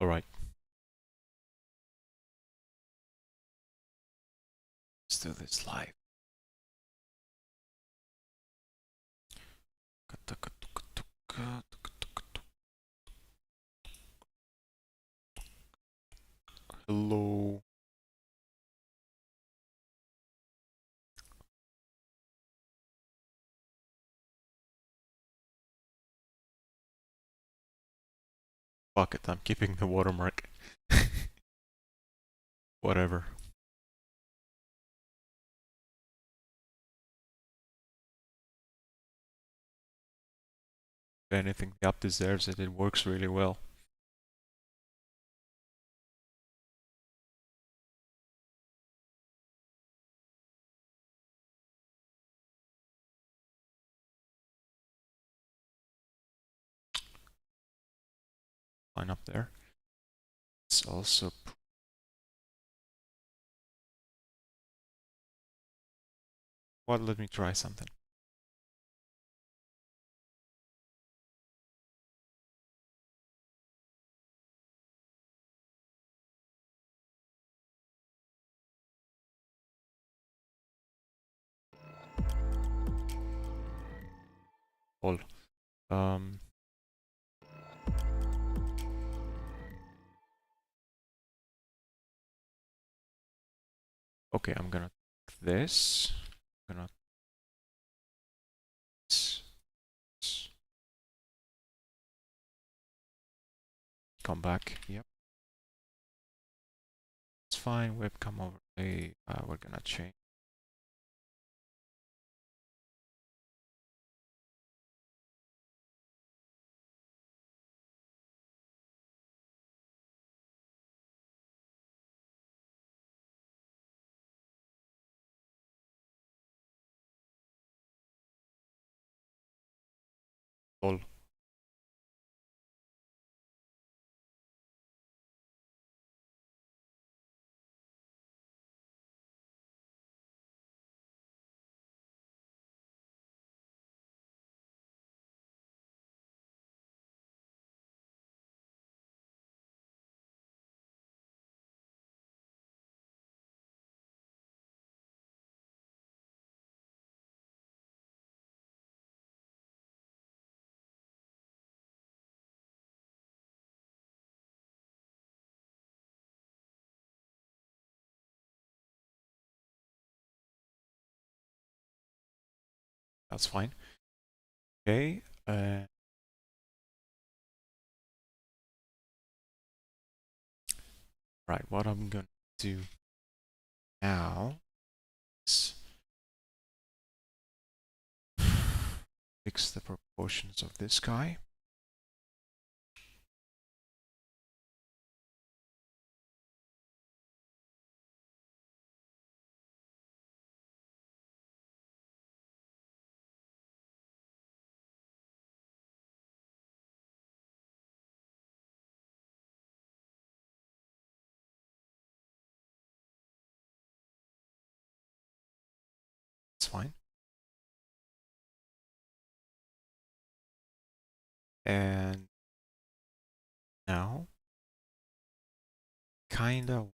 All right. Let's do this live. Hello. Fuck it, I'm keeping the watermark. Whatever. If anything, the app deserves it. It works really well. Fine up there. It's also... Well, let me try something. Hold. Okay, I'm gonna take this. I'm gonna come back. Yep. It's fine. Webcam overlay. We're gonna change. All. That's fine. Okay. Right. What I'm gonna do now is fix the proportions of this guy. It's fine. And now, kind of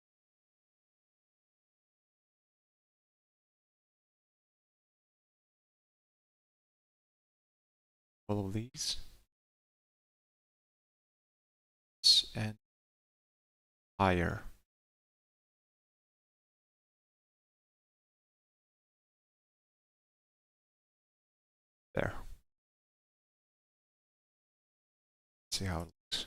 all of these and higher. There. See how it looks.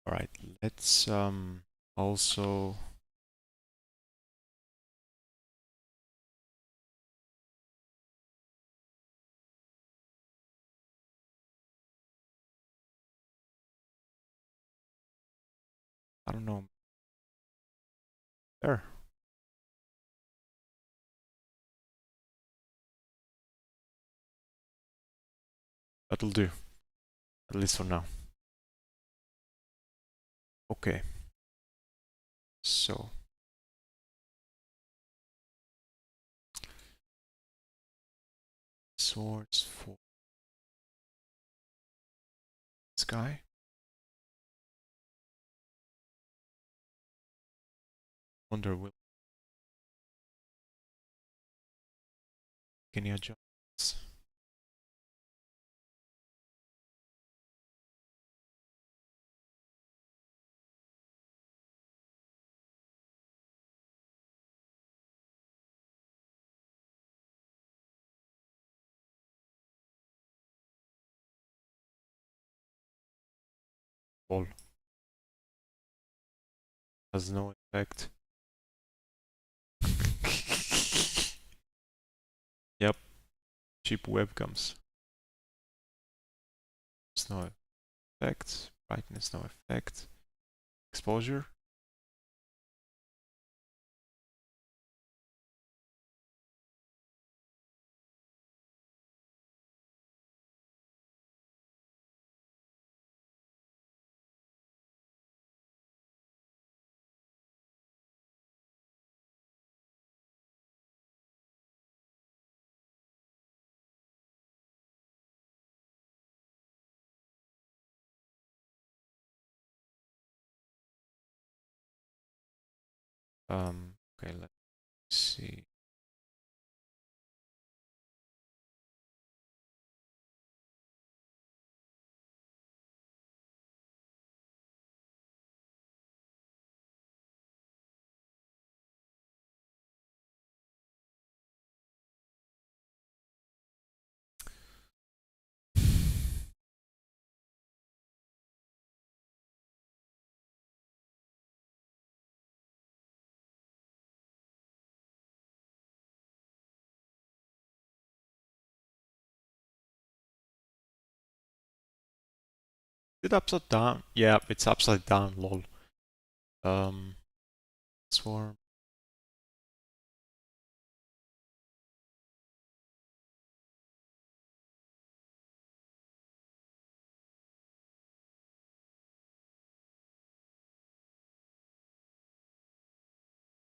All right. Let's also I don't know. There. That'll do. At least for now. Okay. So source for this guy. Wonder will any adjustments. All has no effect. Yep, cheap webcams. There's no effect. Brightness, no effect. Exposure. Okay, let's see. Is it upside down? Yeah, it's upside down, lol. Swarm.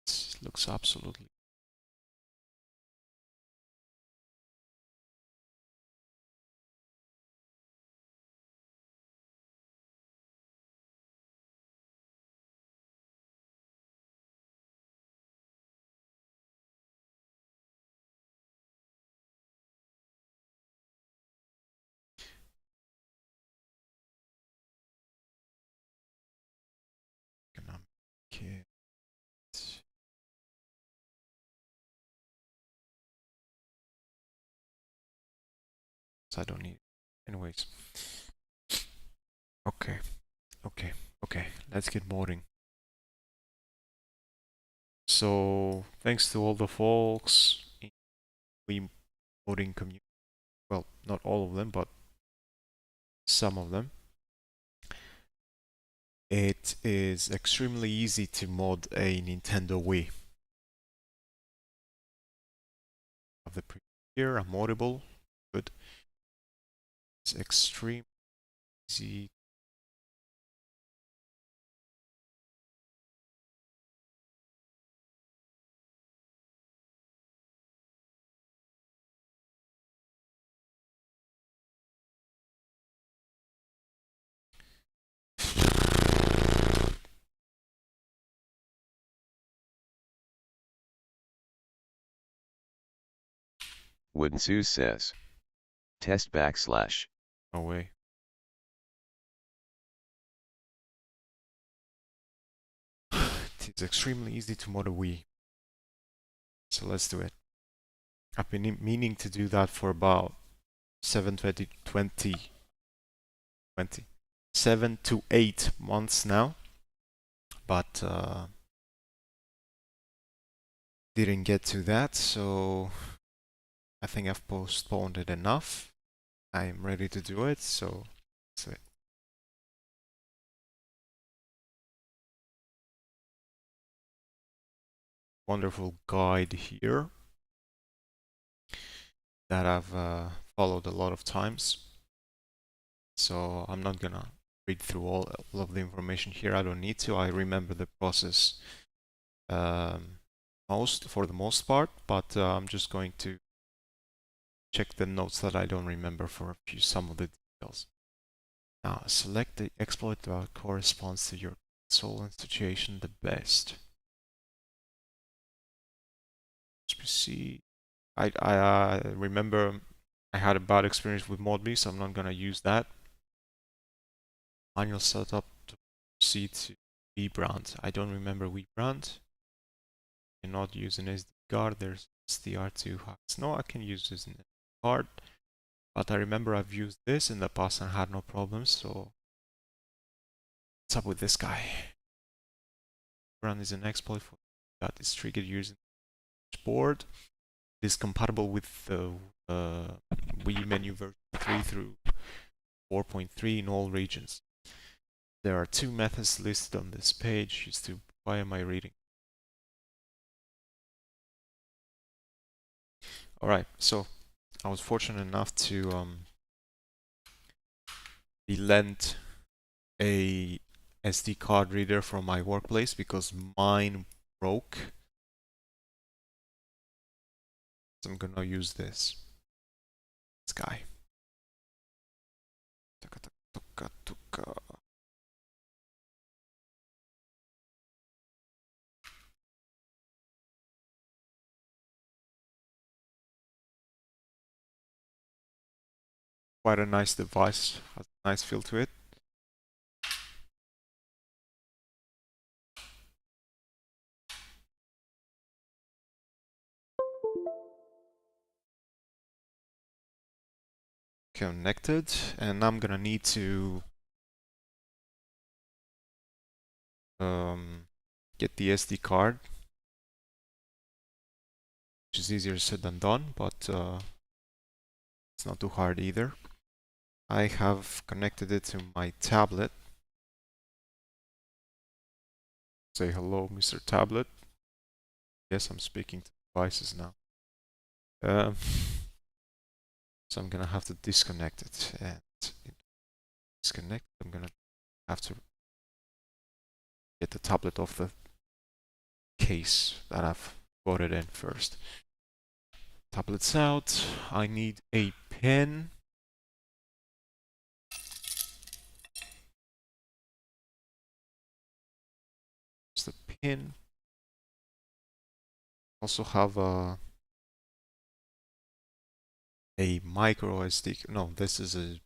It looks absolutely. Gonna make it. So I don't need. Anyways. Okay. Okay. Let's get modding. So thanks to all the folks in the modding community. Well, not all of them, but some of them. It is extremely easy to mod a Nintendo Wii. Of the previous year, I'm moddable. Good. It's extremely easy. Woodensu says. Test /. No way. It's extremely easy to mod a Wii. So let's do it. I've been meaning to do that for about 7 to 8 months now, but didn't get to that, so I think I've postponed it enough. I am ready to do it, so that's it. Wonderful guide here that I've followed a lot of times. So I'm not gonna read through all of the information here. I don't need to. I remember the process for the most part, but I'm just going to check the notes that I don't remember for some of the details. Now, select the exploit that corresponds to your console and situation the best. See, I remember I had a bad experience with Modbee, so I'm not gonna use that. Manual setup to proceed to vBrand. I don't remember vBrand. Cannot use an SD card. There's SDR2 hacks. No, I can use this in a card, but I remember I've used this in the past and had no problems. So what's up with this guy? Vbrand is an exploit that is triggered using the board. It is compatible with the Wii menu version 3 through 4.3 in all regions. There are two methods listed on this page. Used to, why am I reading? Alright, so I was fortunate enough to be lent a SD card reader from my workplace because mine broke. So I'm gonna use this guy. Quite a nice device, has a nice feel to it. Connected, and I'm gonna need to get the SD card, which is easier said than done, but it's not too hard either. I have connected it to my tablet. Say hello, Mr. Tablet. Yes, I'm speaking to devices now. So I'm gonna have to disconnect it, and disconnect. I'm gonna have to get the tablet off the case that I've got it in first. Tablet's out. I need a pen. It's the pin. Also have a micro SD. No, this is a,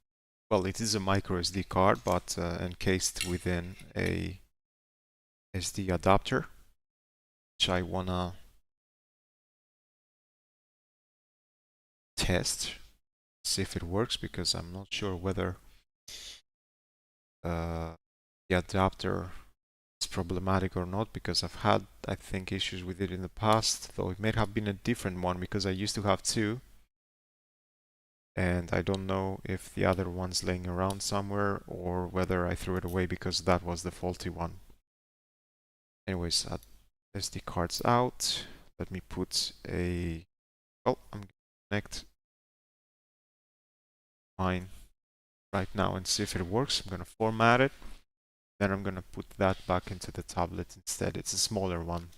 well, it is a micro SD card, but encased within a SD adapter, which I wanna test, see if it works, because I'm not sure whether the adapter is problematic or not, because I've had, I think, issues with it in the past, though it may have been a different one because I used to have two, and I don't know if the other one's laying around somewhere or whether I threw it away because that was the faulty one. Anyways, SD cards out. Let me put a, well, I'm gonna connect mine right now and see if it works. I'm gonna format it, then I'm gonna put that back into the tablet instead. It's a smaller one.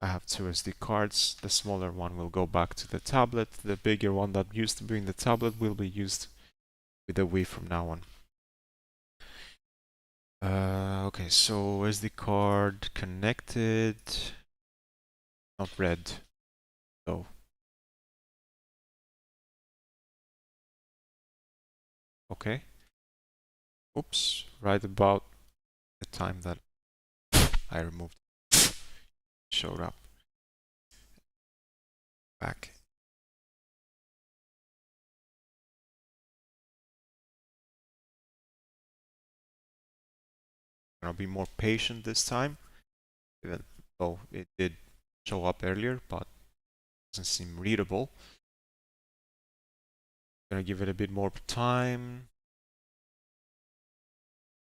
I have two SD cards. The smaller one will go back to the tablet. The bigger one that used to be in the tablet will be used with the Wii from now on. Okay, so SD card connected. Not red, though. Okay. Oops, right about the time that I removed it, showed up. Back. Gonna be more patient this time, even though it did show up earlier, but doesn't seem readable. Gonna give it a bit more time.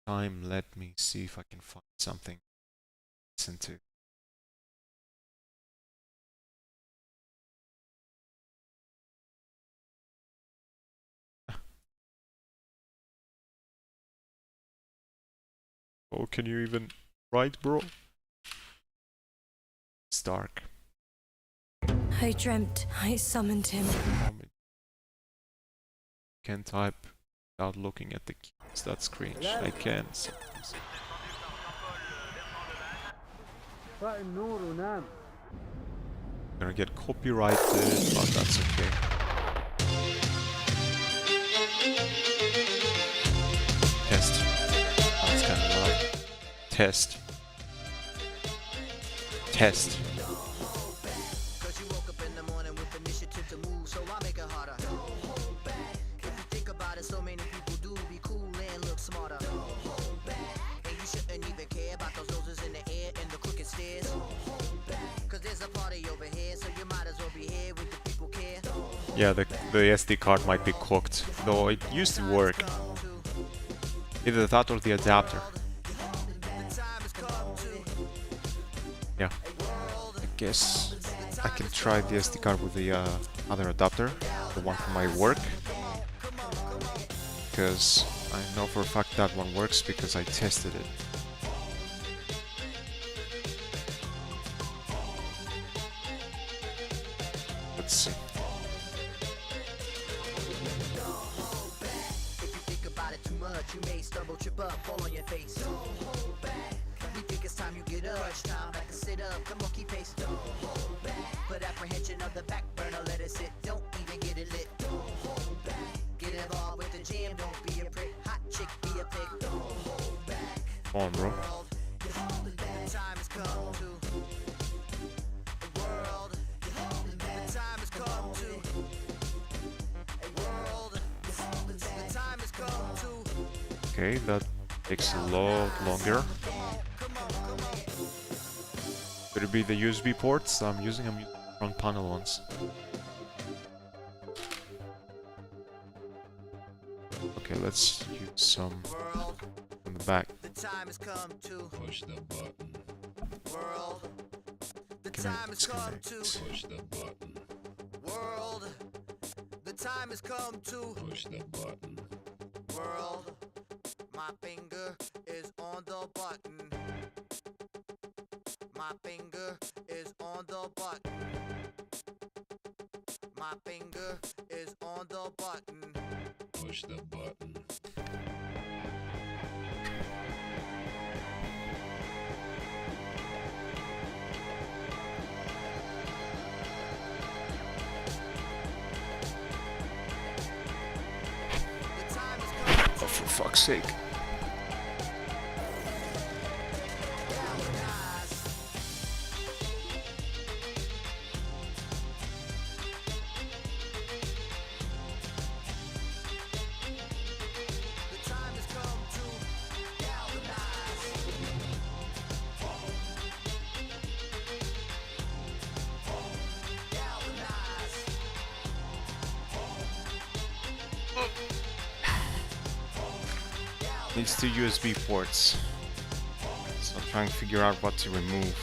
Let me see if I can find something to listen to. Oh, can you even write, bro? It's dark. I dreamt I summoned him. Can type without looking at the keys. That's cringe. I can sometimes. Gonna get copyrighted, but that's okay. Test. That's kind of loud. Test. Test. Cause you woke up in the morning with initiative to move, so I make it harder. Don't hold back. If you think about it, so many people do be cool and look smarter. Don't hold back. And you shouldn't even care about those noses in the air and the crooked stairs. Don't hold back. Cause there's a party over here, so you might as well be here with the people care. Yeah, the SD card might be cooked, though it used to work. Either that or the adapter. Yeah, I guess I can try the SD card with the other adapter, the one for my work, because I know for a fact that one works because I tested it. Let's see. If you think about it too much, you may stumble, trip up, fall on your face. Don't hold back. We think it's time you get up. Crunch time, back and sit up, come on, keep pace. Don't hold back. Put apprehension of the back burner, let it sit. Don't even get it lit. Don't hold back. Get involved with the jam, don't be a prick. Hot chick, be a pig. Don't hold back. Come on, bro. The time has come to a world. The time has come to a world. The time has come to. Okay, that takes a lot longer. Could it be the USB ports I'm using front panel ones? Okay, let's use some on the back. The time has come to Push the button. world. The Can I time has come to disconnect? Push the button. world. The time has come to Push the button. world. My finger is on the button. My finger is on the button. My finger is on the button. Push the button. The time has come Oh, for fuck's sake. The time has come to galvanize. Galvanize. Needs two USB ports. So I'm trying to figure out what to remove.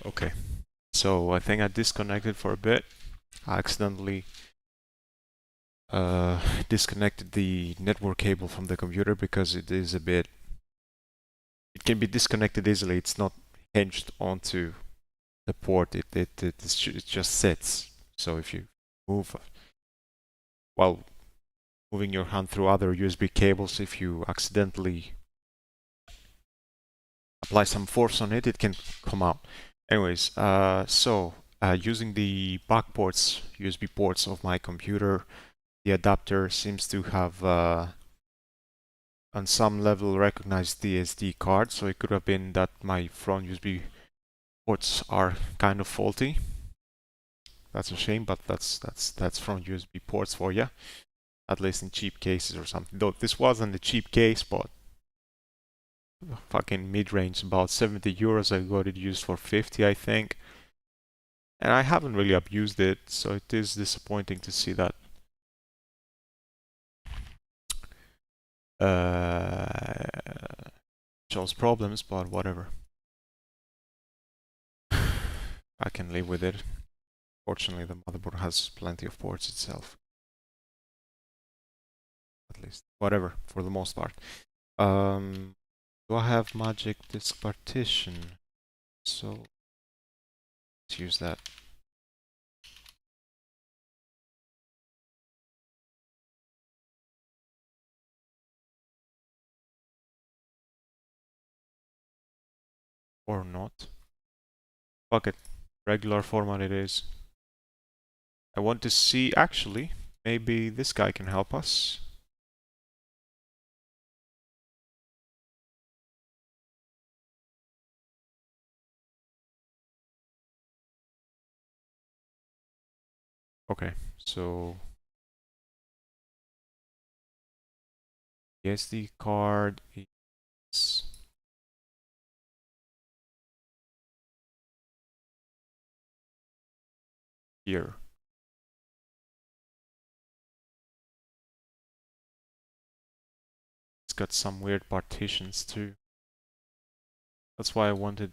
Okay, so I think I disconnected for a bit. I accidentally disconnected the network cable from the computer because it is a bit... It can be disconnected easily. It's not hinged onto the port. It just sits. So if you move while moving your hand through other USB cables, if you accidentally apply some force on it, it can come out. Anyways, using the back ports, USB ports of my computer, the adapter seems to have on some level recognized the SD card, so it could have been that my front USB ports are kind of faulty. That's a shame, but that's front USB ports for you, at least in cheap cases or something. Though this wasn't a cheap case, but fucking mid-range, about 70 euros. I got it used for 50, I think, and I haven't really abused it, so it is disappointing to see that shows problems, but whatever. I can live with it. Fortunately, the motherboard has plenty of ports itself. At least. Whatever, for the most part. Do I have magic disk partition? So let's use that. Or not. Fuck it. Regular format it is. I want to see, actually, maybe this guy can help us. Okay, so the SD card is here. It's got some weird partitions too. That's why I wanted.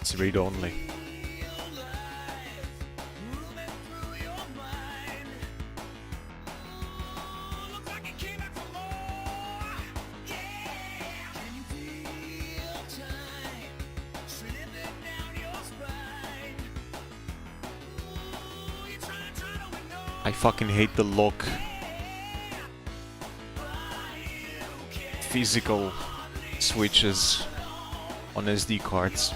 It's read only. I fucking hate the lock. Physical switches on SD cards.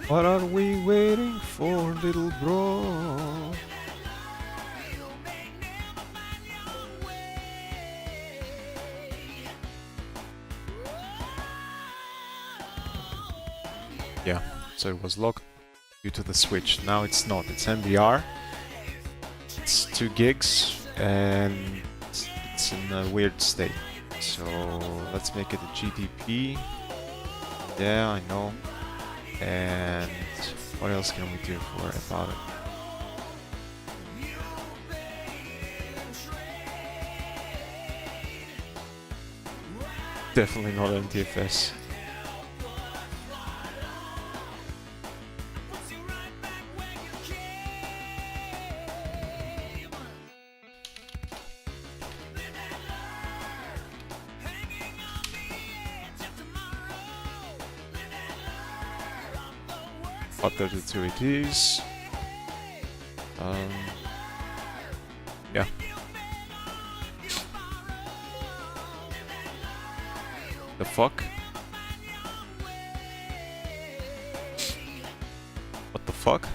What are we waiting for, little bro? Yeah, so it was locked due to the switch. Now it's not. It's NVR. It's 2 gigs and it's in a weird state. So let's make it a GDP. Yeah, I know. And what else can we do about it? Definitely not NTFS. What are the two IDs? Yeah. The fuck? What the fuck?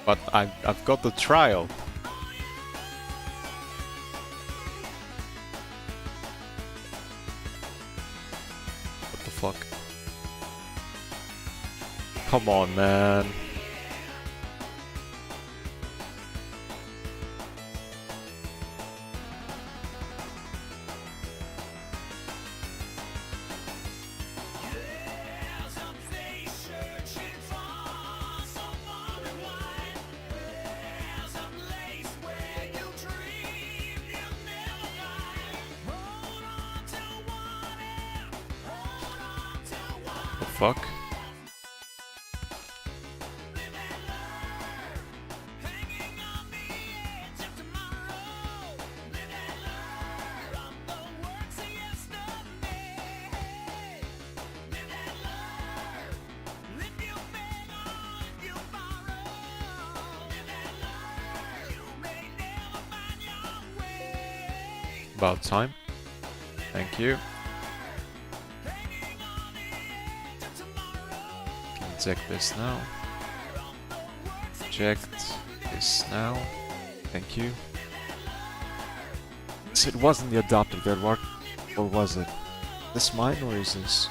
But I've got the trial. What the fuck? Come on, man. The fuck? About time. Thank you. Can check this now. Checked this now. Thank you. So it wasn't the adapter that worked, or was it? This mine, or is this?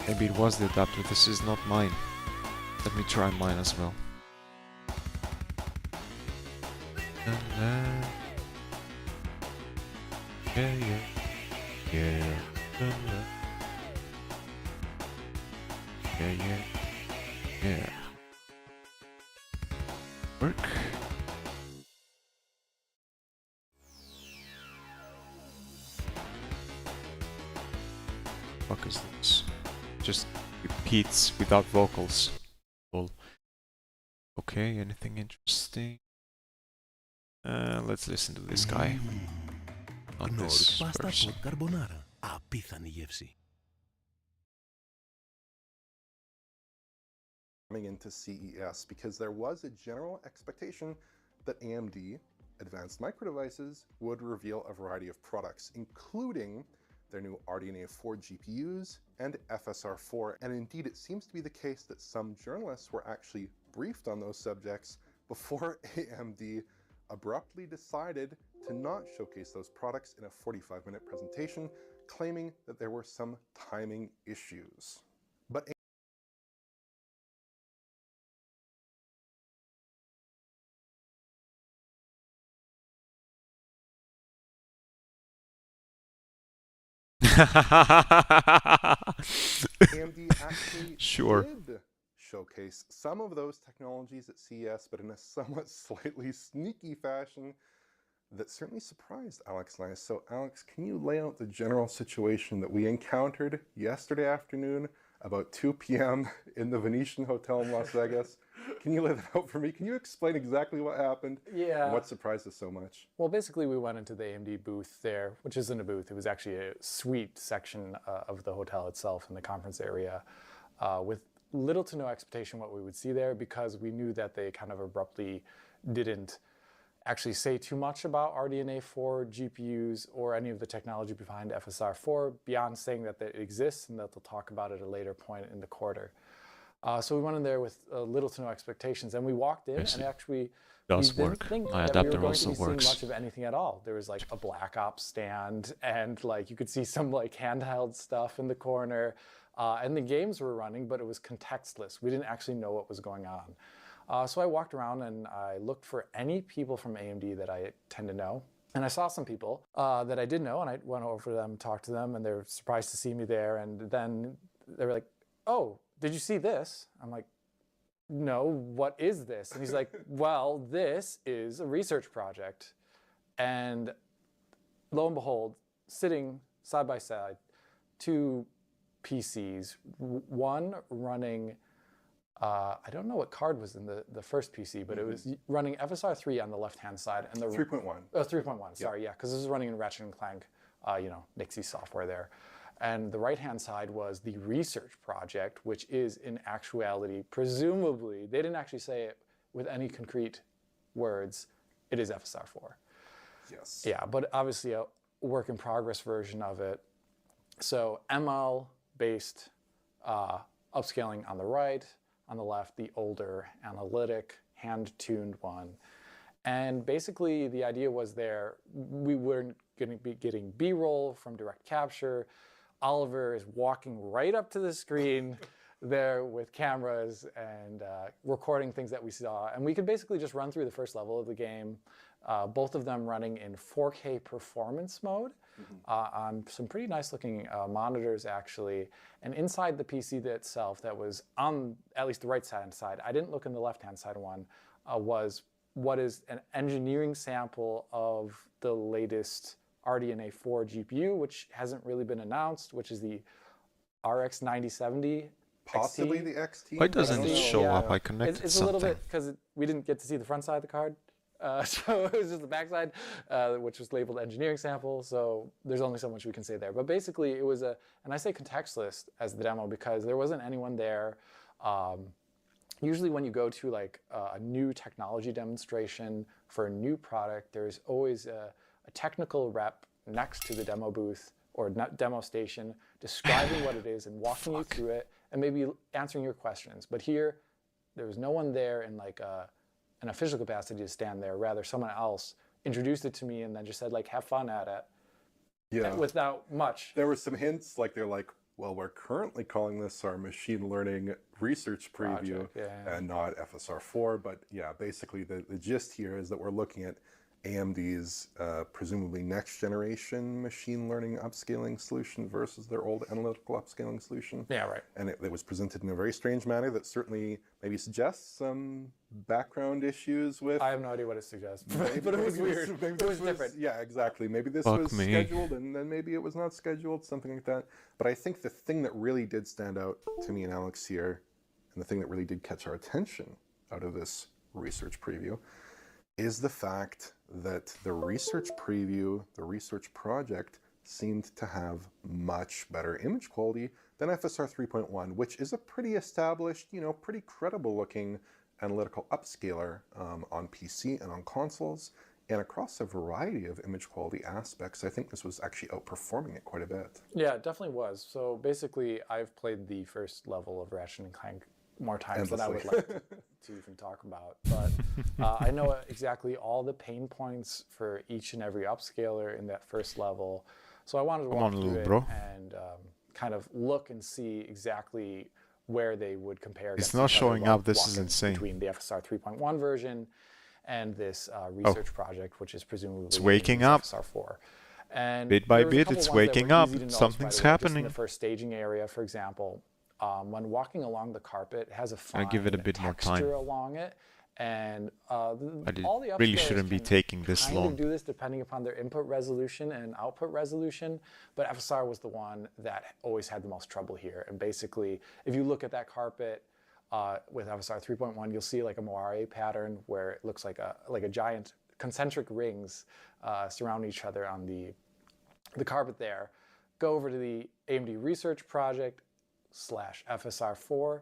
Maybe it was the adapter. This is not mine. Let me try mine as well. Yeah, yeah, yeah, yeah, yeah, yeah. Work. Fuck is this? Just repeats without vocals. Lol. Okay, anything interesting? Let's listen to this guy. Not this person. Καρμπονάρα. Απίθανη γεύση. Coming into CES, because there was a general expectation that AMD Advanced Micro Devices would reveal a variety of products, including their new RDNA 4 GPUs and FSR4. And indeed, it seems to be the case that some journalists were actually briefed on those subjects before AMD abruptly decided to not showcase those products in a 45-minute presentation, claiming that there were some timing issues. But AMD actually did showcase some of those technologies at CES, but in a somewhat slightly sneaky fashion that certainly surprised Alex and I. So Alex, can you lay out the general situation that we encountered yesterday afternoon about 2 p.m. in the Venetian Hotel in Las Vegas? Can you lay that out for me? Can you explain exactly what happened? Yeah. And what surprised us so much? Well, basically we went into the AMD booth there, which isn't a booth. It was actually a suite section of the hotel itself in the conference area, with little to no expectation what we would see there, because we knew that they kind of abruptly didn't actually say too much about RDNA 4 GPUs or any of the technology behind FSR4 beyond saying that it exists and that they'll talk about it at a later point in the quarter. So we went in there with little to no expectations, and we walked in and actually does we work. didn't think My that we adapter were going also to be works. seeing much of anything at all. There was like a Black Ops stand, and like you could see some like handheld stuff in the corner, and the games were running, but it was contextless. We didn't actually know what was going on. So I walked around and I looked for any people from AMD that I tend to know. And I saw some people that I did know, and I went over to them, talked to them, and they were surprised to see me there. And then they were like, "Oh, did you see this?" I'm like, "No, what is this?" And he's like, "Well, this is a research project." And lo and behold, sitting side by side, two PCs, one running, I don't know what card was in the first PC, but it was running FSR3 on the left-hand side. And the 3.1. Oh, 3.1, sorry, yeah, because this is running in Ratchet & Clank, you know, Nixie software there. And the right-hand side was the research project, which is in actuality, presumably, they didn't actually say it with any concrete words, it is FSR4. Yes. Yeah, but obviously a work in progress version of it. So ML-based upscaling on the right, on the left, the older analytic, hand-tuned one. And basically the idea was there, we weren't going to be getting B-roll from direct capture. Oliver is walking right up to the screen there with cameras and recording things that we saw. And we could basically just run through the first level of the game, both of them running in 4K performance mode on some pretty nice looking monitors actually. And inside the PC itself that was on at least the right hand side, I didn't look in the left hand side one, was what is an engineering sample of the latest RDNA 4 GPU, which hasn't really been announced, which is the RX 9070. Possibly XT. the XT. Why doesn't I it don't know. show Yeah. up? I connected It's a something. little bit because we didn't get to see the front side of the card. So it was just the back side, which was labeled engineering sample. So there's only so much we can say there. But basically it was and I say contextless as the demo because there wasn't anyone there. Usually when you go to like a new technology demonstration for a new product, there's always a technical rep next to the demo booth or demo station describing what it is and walking you through it and maybe answering your questions. But here, there was no one there in like an official capacity to stand there. Rather, someone else introduced it to me and then just said like, have fun at it. Yeah. Without much. There were some hints, like they're like, well, we're currently calling this our machine learning research preview Project, yeah. and not FSR4. But yeah, basically the gist here is that we're looking at AMD's presumably next generation machine learning upscaling solution versus their old analytical upscaling solution. Yeah, right. And it was presented in a very strange manner that certainly maybe suggests some background issues with... I have no idea what it suggests, Maybe- but it was maybe weird. maybe It this was different. Yeah, exactly. Maybe this Fuck was me. scheduled and then maybe it was not scheduled, something like that. But I think the thing that really did stand out to me and Alex here, and the thing that really did catch our attention out of this research preview, is the fact that the research preview, the research project, seemed to have much better image quality than FSR 3.1, which is a pretty established, pretty credible looking analytical upscaler on PC and on consoles. And across a variety of image quality aspects, I think this was actually outperforming it quite a bit. Yeah, it definitely was. So basically, I've played the first level of Ratchet & Clank more times than I would Endlessly. like to even talk about. But I know exactly all the pain points for each and every upscaler in that first level. So I wanted to Come walk on, through little it bro. and kind of look and see exactly where they would compare. It's against not each other showing while up. This is walking insane. Between the FSR 3.1 version and this research project, which is presumably It's waking AMD's up. FSR 4. And Bit by there was a bit, couple it's ones that were waking up. easy to notice Something's right away, just happening. in the first staging area, for example, when walking along the carpet, it has a fine I'll give it a bit more time. texture along it, and all the really upscalers shouldn't be can taking this kind long. of do this depending upon their input resolution and output resolution, but FSR was the one that always had the most trouble here. And basically, if you look at that carpet with FSR 3.1, you'll see like a moire pattern where it looks like a giant concentric rings surround each other on the carpet there. Go over to the AMD research project / FSR4,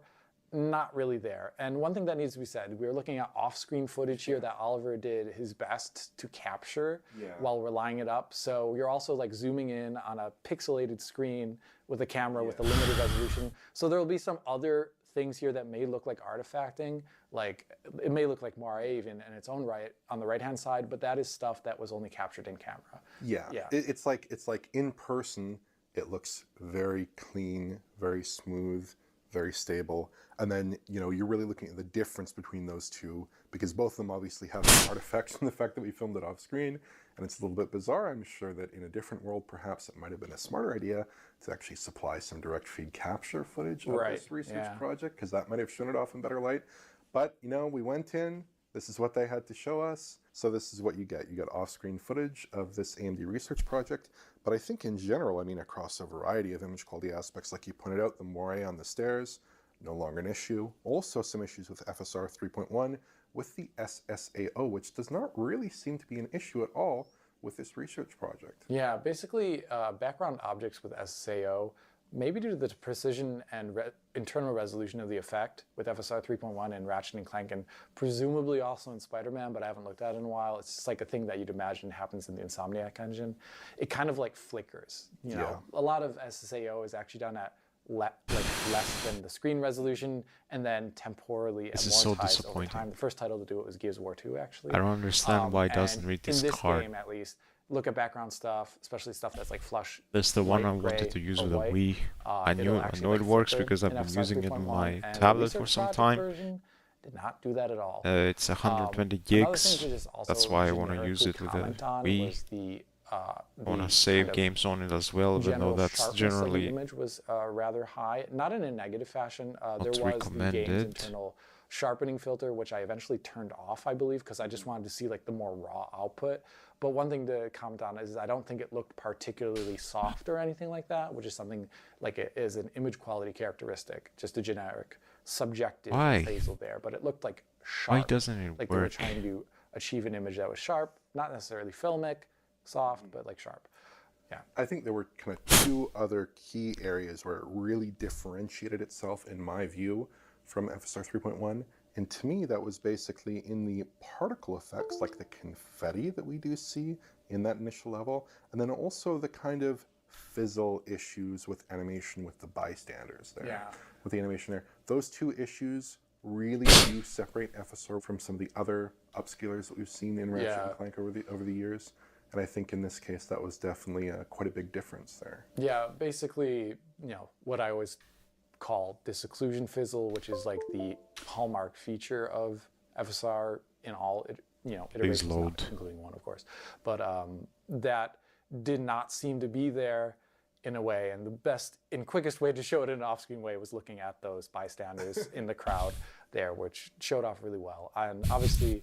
not really there. And one thing that needs to be said, we were looking at off-screen footage here that Oliver did his best to capture while we're lining it up. So you're also like zooming in on a pixelated screen with a camera with a limited resolution. So there will be some other things here that may look like artifacting, like it may look like moire even in its own right on the right-hand side, but that is stuff that was only captured in camera. Yeah. It's like in person, it looks very clean, very smooth, very stable. And then, you're really looking at the difference between those two because both of them obviously have some artifacts from the fact that we filmed it off screen. And it's a little bit bizarre. I'm sure that in a different world, perhaps it might have been a smarter idea to actually supply some direct feed capture footage of this research project because that might have shown it off in better light. But, we went in, this is what they had to show us. So this is what you get. You get off-screen footage of this AMD research project. But I think in general, across a variety of image quality aspects, like you pointed out, the moire on the stairs, no longer an issue. Also some issues with FSR 3.1 with the SSAO, which does not really seem to be an issue at all with this research project? Yeah, basically background objects with SSAO, maybe due to the precision and internal resolution of the effect with FSR 3.1 and Ratchet and Clank, and presumably also in Spider-Man, but I haven't looked at it in a while. It's just like a thing that you'd imagine happens in the Insomniac engine. It kind of like flickers. You know, a lot of SSAO is actually done at less than the screen resolution, and then temporally amortized over time. The first title to do it was Gears of War 2, actually. I don't understand why it doesn't read this card. In this game, at least, look at background stuff, especially stuff that's like flush. That's the one I wanted to use with the Wii. I know it works because I've been using it on my tablet for some time. Did not do that at all. It's 120 gigs. That's why I want to use it with the Wii. I want to save games on it as well, even though that's generally the image was rather high, not in a negative fashion. There was the game's internal sharpening filter, which I eventually turned off, I believe, because I just wanted to see like the more raw output. But one thing to comment on is I don't think it looked particularly soft or anything like that, which is something like it is an image quality characteristic, just a generic subjective appraisal there. But it looked like sharp. Why doesn't it like work? They were trying to achieve an image that was sharp, not necessarily filmic, soft, but like sharp. Yeah. I think there were kind of two other key areas where it really differentiated itself, in my view, from FSR 3.1. And to me, that was basically in the particle effects, like the confetti that we do see in that initial level, and then also the kind of fizzle issues with animation with the bystanders there. Yeah. With the animation there. Those two issues really do separate FSR from some of the other upscalers that we've seen in Ratchet and Clank over the years. And I think in this case, that was definitely quite a big difference there. Yeah, basically, you know, what I always call disocclusion fizzle, which is like the hallmark feature of FSR in all, iterations, not including one, of course. But that did not seem to be there in a way. And the best and quickest way to show it in an off-screen way was looking at those bystanders in the crowd there, which showed off really well. And obviously,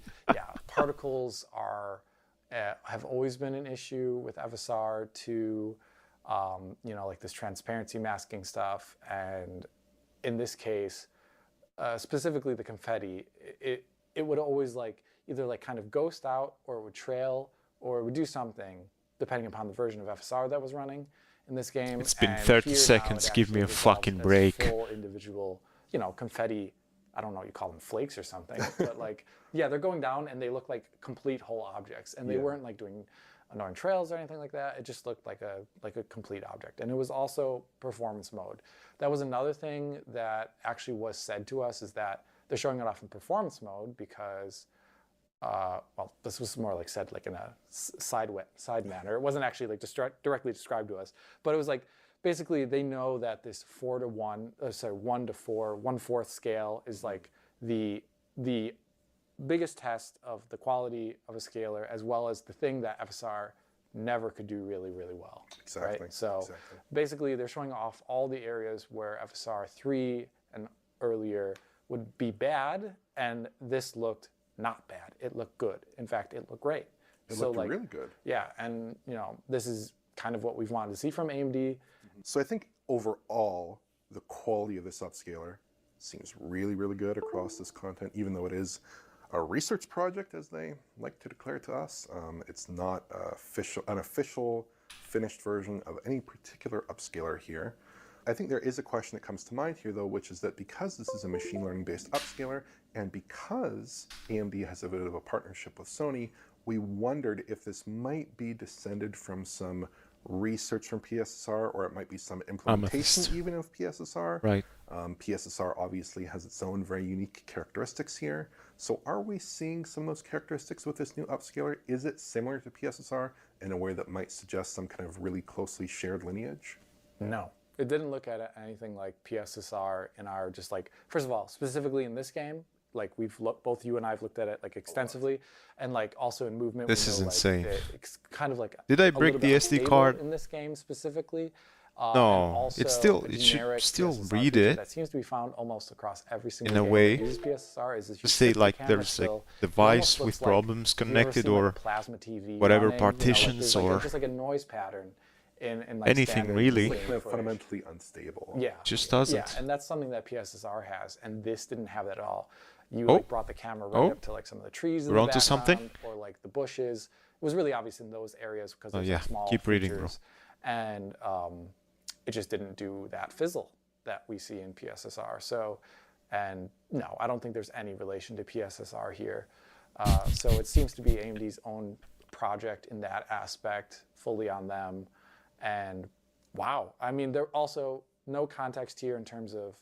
particles are... have always been an issue with FSR to, like this transparency masking stuff. And in this case, specifically the confetti, it would always like either like kind of ghost out, or it would trail, or it would do something depending upon the version of FSR that was running in this game. It's been 30 seconds, give me a fucking break. Full individual, confetti, I don't know, you call them flakes or something, but like, yeah, they're going down and they look like complete whole objects, and they weren't like doing annoying trails or anything like that. It just looked like a complete object, and it was also performance mode. That was another thing that actually was said to us, is that they're showing it off in performance mode because, well, this was more like said like in a side manner. It wasn't actually like directly described to us, but it was like, basically, they know that this 1 to 4, 1/4 scale is like the biggest test of the quality of a scaler, as well as the thing that FSR never could do really, really well. Exactly. Right? So basically, they're showing off all the areas where FSR 3 and earlier would be bad, and this looked not bad. It looked good. In fact, it looked great. It looked really good. Yeah, and this is kind of what we've wanted to see from AMD. So I think overall, the quality of this upscaler seems really, really good across this content, even though it is a research project, as they like to declare to us. It's not an official finished version of any particular upscaler here. I think there is a question that comes to mind here, though, which is that because this is a machine learning based upscaler, and because AMD has a bit of a partnership with Sony, we wondered if this might be descended from some research from PSSR, or it might be some implementation even of PSSR. Right. PSSR obviously has its own very unique characteristics here. So are we seeing some of those characteristics with this new upscaler? Is it similar to PSSR in a way that might suggest some kind of really closely shared lineage? No. It didn't look at it anything like PSSR in our just like, first of all, specifically in this game, like we've looked, both you and I have looked at it like extensively, and like also in movement. This is insane. It's kind of like. Did I break the SD card in this game specifically? No, it should still read it. That seems to be found almost across every single in a game way. that uses PSSR. Is Just say like there's a device with problems connected, or plasma TV whatever running, partitions, or just like a noise pattern. In like anything really. It's like fundamentally unstable. Yeah. Just doesn't. Yeah, and that's something that PSSR has, and this didn't have that at all. You like brought the camera right up to like some of the trees in the background, something? or like the bushes, was really obvious in those areas because there's yeah, like small keep reading, bro. features, and it just didn't do that fizzle that we see in PSSR. So, and no, I don't think there's any relation to PSSR here. So it seems to be AMD's own project in that aspect, fully on them. And wow, I mean, there also no context here in terms of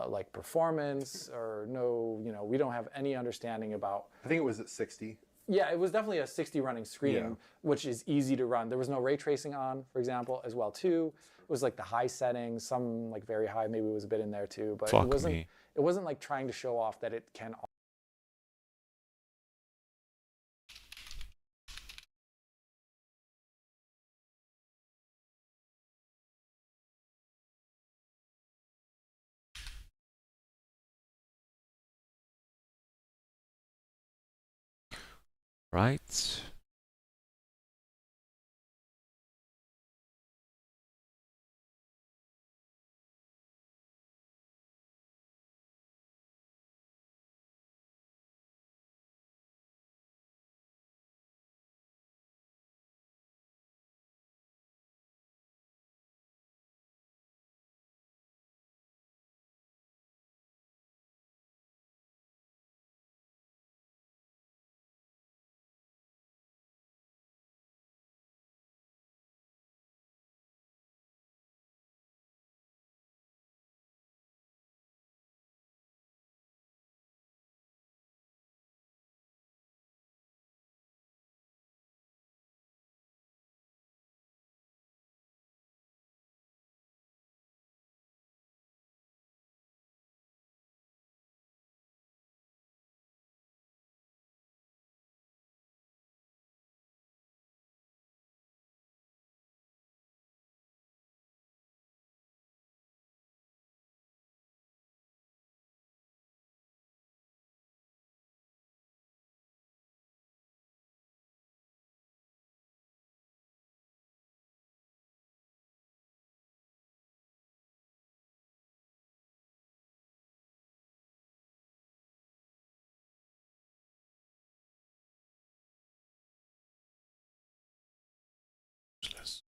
like performance or no, you know, we don't have any understanding about. I think it was at 60. Yeah, it was definitely a 60 running screen, Yeah. which is easy to run. There was no ray tracing on, for example, as well too. It was like the high settings, some like very high, maybe it was a bit in there too, but Fuck it wasn't. me. It wasn't like trying to show off that it can. Right. Useless.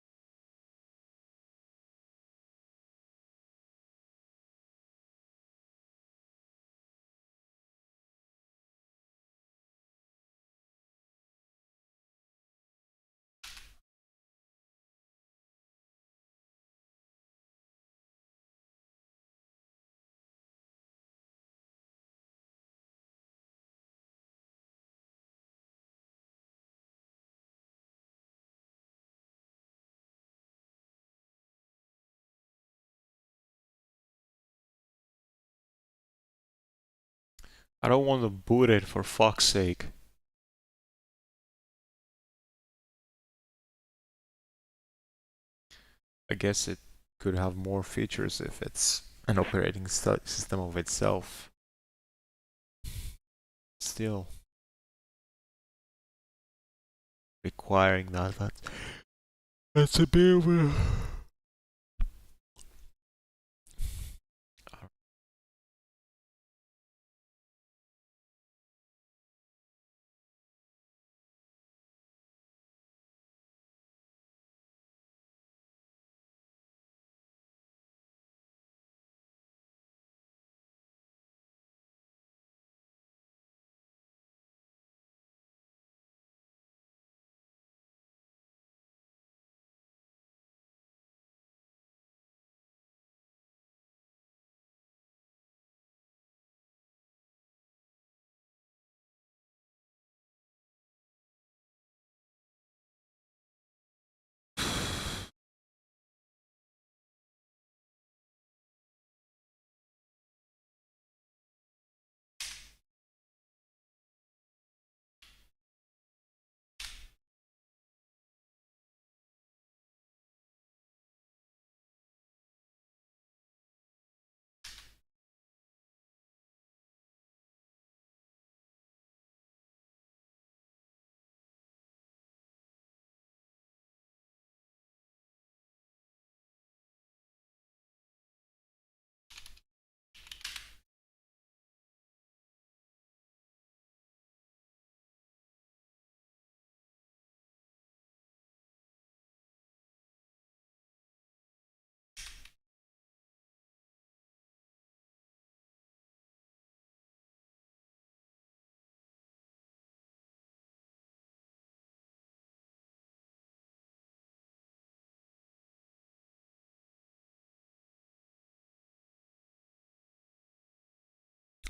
I don't want to boot it for fuck's sake. I guess it could have more features if it's an operating system of itself. Still requiring that's a bit of a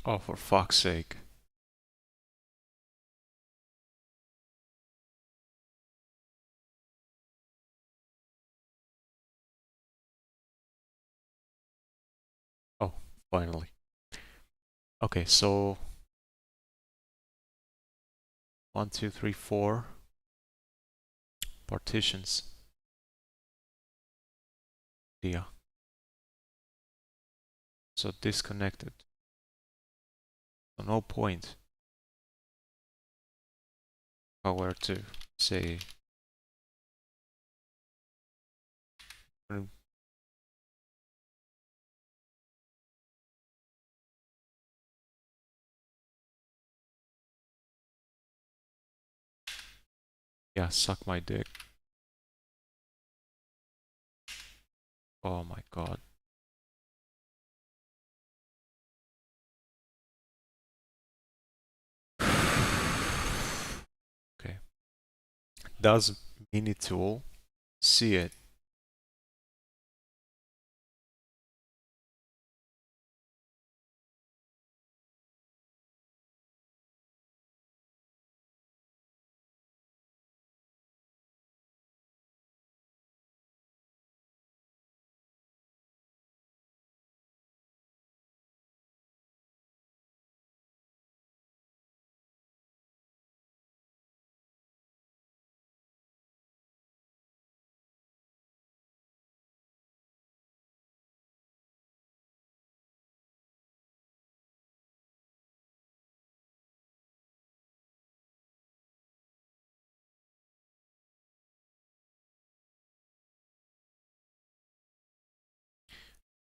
Oh, for fuck's sake. Oh, finally. Okay, so 1, 2, 3, 4 partitions. Yeah. So disconnected. So no point. If I were to say yeah, suck my dick. Oh my god. Okay. Does mini tool see it?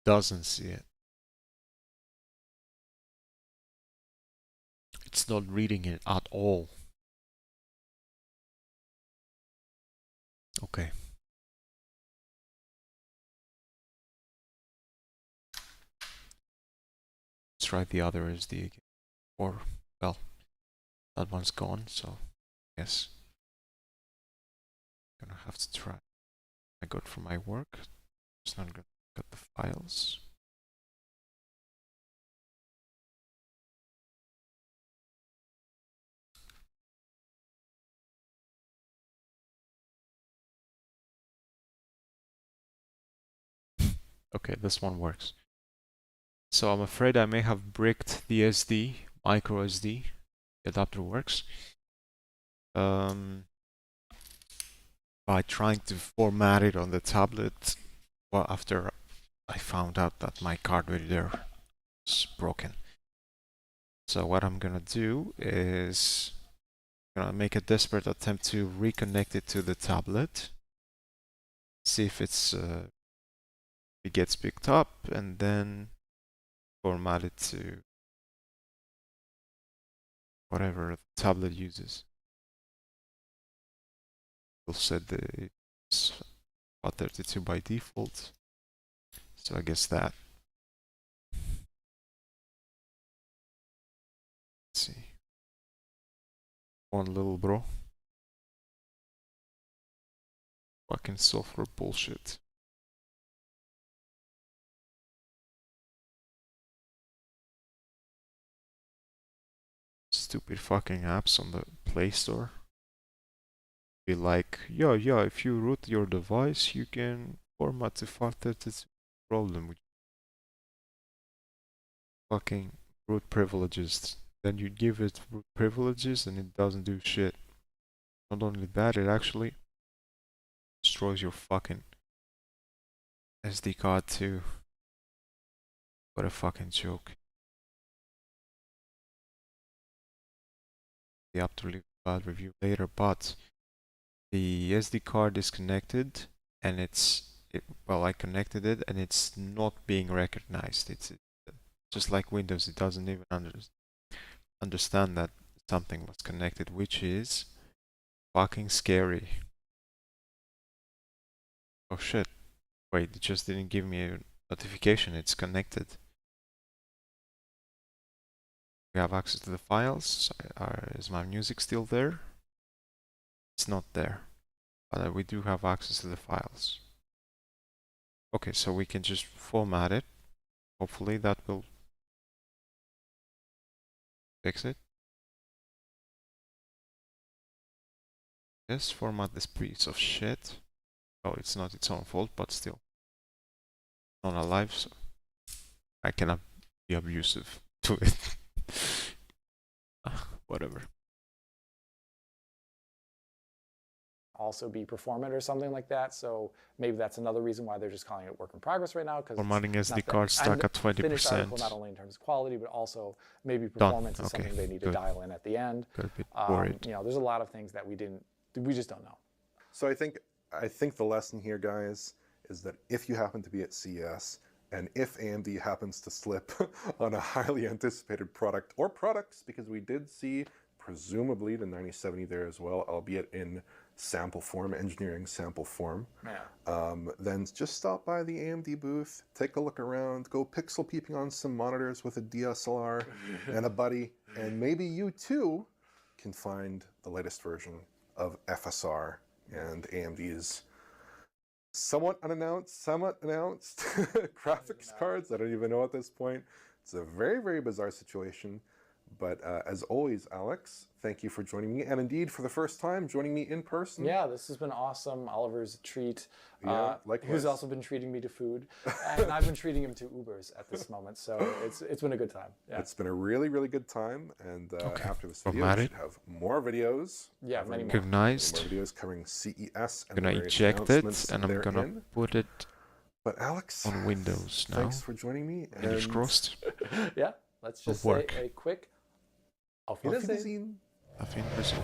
Doesn't see it. It's not reading it at all. Okay. Let's try the other SD again. Or, well, that one's gone, so yes. Gonna have to try. I got from my work. It's not gonna cut the files. Okay, this one works. So I'm afraid I may have bricked the SD, micro SD. The adapter works. By trying to format it on the tablet, well, after I found out that my card reader is broken. So what I'm gonna do is gonna make a desperate attempt to reconnect it to the tablet, see if it gets picked up, and then format it to whatever the tablet uses. We'll set the it's 32 by default, so I guess that. Let's see. One little bro. Fucking software bullshit. Stupid fucking apps on the Play Store. Be like, yeah, if you root your device, you can format to 532 problem with fucking root privileges. Then you give it root privileges and it doesn't do shit. Not only that, it actually destroys your fucking SD card too. What a fucking joke. You have to leave a bad review later, but the SD card is connected and well, I connected it and it's not being recognized. It's just like Windows, it doesn't even understand that something was connected, which is fucking scary. Oh shit. Wait, it just didn't give me a notification. It's connected. We have access to the files. Is my music still there? It's not there. But we do have access to the files. Okay, so we can just format it. Hopefully that will Fix it. Yes, format this piece of shit. Oh, it's not its own fault, but still. Not alive, so I cannot be abusive to it. Whatever. Also be performant or something like that. So maybe that's another reason why they're just calling it work in progress right now. Because Formatting SD card stuck at 20%. Finished article not only in terms of quality, but also maybe Done. performance is Okay, something they need good. to dial in at the end. Got a bit worried. You know, there's a lot of things that we just don't know. So I think the lesson here, guys, is that if you happen to be at CES and if AMD happens to slip on a highly anticipated product or products, because we did see presumably the 9070 there as well, albeit in sample form, engineering sample form, then just stop by the AMD booth, take a look around, go pixel peeping on some monitors with a DSLR and a buddy, and maybe you too can find the latest version of FSR and AMD's somewhat announced graphics cards. I don't even know at this point. It's a very, very bizarre situation. But as always, Alex, thank you for joining me. And indeed, for the first time, joining me in person. Yeah, this has been awesome. Oliver's a treat. Yeah, likewise. Who's also been treating me to food. And I've been treating him to Ubers at this moment. So it's been a good time. Yeah. It's been a really, really good time. And after this video, we Formatted. should have more videos. Yeah, many more. Recognized. More videos covering CES and I'm gonna the various eject it announcements and I'm gonna therein. put it But Alex, on Windows now. thanks for joining me. Fingers and crossed. Yeah, let's just say work. a quick Auf Auf Wiedersehen. Wiedersehen. Auf Wiedersehen.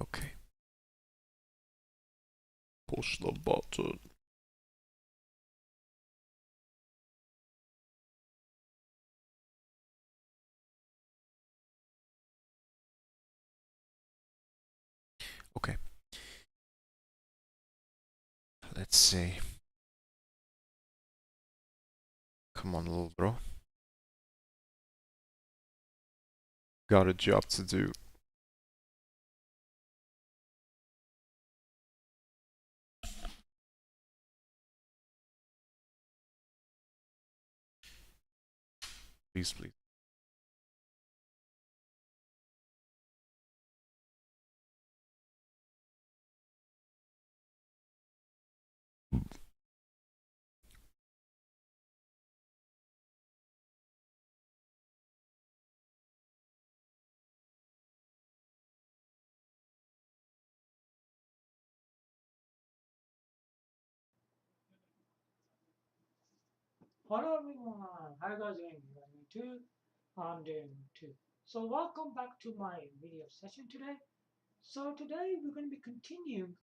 Okay. Push the button. Okay. Let's see. Come on, little bro. Got a job to do. Please, please. Hello everyone, how you guys doing? You doing too? I'm doing too. So welcome back to my video session today. So today we're going to be continuing.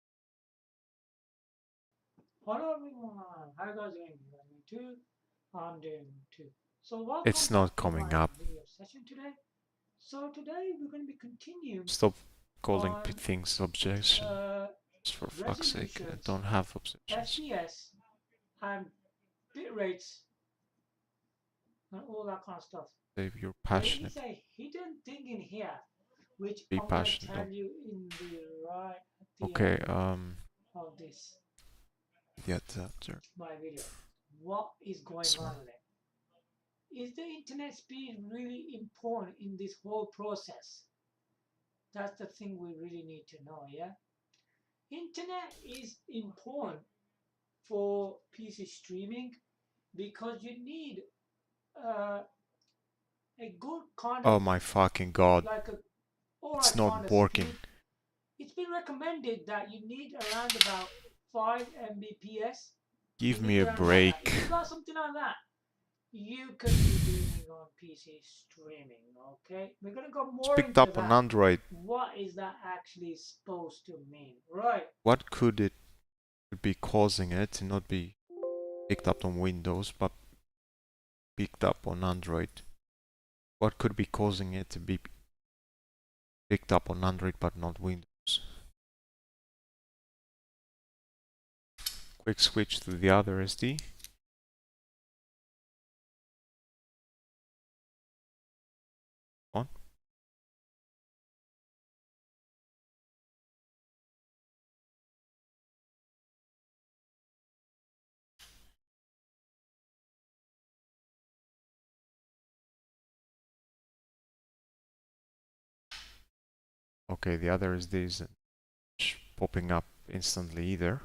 Hello everyone, how you guys doing? You doing too? I'm doing too. So welcome It's not back to coming my up. video session today. So today we're going to be continuing. Stop calling on, things obsession. Just for fuck's sake, I resolutions, don't have obsessions. FPS, and bit rates, and all that kind of stuff. Dave, you're There passionate. is a hidden thing in here, which Be I'm going to passionate. tell you in the right at the Okay, end of this the adapter. my video. What is going This on one. with it? Is the internet speed really important in this whole process? That's the thing we really need to know, yeah? Internet is important for PC streaming because you need a good kind Oh of, my fucking god. like a alright It's kind not of working. speed. It's been recommended that you need around about 5 Mbps. Give You me need a around about that. break. If you got something like that, you can be doing on PC streaming, okay? We're gonna go It's more picked into up that. on Android. What is that actually supposed to mean? Right. What could it be causing it to not be picked up on Windows but picked up on Android? What could be causing it to be picked up on Android but not Windows? Quick switch to the other SD. On. Okay, the other is these popping up instantly either.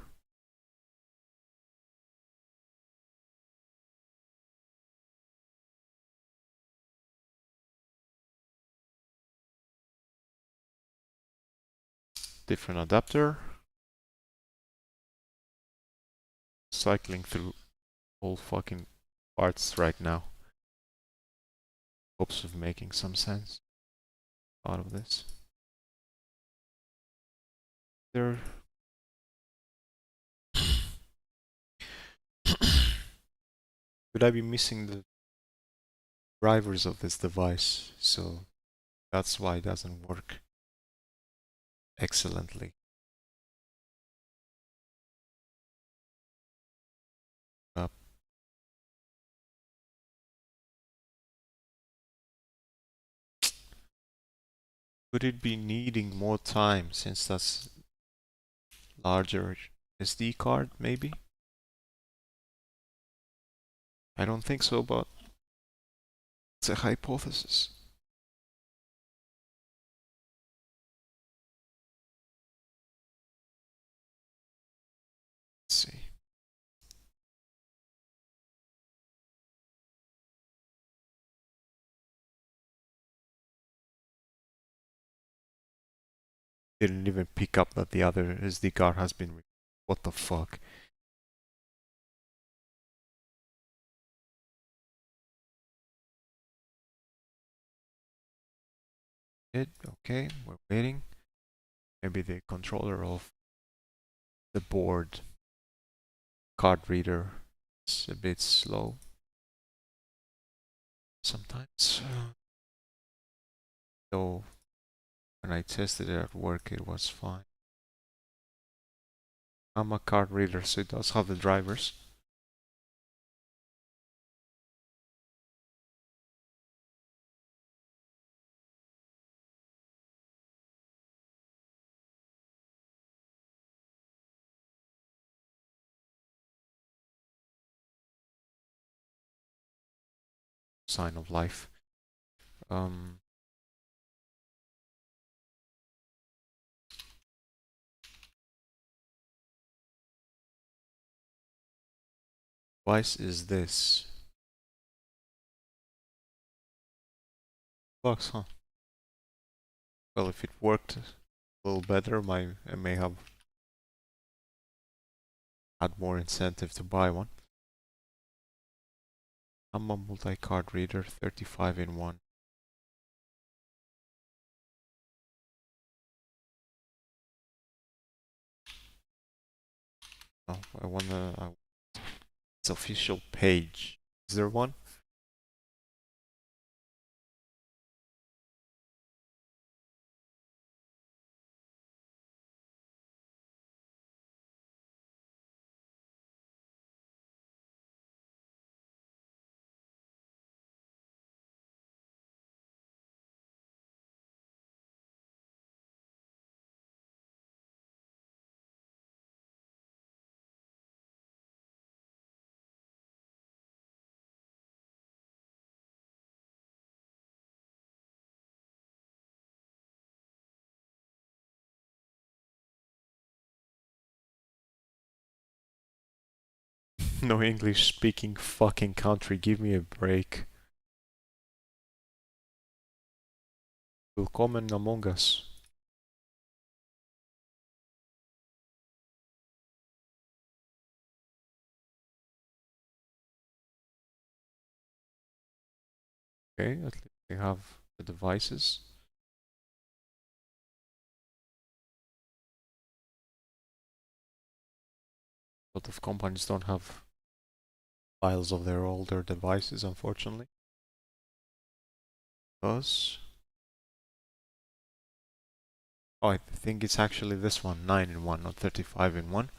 Different adapter. Cycling through all fucking parts right now. Hopes of making some sense out of this. There. Could I be missing the drivers of this device? So that's why it doesn't work excellently. Could it be needing more time since that's larger SD card maybe? I don't think so, but it's a hypothesis. Let's see. Didn't even pick up that the other SD card has been. What the fuck? Okay, we're waiting. Maybe the controller of the board card reader is a bit slow sometimes. Though when I tested it at work, it was fine. I'm a card reader, so it does have the drivers. Sign of life. Device is this. Bucks, huh? Well, if it worked a little better, I may have had more incentive to buy one. I'm a multi-card reader, 35 in one. Oh, I wanna. It's official page. Is there one? No English speaking fucking country, give me a break. Willkommen among us. Okay, at least we have the devices. A lot of companies don't have files of their older devices, unfortunately. Because oh, I think it's actually this one, 9 in 1, not 35 in 1. It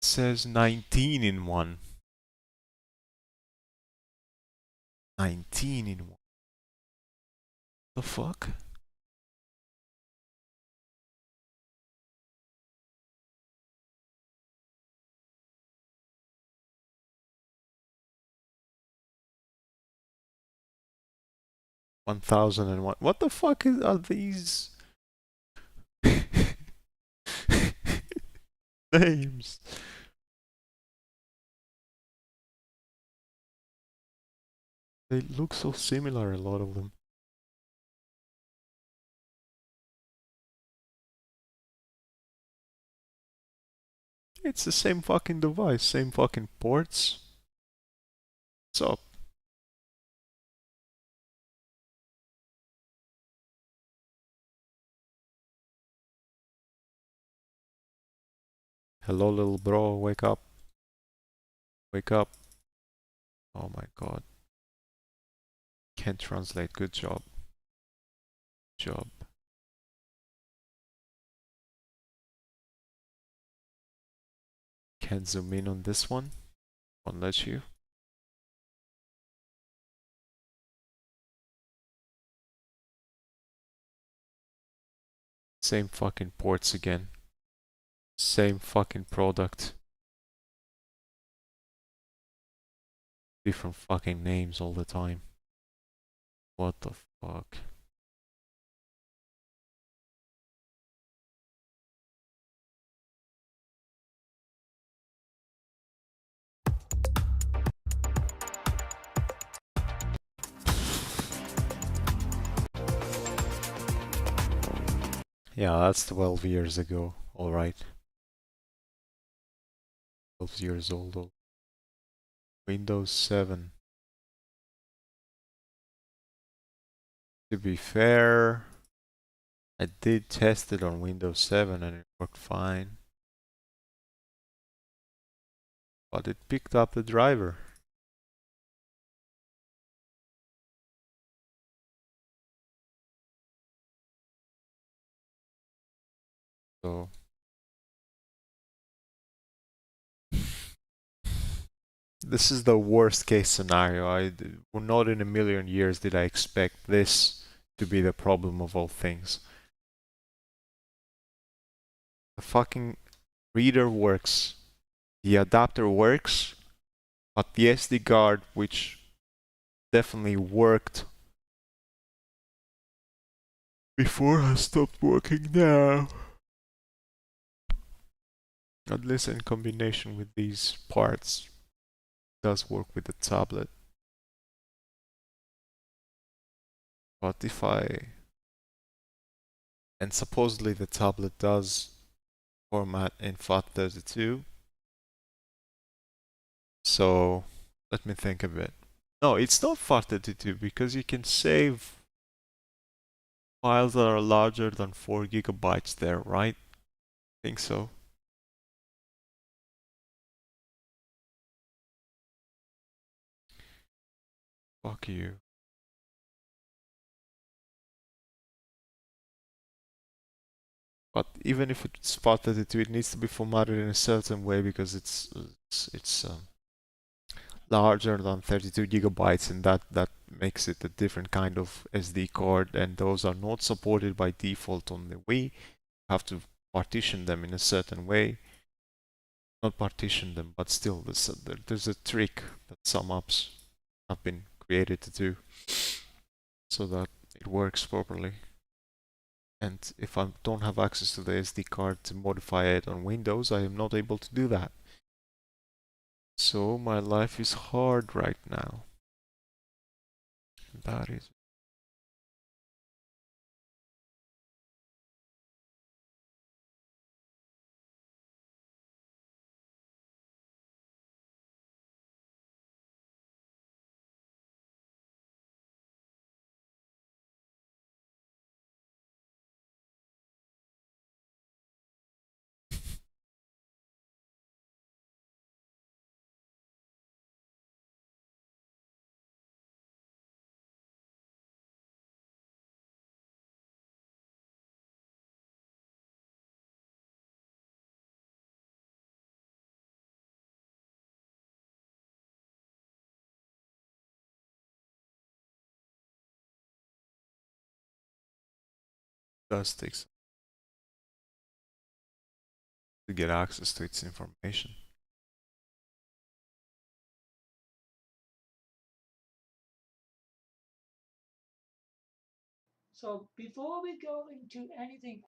says 19 in 1. 19 in 1. The fuck? $1,001. What the fuck are these? names. They look so similar, a lot of them. It's the same fucking device, same fucking ports. What's up? Hello, little bro, wake up. Wake up. Oh my god. Can't translate. Good job. Job. Can't zoom in on this one. Won't let you. Same fucking ports again. Same fucking product. Different fucking names all the time. What the fuck? Yeah, that's 12 years ago. Alright. 12 years old. Windows 7. To be fair, I did test it on Windows 7 and it worked fine. But it picked up the driver. So this is the worst case scenario. Not in a million years did I expect this to be the problem of all things. The fucking reader works, the adapter works, but the SD card, which definitely worked before, has stopped working now. At least in combination with these parts, it does work with the tablet. But if I... And supposedly the tablet does format in FAT32. So let me think a bit. No, it's not FAT32 because you can save files that are larger than 4 gigabytes there, right? I think so. Fuck you. But even if it's FAT32, it needs to be formatted in a certain way because it's larger than 32 gigabytes, and that makes it a different kind of SD card, and those are not supported by default on the Wii. You have to partition them in a certain way. Not partition them, but still there's a trick that some apps have been created to do so that it works properly. And if I don't have access to the SD card to modify it on Windows, I am not able to do that. So my life is hard right now. That is. Does take some to get access to its information. So before we go into anything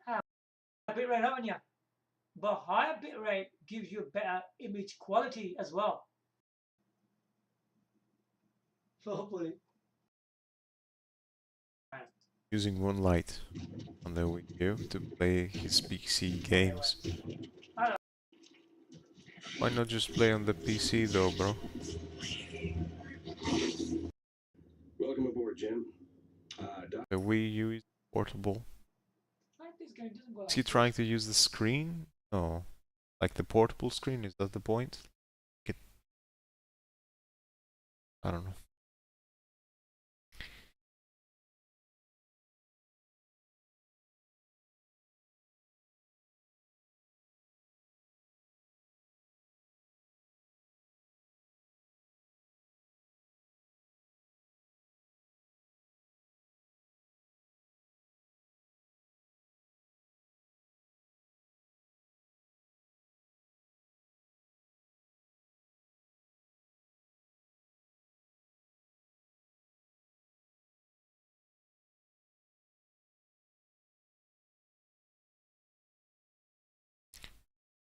bitrate, haven't you? But higher bitrate gives you better image quality as well. Hopefully. Using Moonlight on the Wii U to play his PC games. Why not just play on the PC though, bro? Welcome aboard, Jim. The Wii U is portable. Like this game doesn't go Is like he trying this. to use the screen? No. Like the portable screen? Is that the point? I don't know.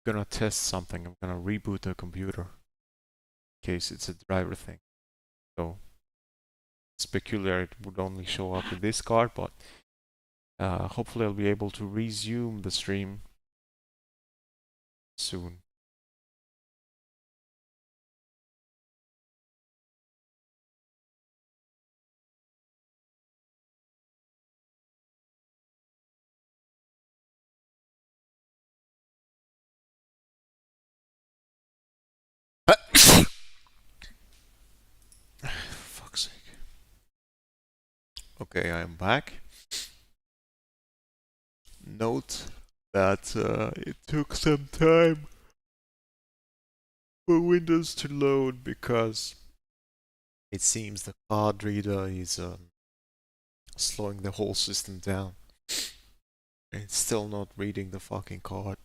I'm gonna test something. I'm gonna reboot the computer. In case it's a driver thing. So it's peculiar, it would only show up with this card, but hopefully I'll be able to resume the stream soon. Fuck's sake. Okay, I am back. Note that it took some time for Windows to load because it seems the card reader is slowing the whole system down. It's still not reading the fucking card.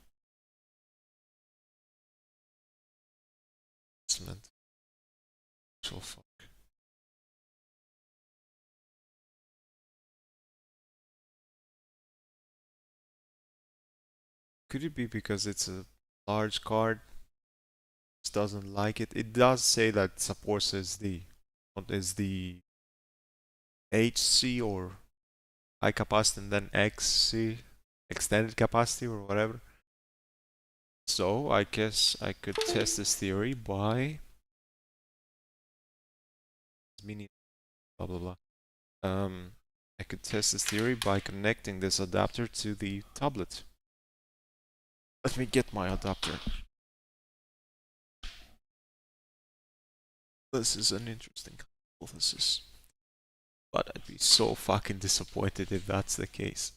Excellent. Actual fuck. Could it be because it's a large card? Just doesn't like it. It does say that it supports SD, not SD HC or high capacity and then XC, extended capacity or whatever. So I guess I could test this theory by mini blah blah blah. I could test this theory by connecting this adapter to the tablet. Let me get my adapter. This is an interesting hypothesis. But I'd be so fucking disappointed if that's the case.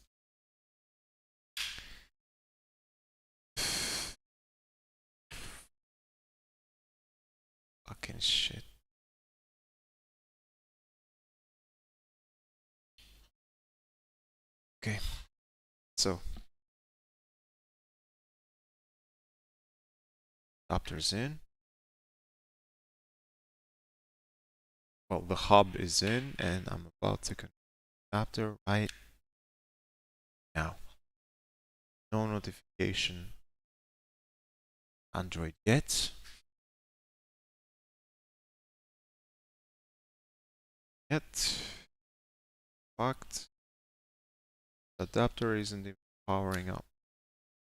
Fucking shit. Okay, so adapter's in. Well, the hub is in, and I'm about to connect the adapter right now. No notification. Android yet. Fact. The adapter isn't even powering up.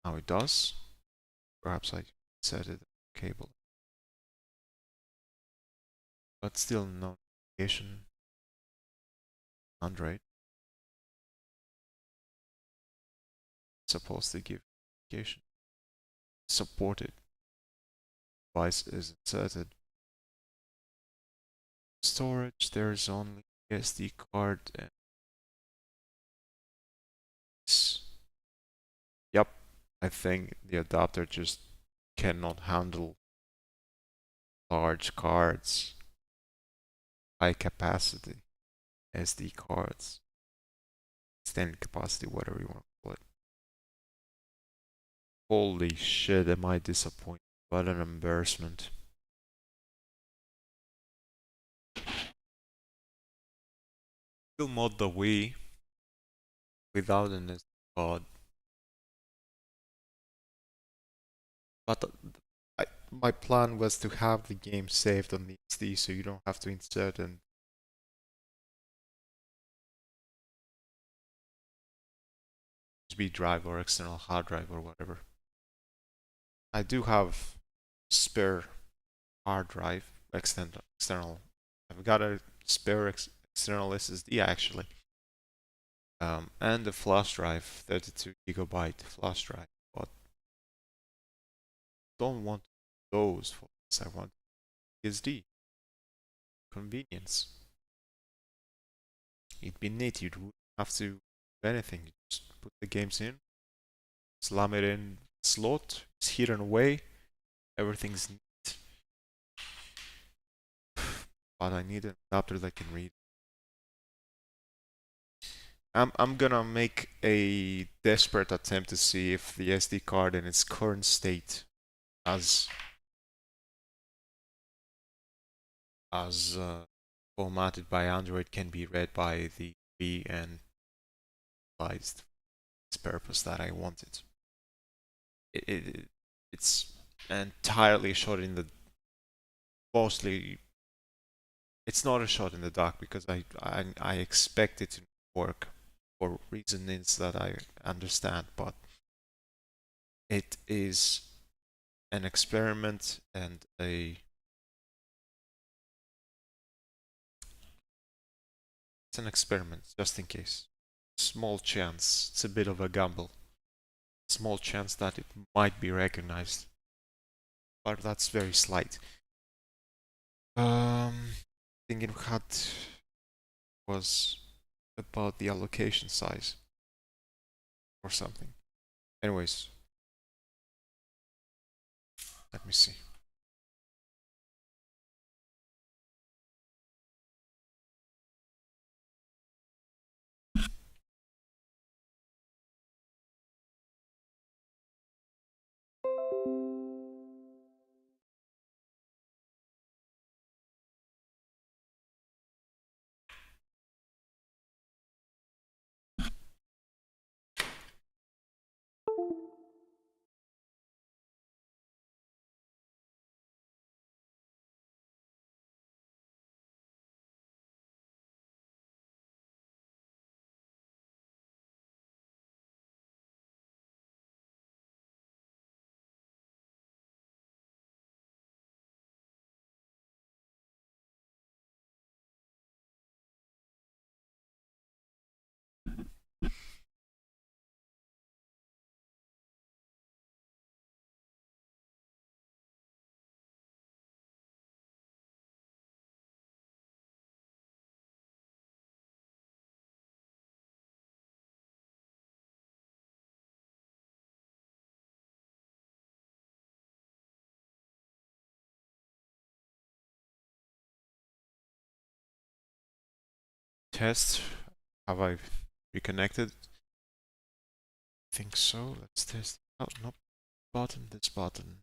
Now it does. Perhaps I set it cable. But still no notification. Android. Supposed to give notification. Supported. Device is inserted. Storage, there's only SD card and yep, I think the adapter just cannot handle large cards, high capacity SD cards, extended capacity, whatever you want to call it. Holy shit, am I disappointed? What an embarrassment. Still mod the Wii without an SD card But my plan was to have the game saved on the SD so you don't have to insert an USB drive or external hard drive or whatever. I do have spare hard drive, external. I've got a spare external SSD actually, and a flash drive, 32 gigabyte flash drive. But don't want those for this. I want SD convenience. It'd be neat. You'd have to do anything. You just put the games in, slam it in slot, it's hidden away, everything's neat. But I need an adapter that can read. I'm gonna make a desperate attempt to see if the SD card in its current state as formatted by Android can be read by the V and utilized its purpose that I wanted. It's entirely shot in the mostly. It's not a shot in the dark because I expect it to work for reasons that I understand, but it is an experiment and it's an experiment just in case. Small chance, it's a bit of a gamble. Small chance that it might be recognized, but that's very slight. Thinking had was about the allocation size or something. Anyways, let me see. Test. Have I reconnected? I think so. Let's test. Oh, no. Button. This button.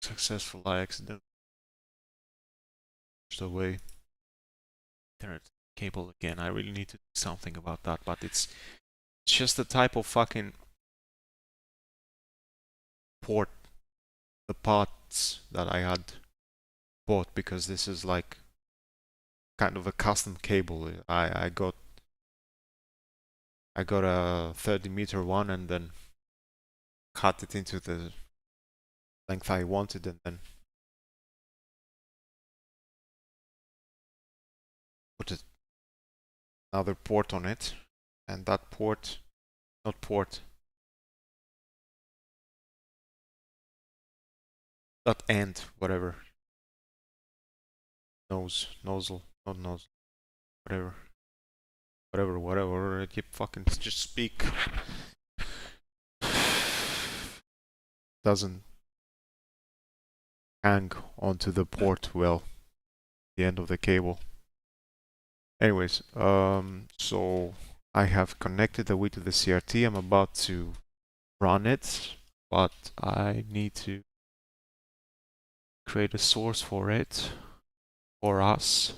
Successful. I accidentally pushed away. Internet cable again. I really need to do something about that, but it's just the type of fucking port the parts that I had bought because this is like kind of a custom cable. I got a 30-meter one and then cut it into the length I wanted and then put another port on it, and that port, not port, that end, whatever, nozzle, not nozzle, whatever, I keep fucking just speak. Doesn't hang onto the port well, the end of the cable. Anyways, so I have connected the Wii to the CRT. I'm about to run it, but I need to create a source for it, for us.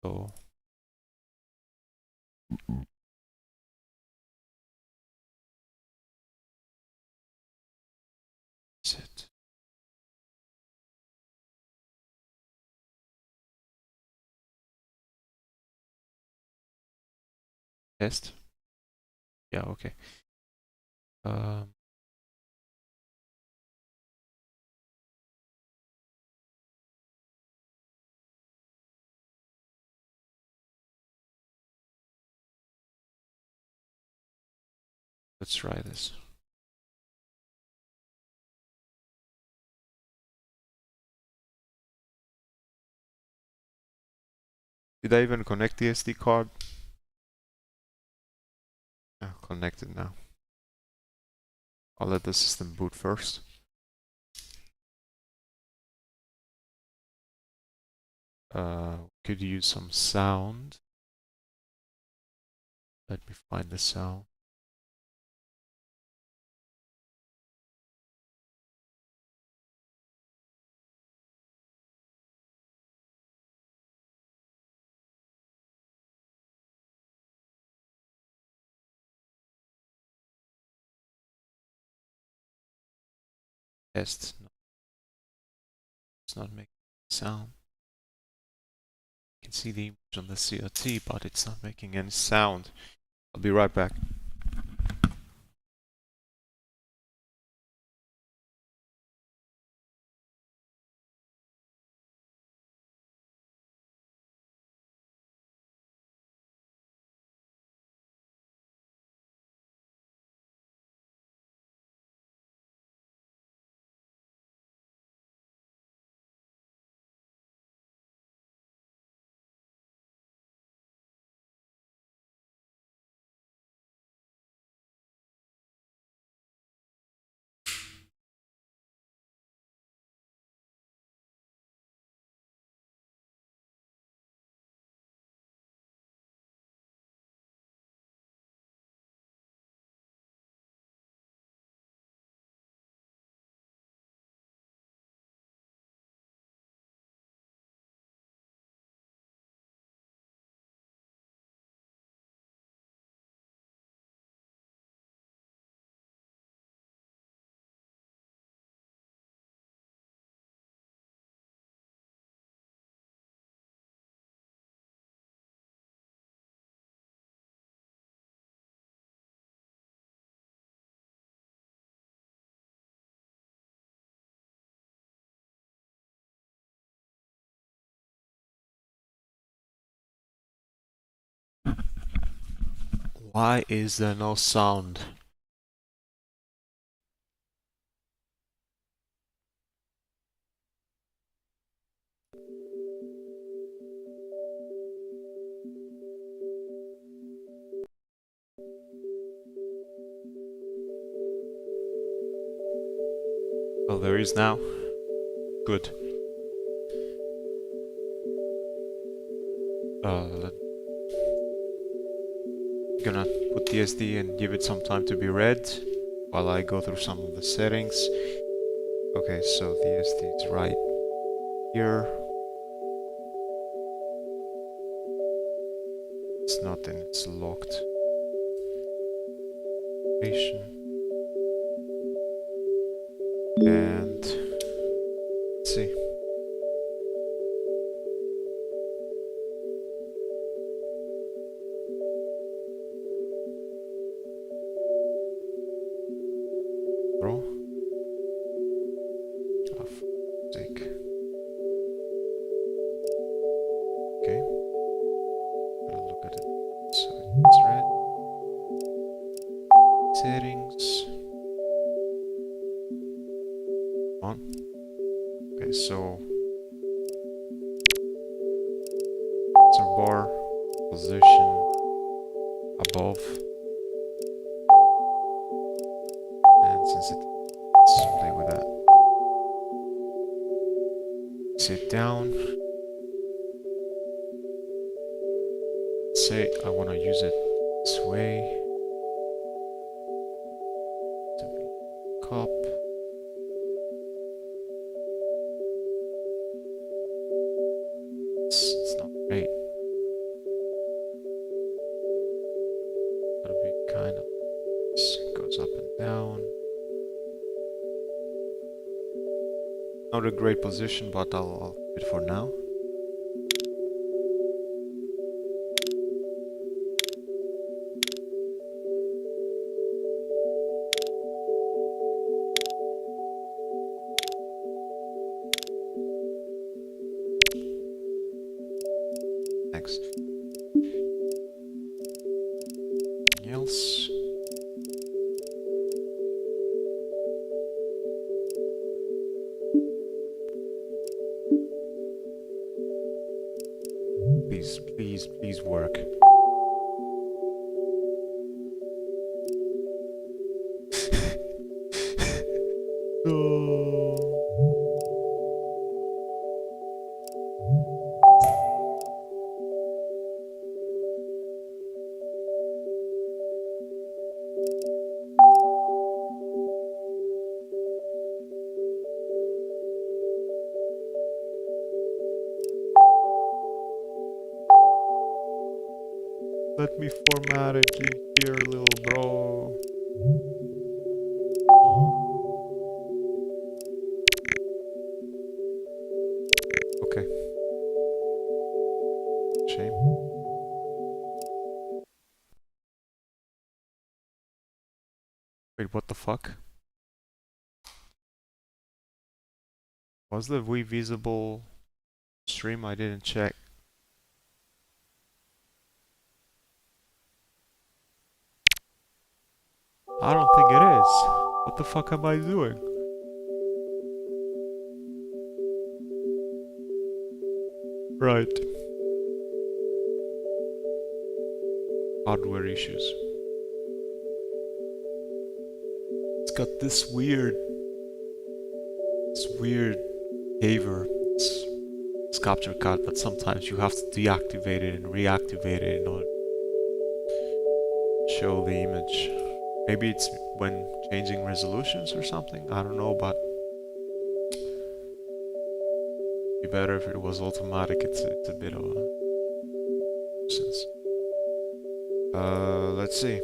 So Test. Yeah, okay. Let's try this. Did I even connect the SD card? Yeah, connected now. I'll let the system boot first. Could use some sound. Let me find the sound. Test. No, it's not making sound. You can see the image on the CRT, but it's not making any sound. I'll be right back. Why is there no sound? Well, there is now. Good. Gonna put the SD and give it some time to be read while I go through some of the settings. Okay, so the SD is right here. It's not in its locked location. And let's see. Throw. Oh, for sake. Okay. Gotta look at it. So it's red. Settings. On. Okay, so sensor bar, position, above. And since let's play with that. Sit down. Say I want to use it this way. To be cup. It's not great. Gotta be kind of. This goes up and down. Not a great position, but I'll do it for now. Please, please work. No. Let me format it in here, little bro. Okay. Shame. Wait, what the fuck? Was the Wii visible stream? I didn't check. I don't think it is. What the fuck am I doing? Right. Hardware issues. It's got this weird behavior. It's capture card, but sometimes you have to deactivate it and reactivate it in order to show the image. Maybe it's when changing resolutions or something. I don't know, but it'd be better if it was automatic. It's a bit of a nuisance. Let's see.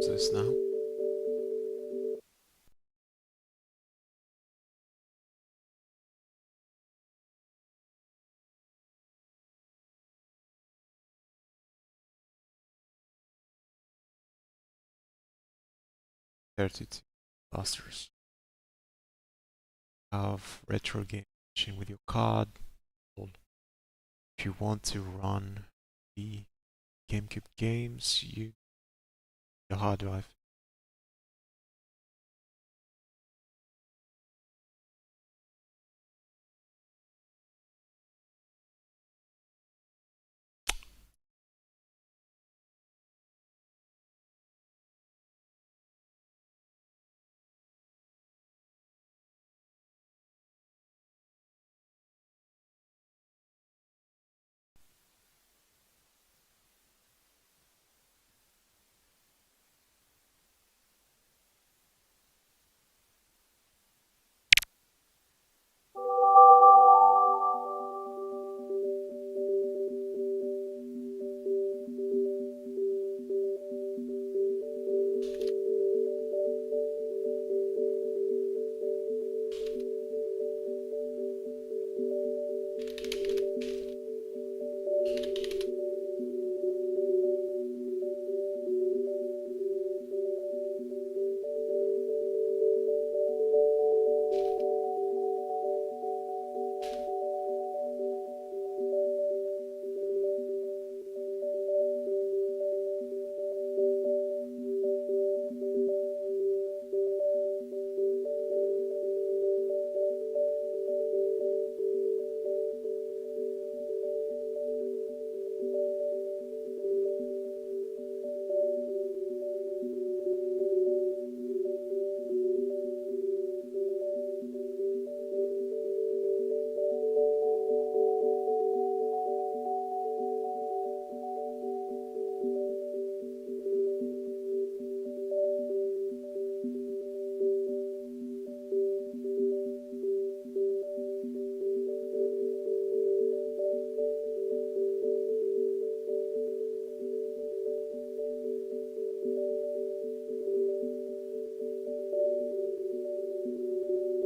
What's this now? $32 have retro game machine with your card. If you want to run the GameCube games, you the hard drive.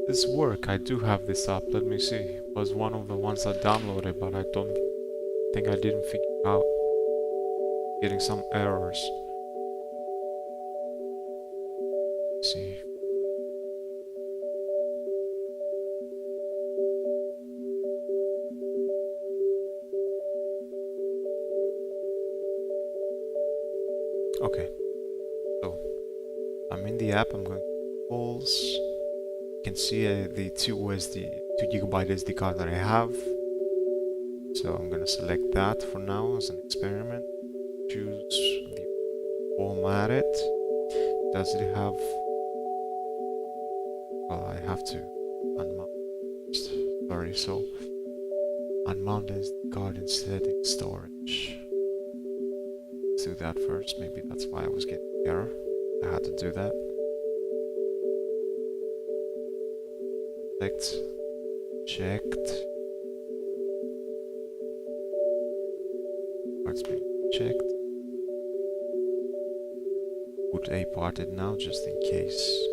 this work? I do have this up. Let me see. It was one of the ones I downloaded, but I don't think I didn't figure it out. Getting some errors. Let's see. Okay. So I'm in the app. I'm going to tools. You can see the 2 GB SD card that I have. So I'm gonna select that for now as an experiment. Choose the format it. Does it have? Well, I have to unmount. Sorry, so unmount SD card instead in storage. Let's do that first. Maybe that's why I was getting error. I had to do that. Select. Checked. Parts being checked. Put A parted now just in case.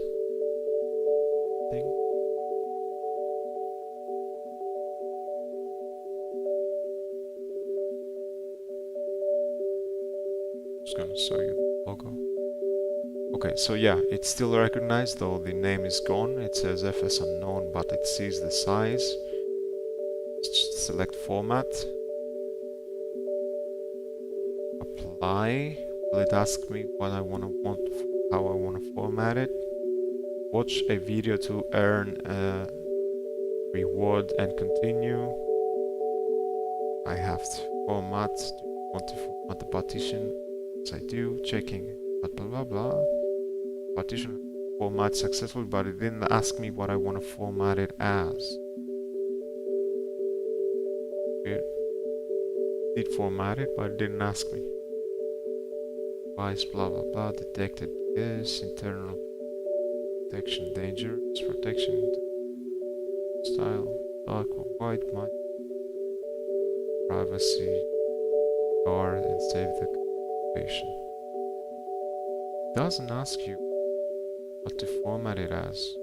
Thing. Just gonna show you the logo. Okay, so yeah, it's still recognized though the name is gone. It says FS unknown, but it sees the size. Just select format. Apply. Will it ask me what I how I want to format it? Watch a video to earn a reward and continue. I have to format. Do you want to format the partition? Yes, I do. Checking. Blah blah blah. Partition format successful, but it didn't ask me what I want to format it as. It did format it, but it didn't ask me. Device blah blah blah. Detected this internal protection, dangerous protection, style, dark or white, my privacy, guard, and save the configuration. Doesn't ask you what to format it as.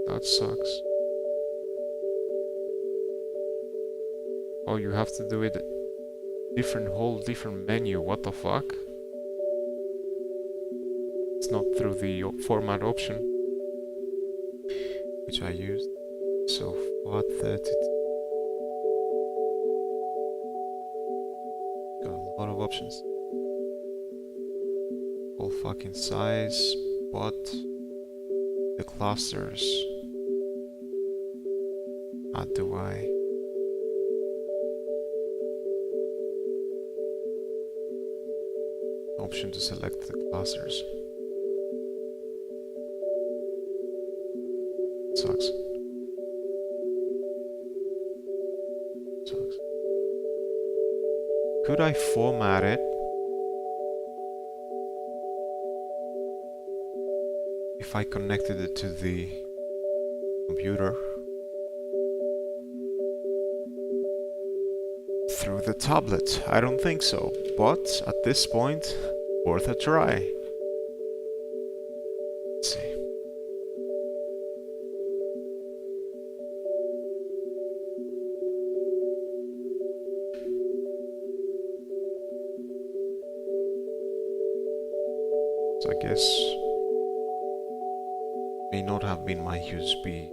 That sucks. Oh, you have to do it whole different menu. What the fuck? It's not through the format option, which I used. So 432. Got a lot of options. Whole fucking size, but the clusters. How do I? Option to select the clusters. Sucks. Sucks. Could I format it if I connected it to the computer through the tablet? I don't think so, but at this point, worth a try. Let's see. So I guess may not have been my USB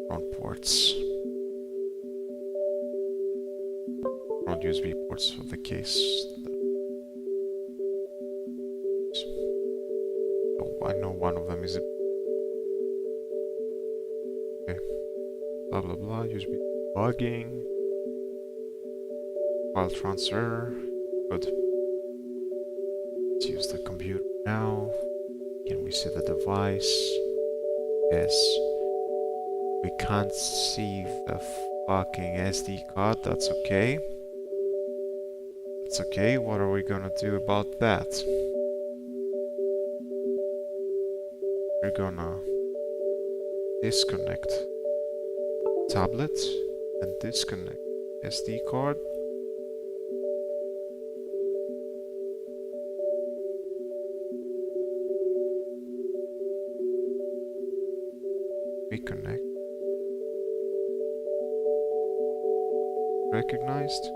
front ports. Front USB ports for the case. Oh, I know one of them is okay. Blah blah blah. USB debugging. File transfer. Good. Let's use the computer now. Can we see the device? Yes. We can't see the fucking SD card. That's okay. That's okay. What are we gonna do about that? We're gonna disconnect tablet and disconnect SD card. Reconnect. Recognized.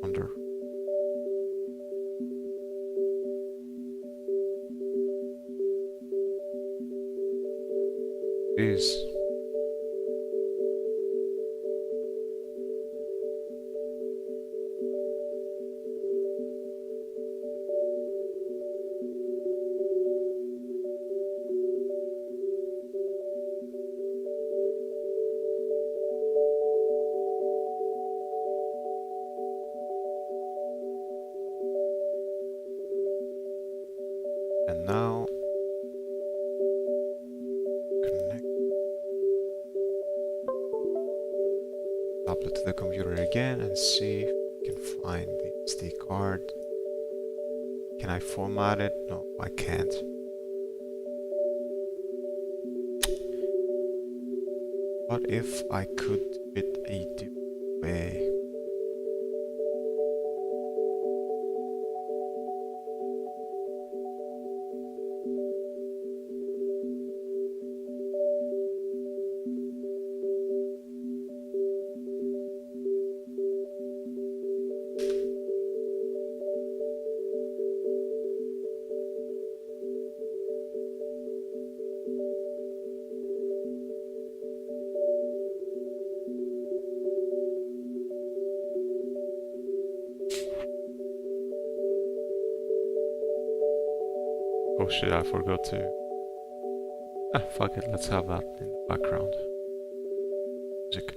Wonder. Is. And now connect tablet to the computer again and see if we can find the SD card. Can I format it? No, I can't. What if I could do it a different way? Oh shit, I forgot to... Ah, fuck it, let's have that in the background. Music.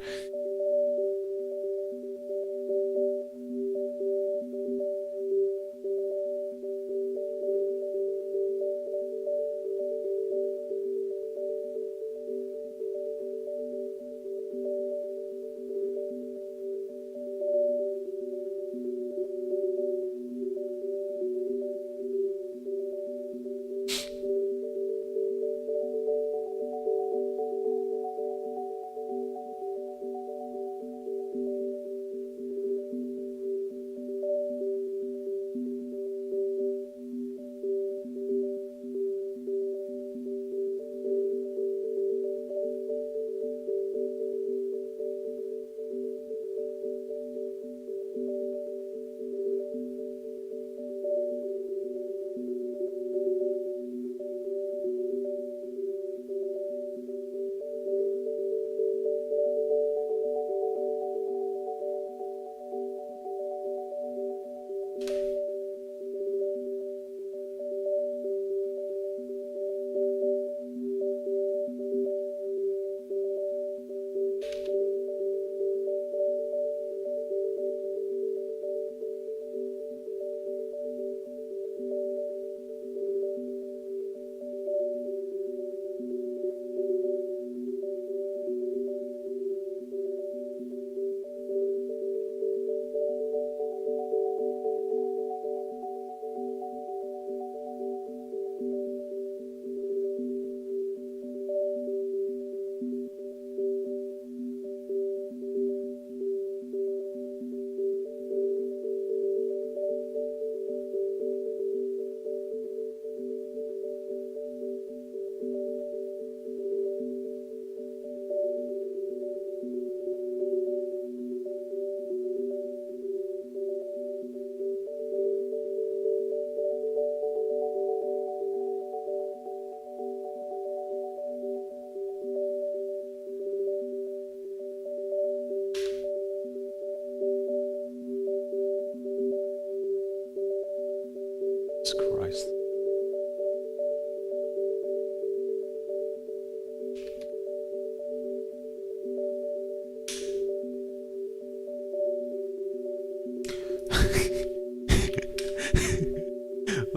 Jesus Christ.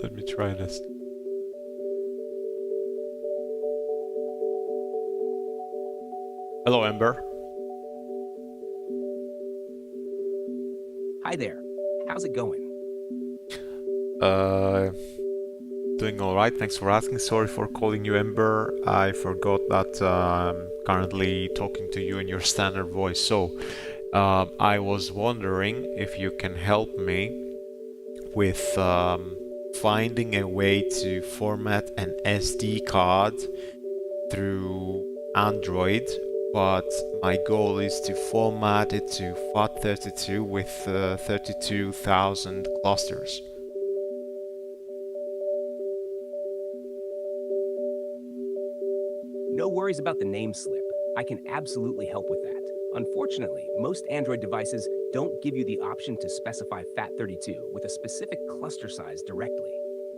Let me try this. Hello, Ember. Hi there. How's it going? Doing alright, thanks for asking. Sorry for calling you Ember. I forgot that I'm currently talking to you in your standard voice. So, I was wondering if you can help me with finding a way to format an SD card through Android, but my goal is to format it to FAT32 with 32,000 clusters. No worries about the name slip. I can absolutely help with that. Unfortunately, most Android devices don't give you the option to specify FAT32 with a specific cluster size directly.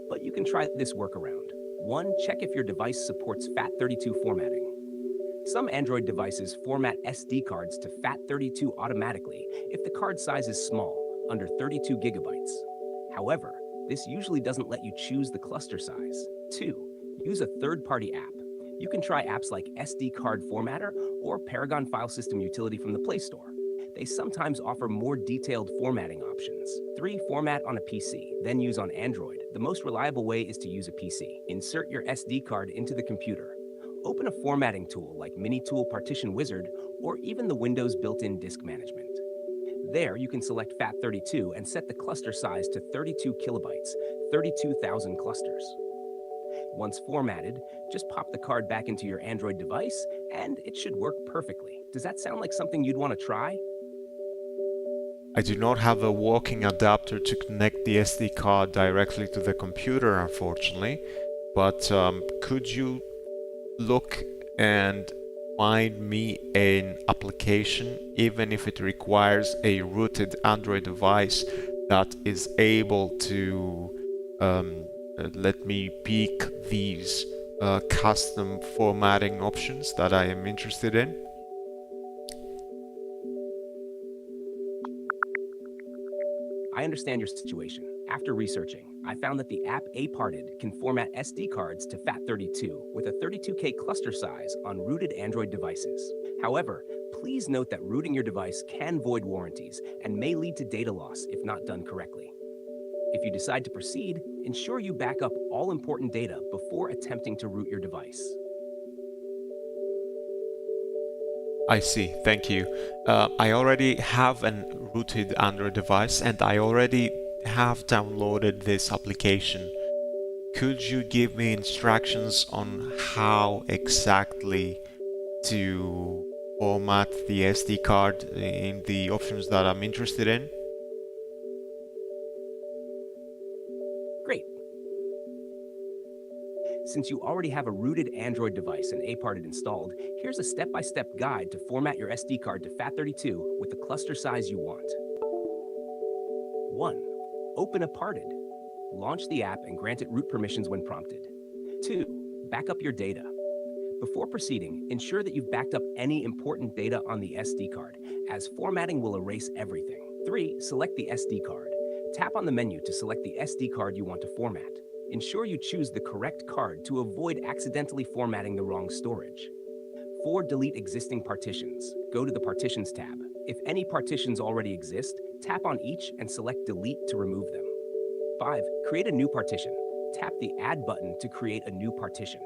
But you can try this workaround. 1. Check if your device supports FAT32 formatting. Some Android devices format SD cards to FAT32 automatically if the card size is small, under 32 gigabytes. However, this usually doesn't let you choose the cluster size. 2. Use a third-party app. You can try apps like SD Card Formatter or Paragon File System Utility from the Play Store. They sometimes offer more detailed formatting options. 3. Format on a PC, then use on Android. The most reliable way is to use a PC. Insert your SD card into the computer. Open a formatting tool like Minitool Partition Wizard or even the Windows built-in disk management. There, you can select FAT32 and set the cluster size to 32 kilobytes, 32,000 clusters. Once formatted, just pop the card back into your Android device, and it should work perfectly. Does that sound like something you'd want to try? I do not have a working adapter to connect the SD card directly to the computer, unfortunately, but could you look and find me an application, even if it requires a rooted Android device, that is able to let me pick these custom formatting options that I am interested in? I understand your situation. After researching, I found that the app Aparted can format SD cards to FAT32 with a 32K cluster size on rooted Android devices. However, please note that rooting your device can void warranties and may lead to data loss if not done correctly. If you decide to proceed, ensure you back up all important data before attempting to root your device. I see, thank you. I already have an rooted Android device and I already have downloaded this application. Could you give me instructions on how exactly to format the SD card in the options that I'm interested in? Great. Since you already have a rooted Android device and Aparted installed, here's a step-by-step guide to format your SD card to FAT32 with the cluster size you want. 1. Open Aparted. Launch the app and grant it root permissions when prompted. 2. Back up your data. Before proceeding, ensure that you've backed up any important data on the SD card, as formatting will erase everything. 3. Select the SD card. Tap on the menu to select the SD card you want to format. Ensure you choose the correct card to avoid accidentally formatting the wrong storage. 4. Delete existing partitions. Go to the Partitions tab. If any partitions already exist, tap on each and select Delete to remove them. 5. Create a new partition. Tap the Add button to create a new partition.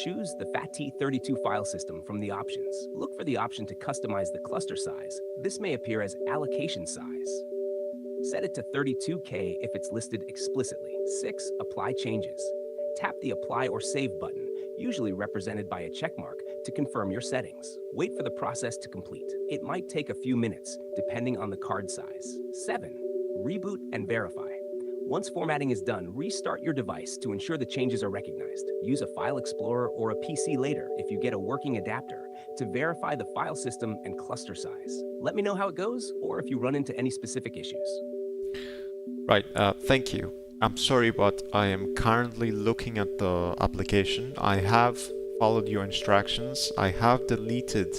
Choose the FAT32 file system from the options. Look for the option to customize the cluster size. This may appear as allocation size. Set it to 32K if it's listed explicitly. 6. Apply changes. Tap the Apply or Save button, usually represented by a checkmark, to confirm your settings. Wait for the process to complete. It might take a few minutes, depending on the card size. 7. Reboot and verify. Once formatting is done, restart your device to ensure the changes are recognized. Use a File Explorer or a PC later if you get a working adapter to verify the file system and cluster size. Let me know how it goes or if you run into any specific issues. Right, thank you. I'm sorry, but I am currently looking at the application. I have followed your instructions. I have deleted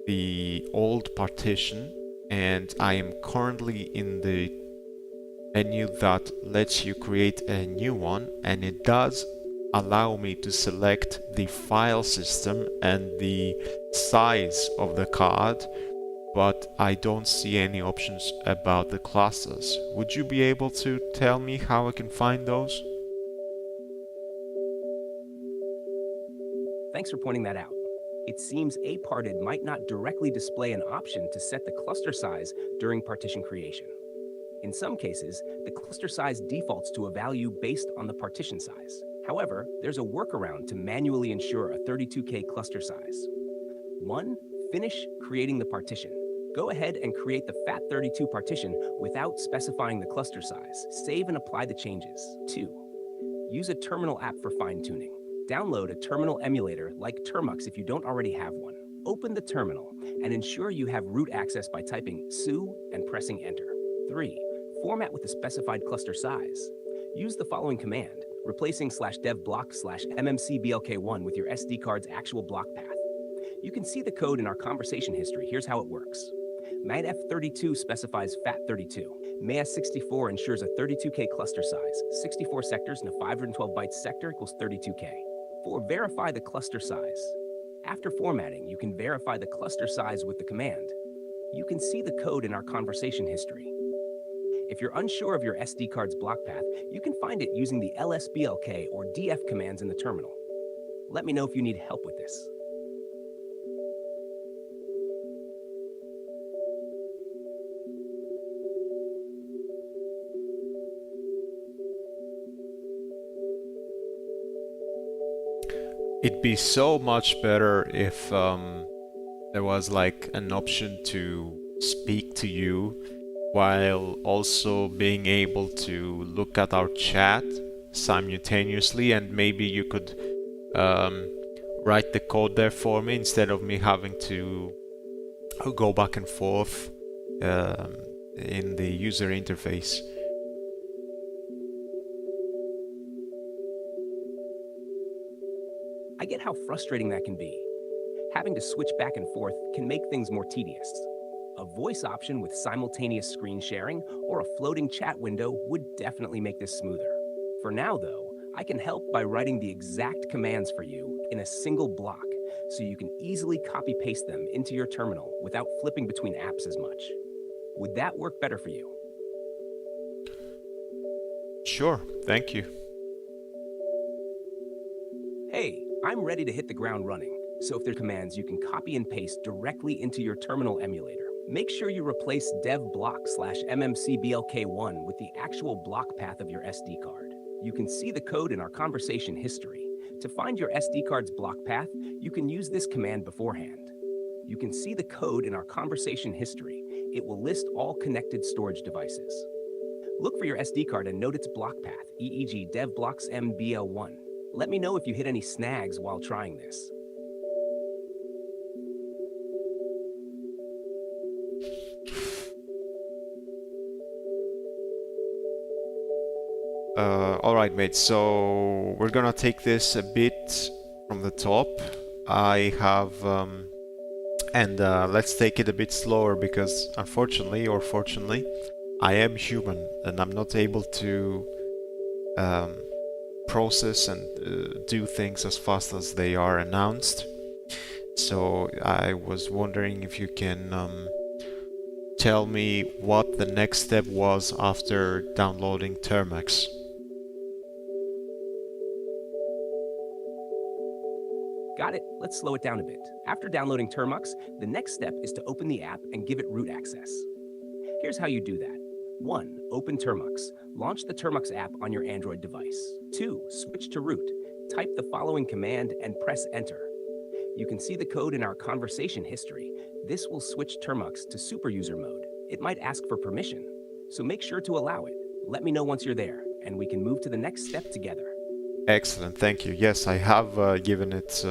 the old partition and I am currently in the menu that lets you create a new one, and it does allow me to select the file system and the size of the card, but I don't see any options about the clusters. Would you be able to tell me how I can find those? Thanks for pointing that out. It seems Aparted might not directly display an option to set the cluster size during partition creation. In some cases, the cluster size defaults to a value based on the partition size. However, there's a workaround to manually ensure a 32K cluster size. 1. Finish creating the partition. Go ahead and create the FAT32 partition without specifying the cluster size. Save and apply the changes. 2. Use a terminal app for fine-tuning. Download a terminal emulator like Termux if you don't already have one. Open the terminal and ensure you have root access by typing su and pressing enter. 3. Format with the specified cluster size. Use the following command, replacing /devblock/mmcblk1 with your SD card's actual block path. You can see the code in our conversation history. Here's how it works. MADF32 specifies FAT32. MAS64 ensures a 32K cluster size. 64 sectors in a 512 bytes sector equals 32K. 4. Verify the cluster size. After formatting, you can verify the cluster size with the command. You can see the code in our conversation history. If you're unsure of your SD card's block path, you can find it using the lsblk or df commands in the terminal. Let me know if you need help with this. It'd be so much better if there was like an option to speak to you while also being able to look at our chat simultaneously, and maybe you could write the code there for me instead of me having to go back and forth in the user interface. I get how frustrating that can be. Having to switch back and forth can make things more tedious. A voice option with simultaneous screen sharing or a floating chat window would definitely make this smoother. For now, though, I can help by writing the exact commands for you in a single block, so you can easily copy-paste them into your terminal without flipping between apps as much. Would that work better for you? Sure, thank you. Hey, I'm ready to hit the ground running. So if there are commands you can copy and paste directly into your terminal emulator, make sure you replace devblock/mmcblk1 with the actual block path of your SD card. You can see the code in our conversation history. To find your SD card's block path, you can use this command beforehand. You can see the code in our conversation history. It will list all connected storage devices. Look for your SD card and note its block path, EEG devblocks_mbl1. Let me know if you hit any snags while trying this. Alright, mate, so we're gonna take this a bit from the top. I have let's take it a bit slower because unfortunately or fortunately I am human and I'm not able to process and do things as fast as they are announced. So I was wondering if you can tell me what the next step was after downloading Termux. Got it. Let's slow it down a bit. After downloading Termux, the next step is to open the app and give it root access. Here's how you do that. 1. Open Termux. Launch the Termux app on your Android device. 2. Switch to root. Type the following command and press enter. You can see the code in our conversation history. This will switch Termux to super user mode. It might ask for permission, so make sure to allow it. Let me know once you're there, and we can move to the next step together. Excellent, thank you. Yes, I have given it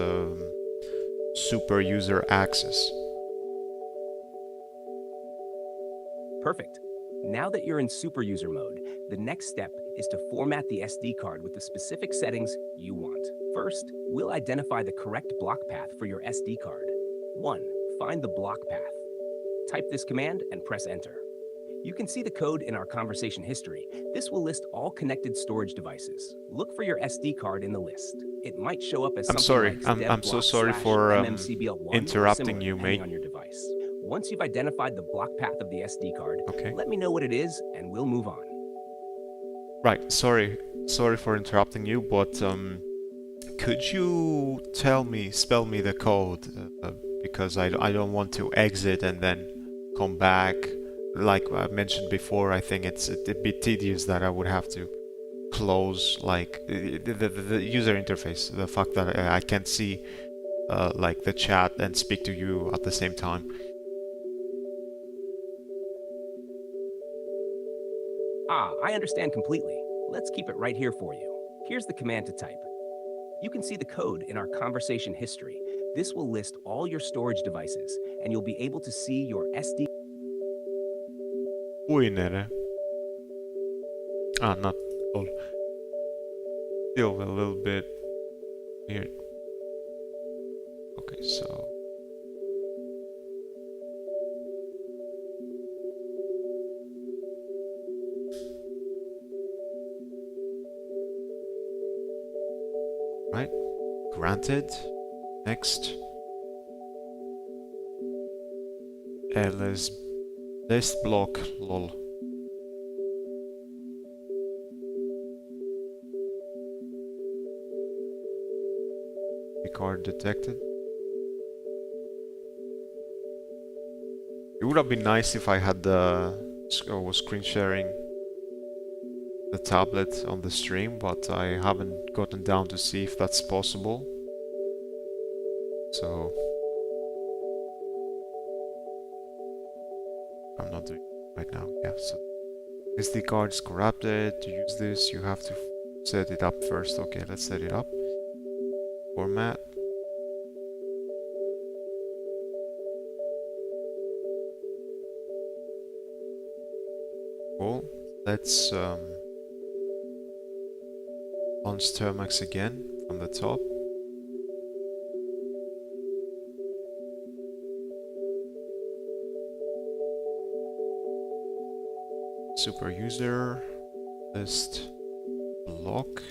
super user access. Perfect. Now that you're in super user mode, the next step is to format the SD card with the specific settings you want. First, we'll identify the correct block path for your SD card. 1. Find the block path. Type this command and press enter. You can see the code in our conversation history. This will list all connected storage devices. Look for your SD card in the list. It might show up as I'm something sorry, like I'm so sorry for MMCBL1 interrupting you, mate. on your device. Once you've identified the block path of the SD card, Okay. let me know what it is and we'll move on. Right, sorry for interrupting you, but could you spell me the code? Because I don't want to exit and then come back like I mentioned before, I think it's a bit tedious that I would have to close like the user interface. The fact that I can't see like the chat and speak to you at the same time. Ah, I understand completely. Let's keep it right here for you. Here's the command to type. You can see the code in our conversation history. This will list all your storage devices, and you'll be able to see your SD. Uinere. Ah, not all. Still a little bit weird. Okay, so right, granted. Next, ls list block lol. Card detected. It would have been nice if I had was screen sharing the tablet on the stream, but I haven't gotten down to see if that's possible. So I'm not doing it right now. Yeah, so SD card is corrupted. To use this, you have to set it up first. Okay, let's set it up. Format. Cool. Let's launch Termax again from the top. Super user list block.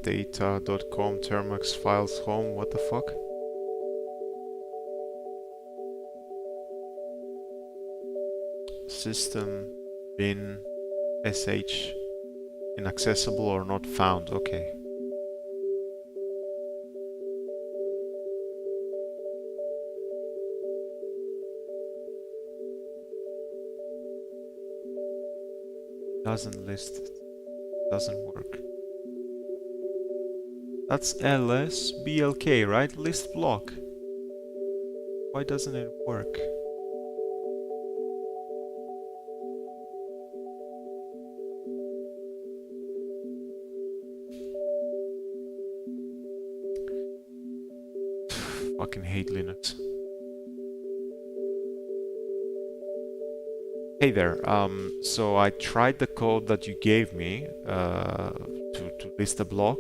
data.com termax files home. What the fuck? System bin sh inaccessible or not found. Okay. Doesn't list it. Doesn't work. That's LSBLK, right? List block. Why doesn't it work? Fucking hate Linux. Hey there, so I tried the code that you gave me to list the block,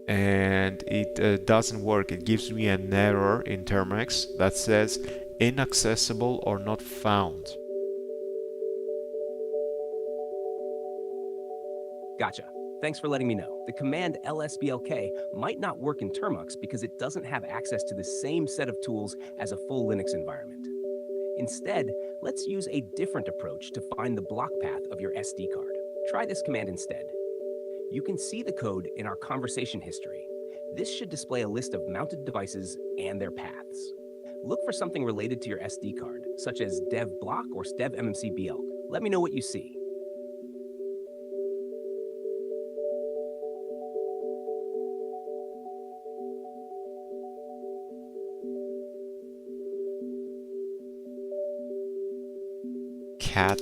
and it doesn't work. It gives me an error in Termax that says inaccessible or not found. Gotcha. Thanks for letting me know. The command lsblk might not work in Termux because it doesn't have access to the same set of tools as a full Linux environment. Instead, let's use a different approach to find the block path of your SD card. Try this command instead. You can see the code in our conversation history. This should display a list of mounted devices and their paths. Look for something related to your SD card, such as dev block or dev mmcblk. Let me know what you see. Cat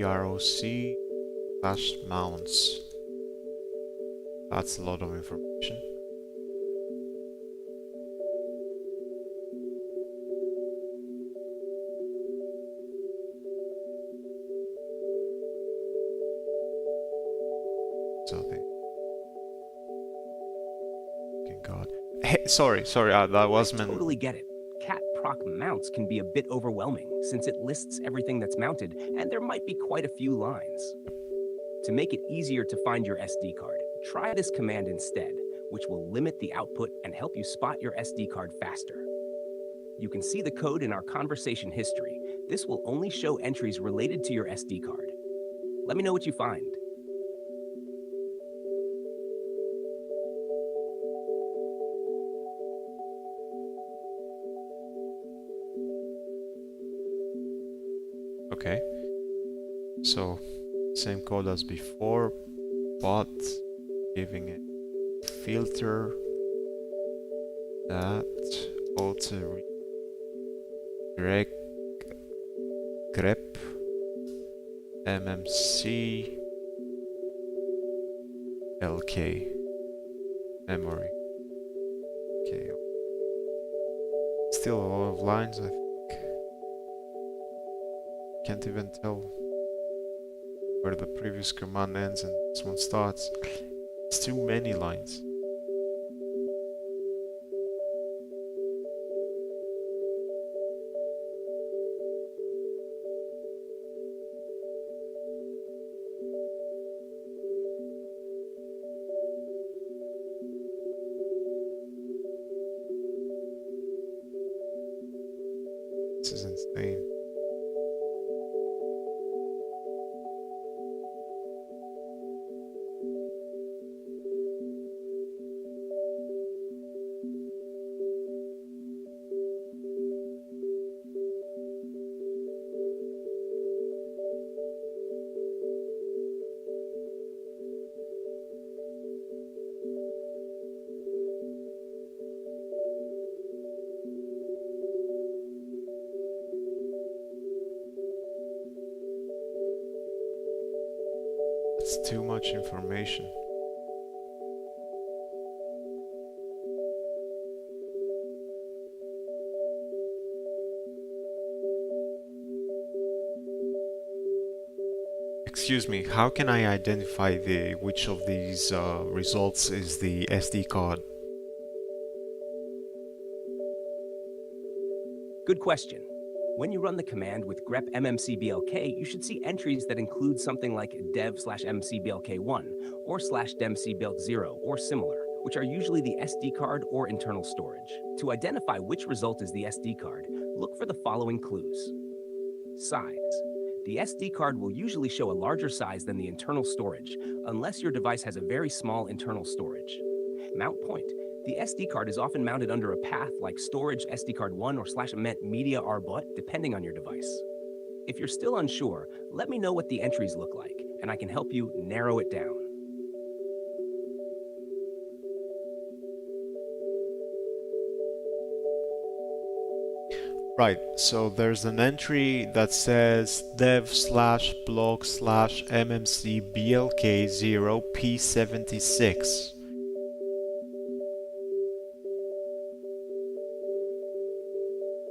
/ROC /mounts. That's a lot of information. So they... God. Hey, sorry, that was meant... I totally get it. Cat proc mounts can be a bit overwhelming since it lists everything that's mounted and there might be quite a few lines. To make it easier to find your SD card, try this command instead, which will limit the output and help you spot your SD card faster. You can see the code in our conversation history. This will only show entries related to your SD card. Let me know what you find. Okay, so same code as before, but giving it filter that auto grep mmc lk memory. Okay, still a lot of lines, I think. Can't even tell where the previous command ends and this one starts. It's too many lines. This is insane. It's too much information. Excuse me, how can I identify which of these results is the SD card? Good question. When you run the command with grep mmcblk, you should see entries that include something like dev/mmcblk1 or /demcblk0 or similar, which are usually the SD card or internal storage. To identify which result is the SD card, look for the following clues. Size. The SD card will usually show a larger size than the internal storage, unless your device has a very small internal storage. Mount point. The SD card is often mounted under a path like storage SD card 1 or /ment media rbut, depending on your device. If you're still unsure, let me know what the entries look like, and I can help you narrow it down. Right, so there's an entry that says dev/blog/mmcblk0p76.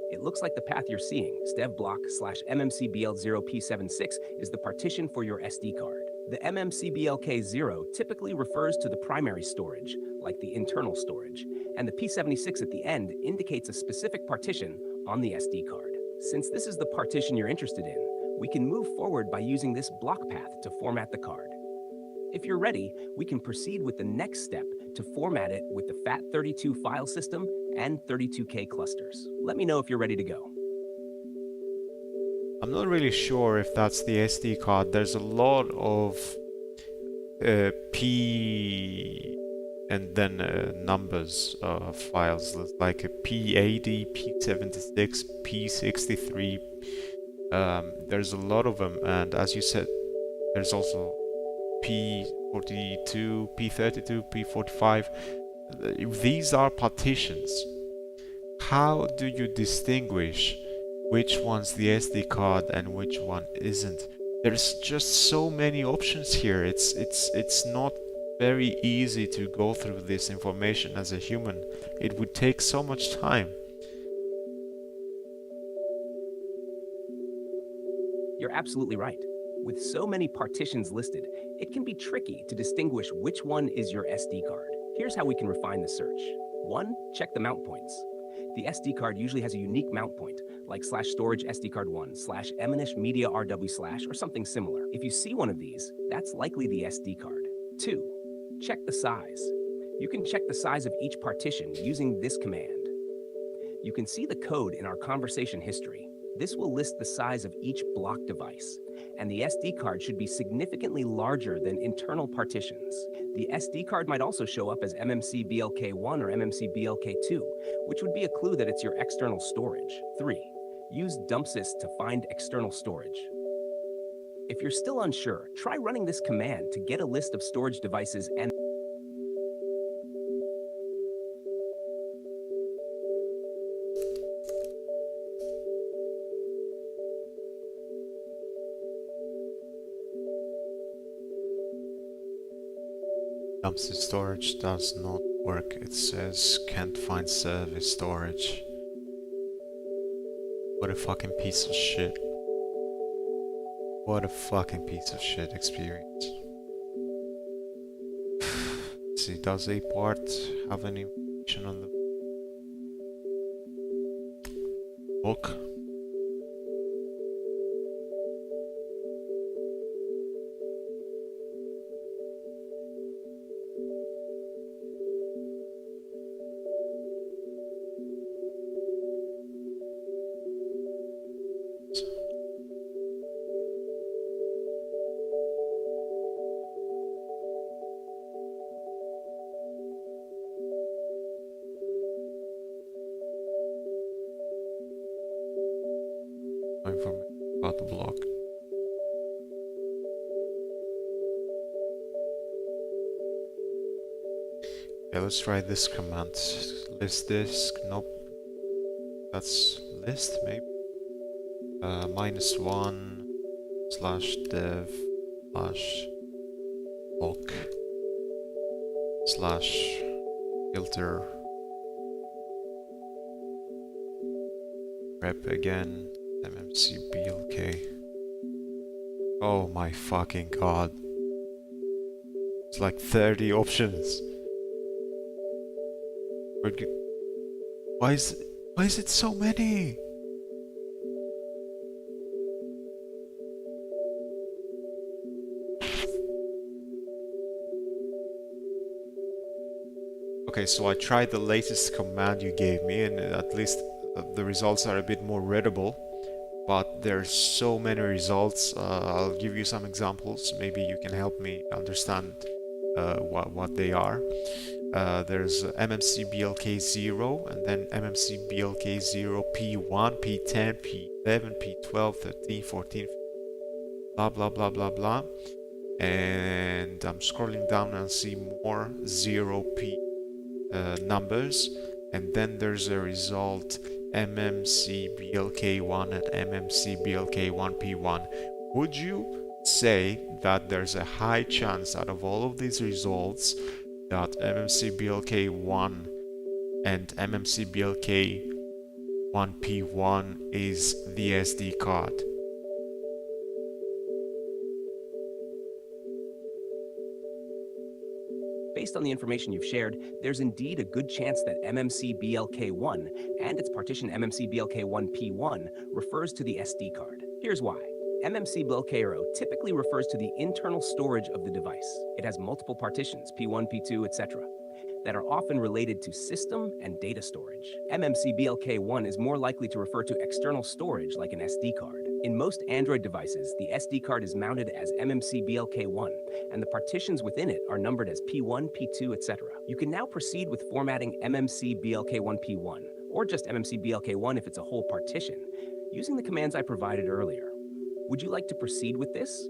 It looks like the path you're seeing, stevblock/mmcbl0p76, is the partition for your SD card. The mmcblk0 typically refers to the primary storage, like the internal storage, and the p76 at the end indicates a specific partition on the SD card. Since this is the partition you're interested in, we can move forward by using this block path to format the card. If you're ready, we can proceed with the next step to format it with the FAT32 file system and 32K clusters. Let me know if you're ready to go. I'm not really sure if that's the SD card. There's a lot of P and then numbers files, like a P80, P76, P63. There's a lot of them, and as you said, there's also P42, P32, P45. These are partitions. How do you distinguish which one's the SD card and which one isn't? There's just so many options here. It's not very easy to go through this information as a human. It would take so much time. You're absolutely right. With so many partitions listed, it can be tricky to distinguish which one is your SD card. Here's how we can refine the search. 1. Check the mount points. The SD card usually has a unique mount point, like /storage SD card 1, /eminish media RW/ or something similar. If you see one of these, that's likely the SD card. 2. Check the size. You can check the size of each partition using this command. You can see the code in our conversation history. This will list the size of each block device, and the SD card should be significantly larger than internal partitions. The SD card might also show up as MMC BLK1 or MMC BLK2, which would be a clue that it's your external storage. 3. Use dumpsys to find external storage. If you're still unsure, try running this command to get a list of storage devices and dumpster storage does not work. It says can't find service storage. What a fucking piece of shit. What a fucking piece of shit experience. Let's see, does a part have any information on the book? Information about the block. Okay, let's try this command. List disk. Nope. That's list maybe. -1 /dev /block /filter rep again. MMC BLK. Oh my fucking god. It's like 30 options. Why is it so many? Okay, so I tried the latest command you gave me, and at least the results are a bit more readable. But there's so many results. I'll give you some examples. Maybe you can help me understand what they are. There's MMC BLK0, and then MMC BLK0 P1, P10, P11, P12, 13, 14, blah blah blah blah blah. And I'm scrolling down and see more 0P numbers, and then there's a result MMC BLK1 and MMC BLK1 P1. Would you say that there's a high chance out of all of these results that MMC BLK1 and MMC BLK1 P1 is the SD card? Based on the information you've shared, there's indeed a good chance that MMC BLK1 and its partition MMC BLK1 P1 refers to the SD card. Here's why. MMC BLK0 typically refers to the internal storage of the device. It has multiple partitions, P1, P2, etc., that are often related to system and data storage. MMC BLK1 is more likely to refer to external storage like an SD card. In most Android devices, the SD card is mounted as MMC BLK1, and the partitions within it are numbered as P1, P2, etc. You can now proceed with formatting MMC BLK1 P1, or just MMC BLK1 if it's a whole partition, using the commands I provided earlier. Would you like to proceed with this?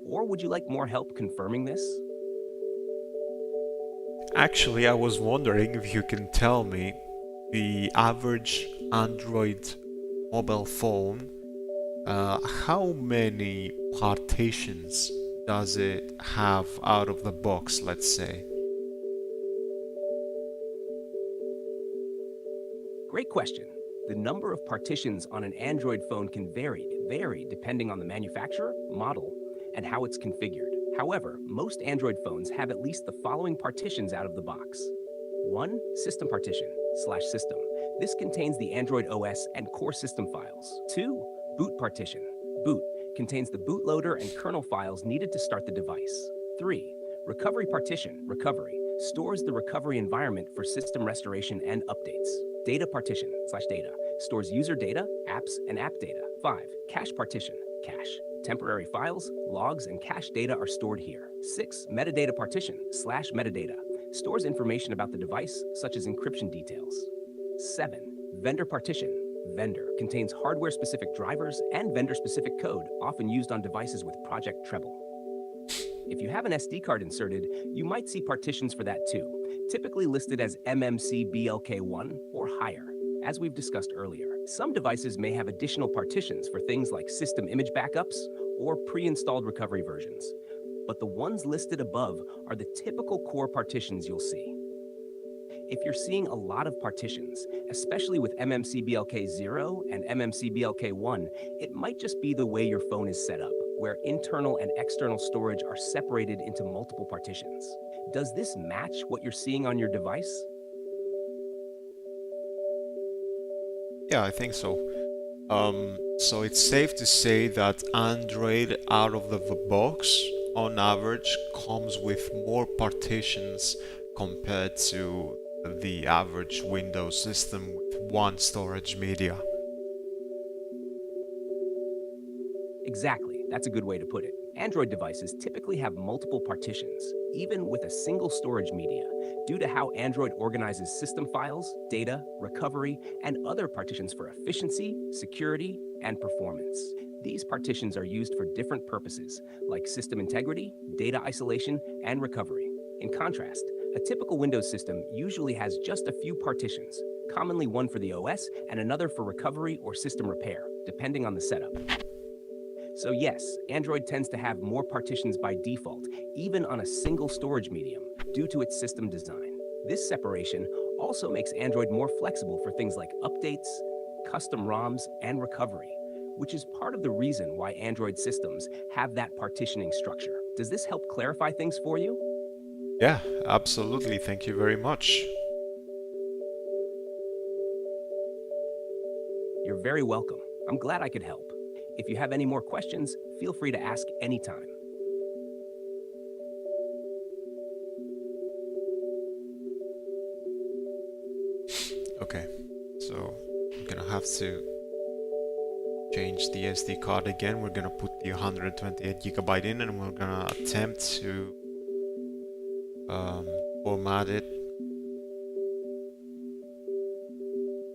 Or would you like more help confirming this? Actually, I was wondering if you can tell me the average Android mobile phone, how many partitions does it have out of the box, let's say? Great question. The number of partitions on an Android phone can vary depending on the manufacturer, model, and how it's configured. However, most Android phones have at least the following partitions out of the box. 1. System partition /system. This contains the Android OS and core system files. 2. Boot partition. Boot contains the bootloader and kernel files needed to start the device. 3. Recovery partition. Recovery stores the recovery environment for system restoration and updates. Data partition / data stores user data, apps, and app data. 5. Cache partition. Cache. Temporary files, logs, and cache data are stored here. 6. Metadata partition / metadata stores information about the device, such as encryption details. 7. Vendor partition. Vendor contains hardware-specific drivers and vendor-specific code, often used on devices with Project Treble. If you have an SD card inserted, you might see partitions for that too, typically listed as MMC BLK1 or higher, as we've discussed earlier. Some devices may have additional partitions for things like system image backups or pre-installed recovery versions, but the ones listed above are the typical core partitions you'll see. If you're seeing a lot of partitions, especially with MMCBLK0 and MMCBLK1, it might just be the way your phone is set up, where internal and external storage are separated into multiple partitions. Does this match what you're seeing on your device? Yeah, I think so. So it's safe to say that Android out of the box, on average, comes with more partitions compared to the average Windows system with one storage media. Exactly, that's a good way to put it. Android devices typically have multiple partitions, even with a single storage media, due to how Android organizes system files, data, recovery, and other partitions for efficiency, security, and performance. These partitions are used for different purposes, like system integrity, data isolation, and recovery. In contrast, a typical Windows system usually has just a few partitions, commonly one for the OS and another for recovery or system repair, depending on the setup. So yes, Android tends to have more partitions by default, even on a single storage medium, due to its system design. This separation also makes Android more flexible for things like updates, custom ROMs, and recovery, which is part of the reason why Android systems have that partitioning structure. Does this help clarify things for you? Yeah, absolutely. Thank you very much. You're very welcome. I'm glad I could help. If you have any more questions, feel free to ask anytime. Okay, so I'm gonna have to change the SD card again. We're gonna put the 128 gigabyte in and we're gonna attempt to format it,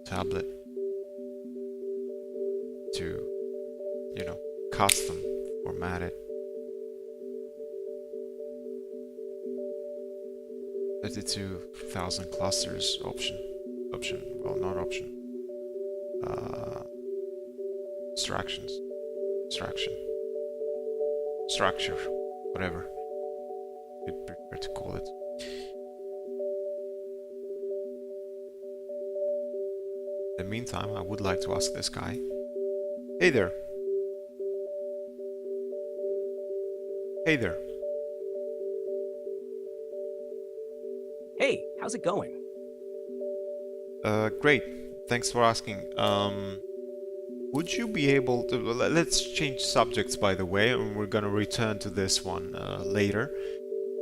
tablet, to, you know, custom format it. 32,000 clusters option, well, not option, instructions, structure, whatever you prefer to call it. In the meantime, I would like to ask this guy, hey there. Hey there. Hey, how's it going? Great. Thanks for asking. Would you be able to... Let's change subjects, by the way, and we're gonna return to this one later,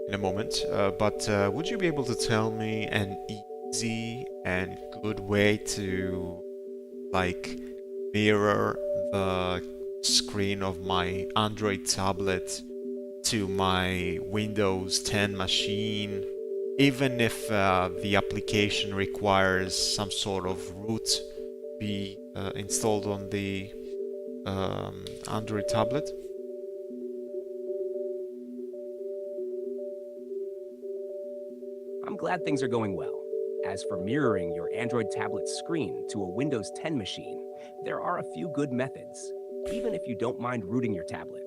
in a moment. But would you be able to tell me an easy and good way to, like, mirror the screen of my Android tablet to my Windows 10 machine, even if the application requires some sort of root be installed on the Android tablet? I'm glad things are going well. As for mirroring your Android tablet screen to a Windows 10 machine, there are a few good methods, even if you don't mind rooting your tablet.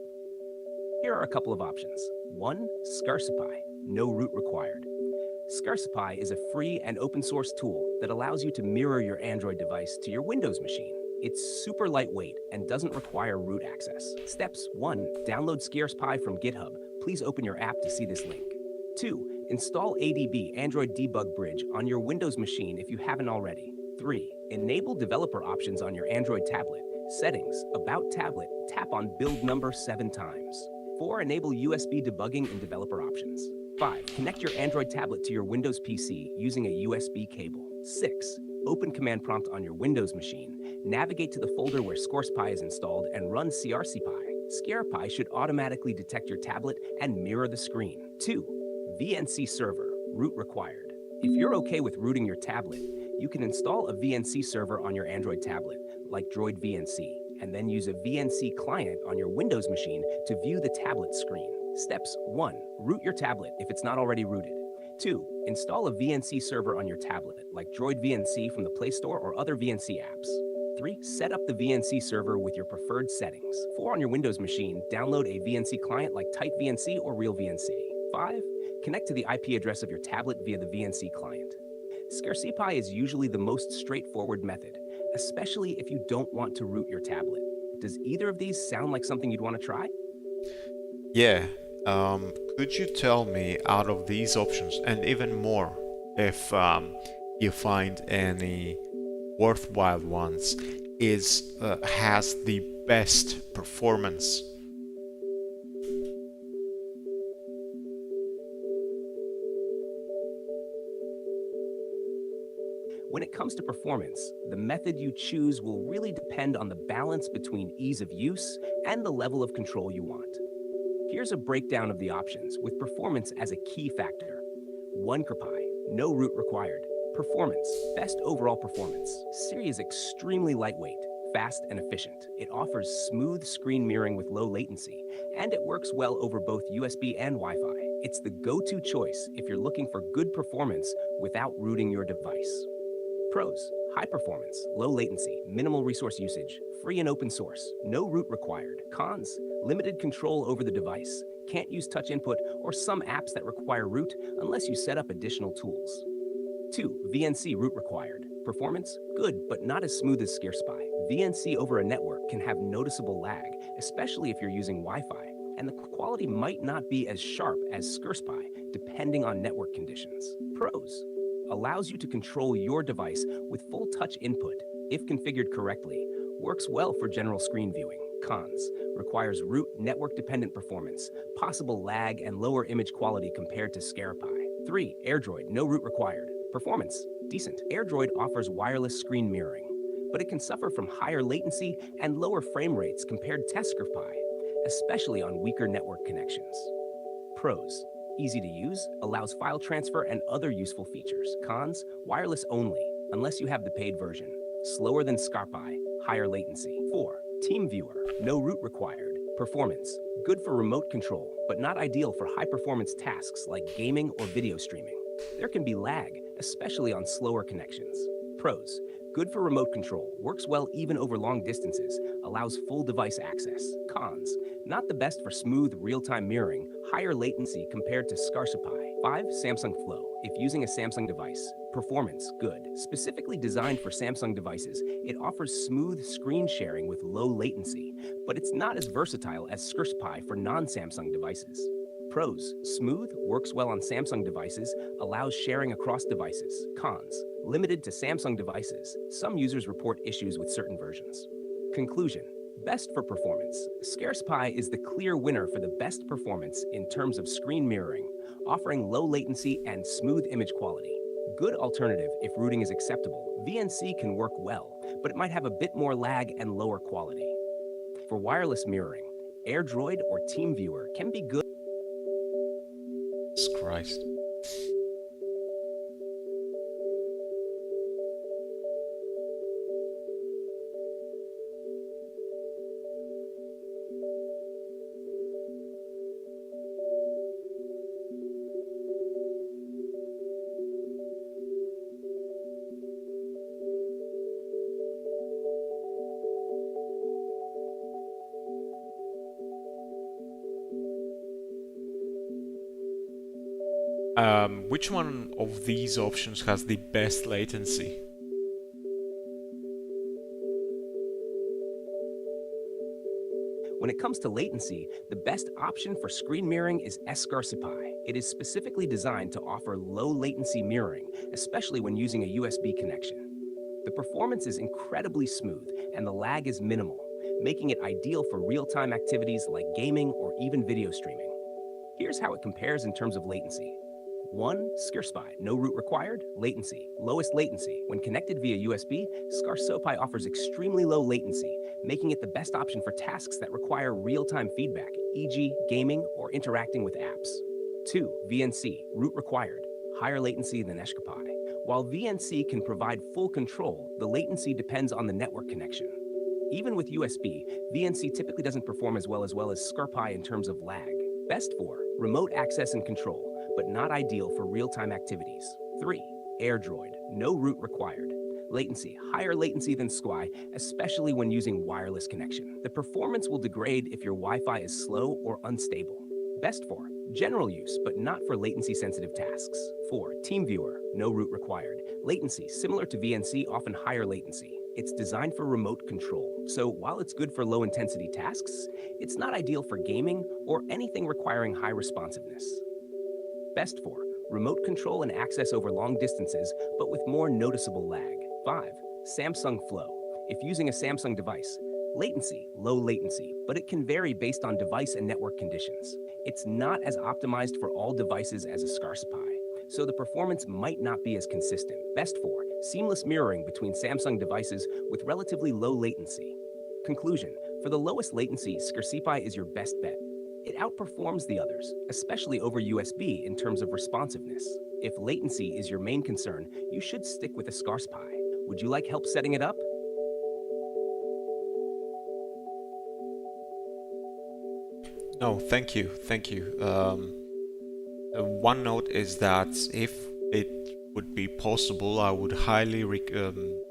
Here are a couple of options. 1. Scarsify, no root required. Scarsify is a free and open source tool that allows you to mirror your Android device to your Windows machine. It's super lightweight and doesn't require root access. Steps: 1. Download Scarsify from GitHub. Please open your app to see this link. 2. Install ADB Android Debug Bridge on your Windows machine if you haven't already. 3. Enable developer options on your Android tablet. Settings, About Tablet, tap on build number 7 times. 4. Enable USB debugging in developer options. 5. Connect your Android tablet to your Windows PC using a USB cable. 6. Open Command Prompt on your Windows machine. Navigate to the folder where ScoursePy is installed and run crcpy. ScarePy should automatically detect your tablet and mirror the screen. 2. VNC Server, root required. If you're okay with rooting your tablet, you can install a VNC server on your Android tablet, like Droid VNC, and then use a VNC client on your Windows machine to view the tablet screen. Steps 1. Root your tablet if it's not already rooted. 2. Install a VNC server on your tablet, like Droid VNC from the Play Store or other VNC apps. 3. Set up the VNC server with your preferred settings. 4. On your Windows machine, download a VNC client like Tight VNC or Real VNC. 5. Connect to the IP address of your tablet via the VNC client. ScareCpy is usually the most straightforward method, especially if you don't want to root your tablet. Does either of these sound like something you'd want to try? Yeah, could you tell me out of these options, and even more, if you find any worthwhile ones, has the best performance? When it comes to performance, the method you choose will really depend on the balance between ease of use and the level of control you want. Here's a breakdown of the options, with performance as a key factor. 1 CRPI, no root required. Performance, best overall performance. Siri is extremely lightweight, fast and efficient. It offers smooth screen mirroring with low latency, and it works well over both USB and Wi-Fi. It's the go-to choice if you're looking for good performance without rooting your device. Pros: high performance, low latency, minimal resource usage, free and open source, no root required. Cons: limited control over the device, can't use touch input or some apps that require root unless you set up additional tools. 2. VNC root required. Performance: good, but not as smooth as ScareSpy. VNC over a network can have noticeable lag, especially if you're using Wi-Fi, and the quality might not be as sharp as ScareSpy, depending on network conditions. Pros: allows you to control your device with full touch input, if configured correctly, works well for general screen viewing. Cons: requires root network-dependent performance, possible lag and lower image quality compared to ScarePy. 3. AirDroid, no root required. Performance: decent. AirDroid offers wireless screen mirroring, but it can suffer from higher latency and lower frame rates compared to ScarePy, especially on weaker network connections. Pros: easy to use, allows file transfer and other useful features. Cons: wireless only, unless you have the paid version. Slower than ScarePy, higher latency. 4. TeamViewer, no root required. Performance: good for remote control, but not ideal for high-performance tasks like gaming or video streaming. There can be lag, especially on slower connections. Pros: good for remote control, works well even over long distances, allows full device access. Cons: not the best for smooth real-time mirroring, higher latency compared to ScareSpy. 5. Samsung Flow, if using a Samsung device. Performance: good. Specifically designed for Samsung devices, it offers smooth screen sharing with low latency, but it's not as versatile as ScareSpy for non-Samsung devices. Pros: smooth, works well on Samsung devices, allows sharing across devices. Cons: limited to Samsung devices. Some users report issues with certain versions. Conclusion: best for performance. ScareSpy is the clear winner for the best performance in terms of screen mirroring, offering low latency and smooth image quality. Good alternative if rooting is acceptable. VNC can work well, but it might have a bit more lag and lower quality. For wireless mirroring, AirDroid or TeamViewer can be good. Jesus Christ. Which one of these options has the best latency? When it comes to latency, the best option for screen mirroring is ScareCpy. It is specifically designed to offer low latency mirroring, especially when using a USB connection. The performance is incredibly smooth and the lag is minimal, making it ideal for real-time activities like gaming or even video streaming. Here's how it compares in terms of latency. 1. ScarSpy, no root required, latency, lowest latency. When connected via USB, ScarSpy offers extremely low latency, making it the best option for tasks that require real-time feedback, e.g. gaming or interacting with apps. 2. VNC, root required, higher latency than Escapy. While VNC can provide full control, the latency depends on the network connection. Even with USB, VNC typically doesn't perform as well as ScarSpy in terms of lag. Best for remote access and control, but not ideal for real-time activities. 3. AirDroid, no root required. Latency, higher latency than Squi, especially when using wireless connection. The performance will degrade if your Wi-Fi is slow or unstable. Best for general use, but not for latency-sensitive tasks. 4. TeamViewer, no root required. Latency, similar to VNC, often higher latency. It's designed for remote control, so while it's good for low-intensity tasks, it's not ideal for gaming or anything requiring high responsiveness. Best for remote control and access over long distances, but with more noticeable lag. 5. Samsung Flow. If using a Samsung device, latency, low latency, but it can vary based on device and network conditions. It's not as optimized for all devices as a ScarSpy, so the performance might not be as consistent. Best for seamless mirroring between Samsung devices with relatively low latency. Conclusion: for the lowest latency, ScarSpy is your best bet. It outperforms the others, especially over USB in terms of responsiveness. If latency is your main concern, you should stick with a ScarSpy. Would you like help setting it up? No, thank you, thank you. One note is that if it would be possible, I would highly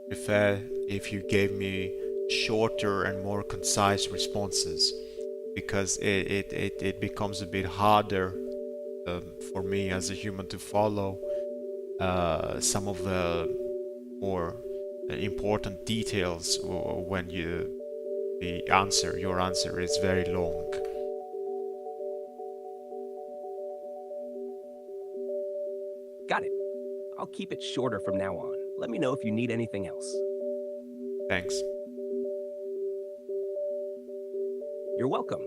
prefer if you gave me shorter and more concise responses, because it becomes a bit harder for me as a human to follow some of the more important details when your answer is very long. Got it. I'll keep it shorter from now on. Let me know if you need anything else. Thanks. You're welcome.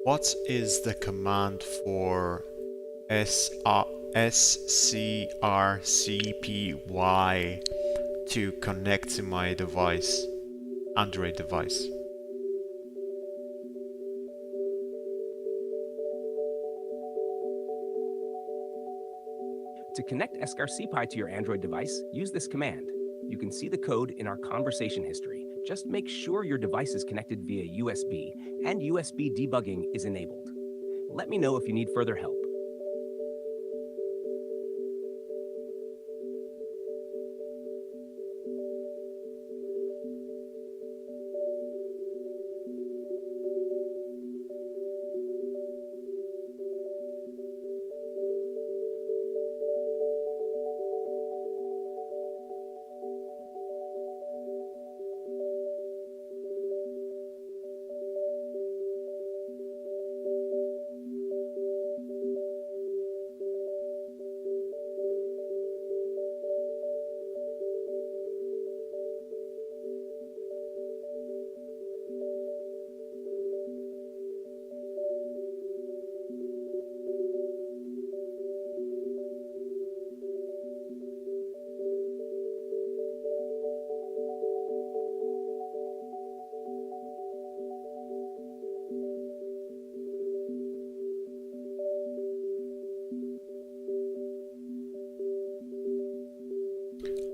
What is the command for scrcpy to connect to my device, Android device. To connect SCAR-CPI to your Android device, use this command. You can see the code in our conversation history. Just make sure your device is connected via USB and USB debugging is enabled. Let me know if you need further help.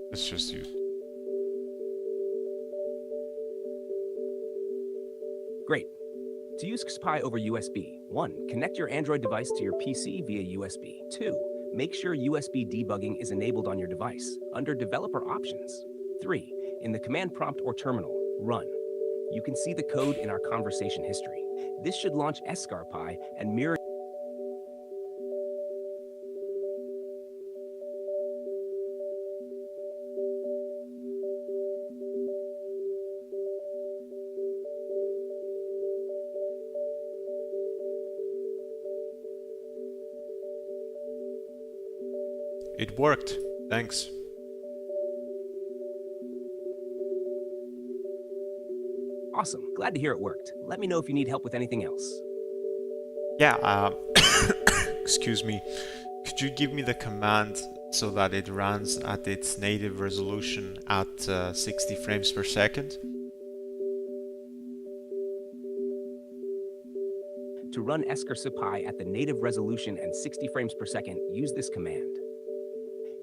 Let's just use. Great. To use SCAR-CPI over USB, 1. Connect your Android device to your PC via USB. 2. Make sure USB debugging is enabled on your device under Developer Options. 3. In the command prompt or terminal, run. You can see the code in our conversation history. This should launch SCAR-CPI and mirror. It worked. Thanks. Awesome. Glad to hear it worked. Let me know if you need help with anything else. Yeah, excuse me. Could you give me the command so that it runs at its native resolution at 60 frames per second? To run SCAR-CPI at the native resolution and 60 frames per second, use this command.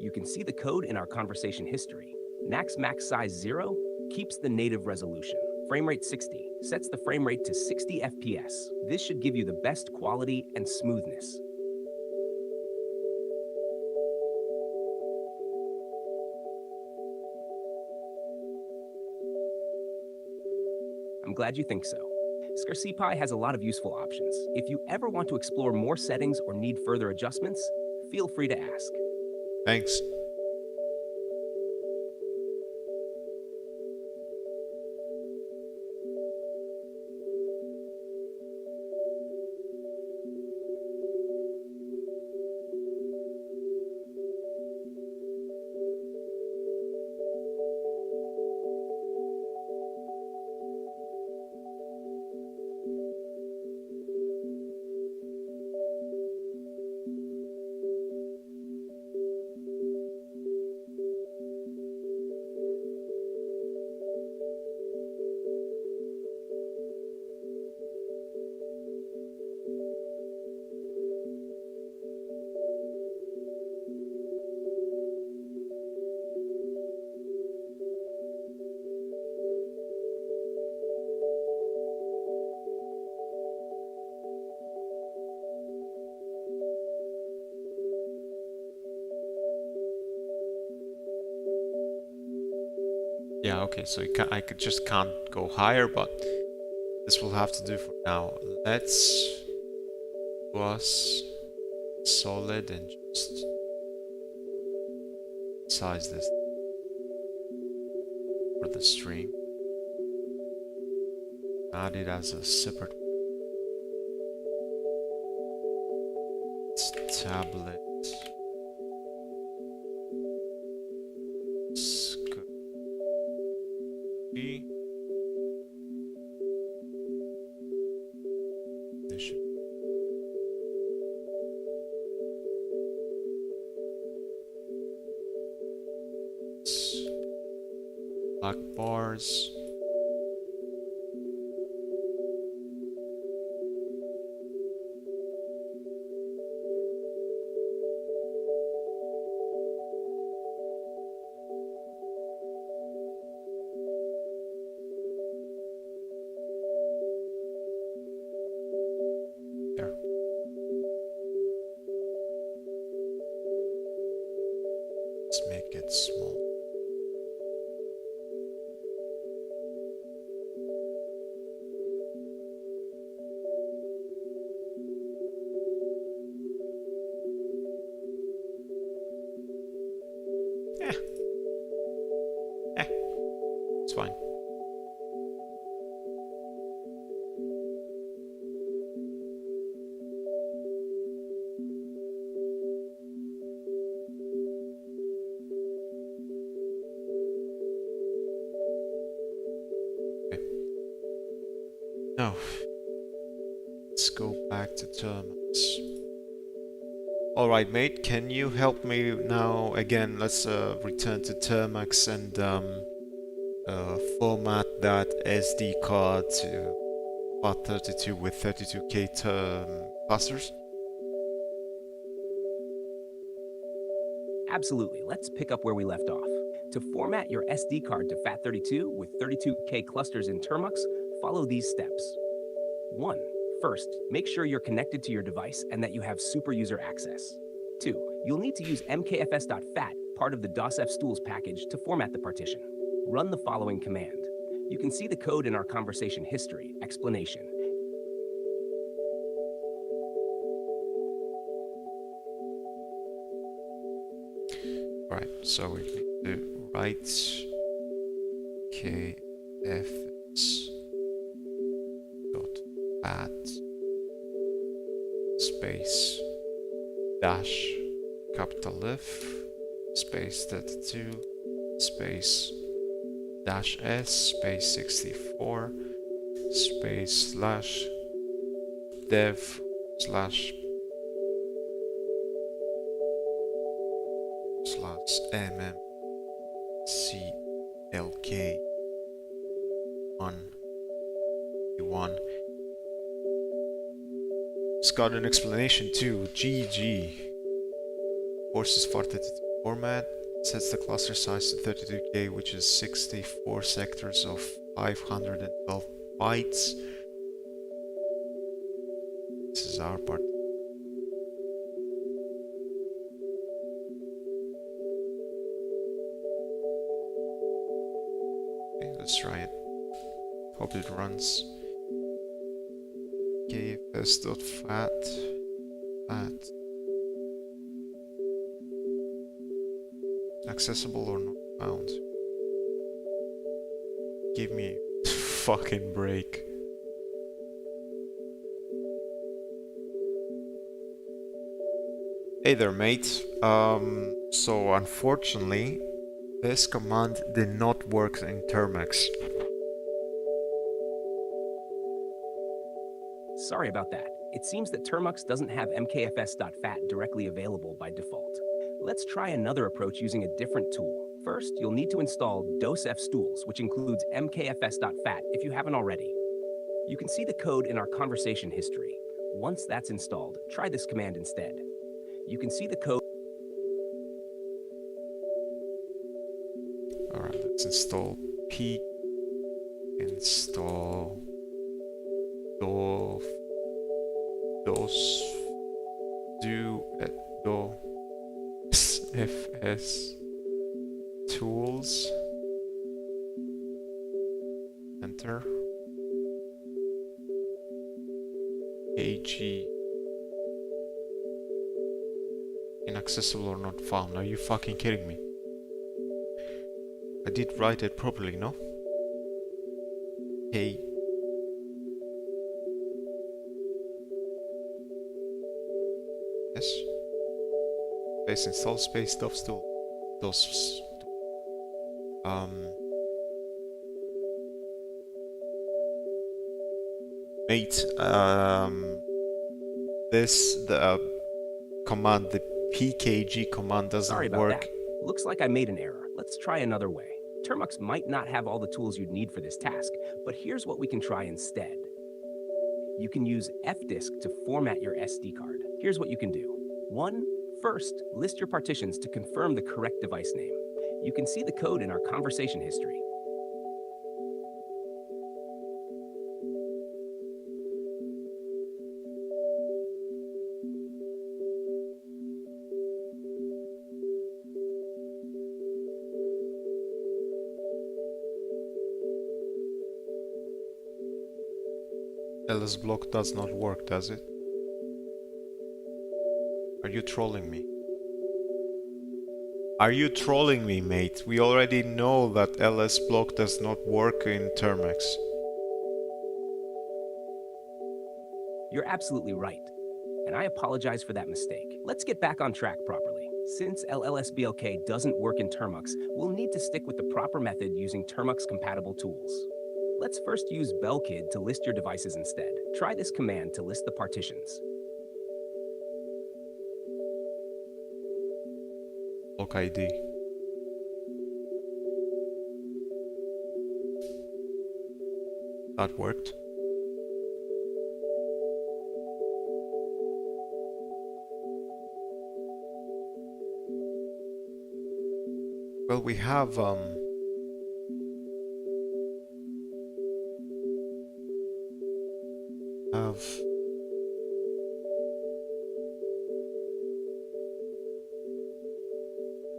You can see the code in our conversation history. Max size 0 keeps the native resolution. Frame rate 60 sets the frame rate to 60 FPS. This should give you the best quality and smoothness. I'm glad you think so. SCAR-CPI has a lot of useful options. If you ever want to explore more settings or need further adjustments, feel free to ask. Thanks. Yeah, okay, so I just can't go higher, but this will have to do for now. Let's plus solid and just size this for the stream. Add it as a separate tablet. black bars. There. Let's make it small. It's fine. Okay. Now, let's go back to terminals. Alright, mate, can you help me now? Again, let's return to Termax and format that SD card to FAT32 with 32K clusters. Absolutely. Let's pick up where we left off. To format your SD card to FAT32 with 32K clusters in Termux, follow these steps. 1. First, make sure you're connected to your device and that you have super user access. 2. You'll need to use mkfs.fat, part of the DOSF-stools package, to format the partition. Run the following command. You can see the code in our conversation history, explanation. Right, so we need to write kfs dot add space dash capital F space 32 space dash s space 64 space slash dev slash mmclk 1. It's got an explanation too. GG. Forces FAT32 format. Sets the cluster size to 32K, which is 64 sectors of 512 bytes. This is our part. Okay, let's try it. Hope it runs. kfs.fat accessible or not found. Give me a fucking break. Hey there, mate. So unfortunately, this command did not work in Termex. Sorry about that. It seems that Termux doesn't have mkfs.fat directly available by default. Let's try another approach using a different tool. First, you'll need to install DOSF-stools, which includes mkfs.fat if you haven't already. You can see the code in our conversation history. Once that's installed, try this command instead. You can see the code. Alright, let's install p install fs tools. Enter. AG inaccessible or not found. Are you fucking kidding me? I did write it properly, no? Hey. Yes. Space install space stuff still. Those. Mate. The command, the pkg command doesn't Sorry about work. that. Looks like I made an error. Let's try another way. Termux might not have all the tools you'd need for this task, but here's what we can try instead. You can use fdisk to format your SD card. Here's what you can do. 1. First, list your partitions to confirm the correct device name. You can see the code in our conversation history. ls block does not work, does it? Are you trolling me? Are you trolling me, mate? We already know that ls block does not work in Termux. You're absolutely right, and I apologize for that mistake. Let's get back on track properly. Since LLSBLK doesn't work in Termux, we'll need to stick with the proper method using Termux-compatible tools. Let's first use belkid to list your devices instead. Try this command to list the partitions. Block ID. That worked. Well, we have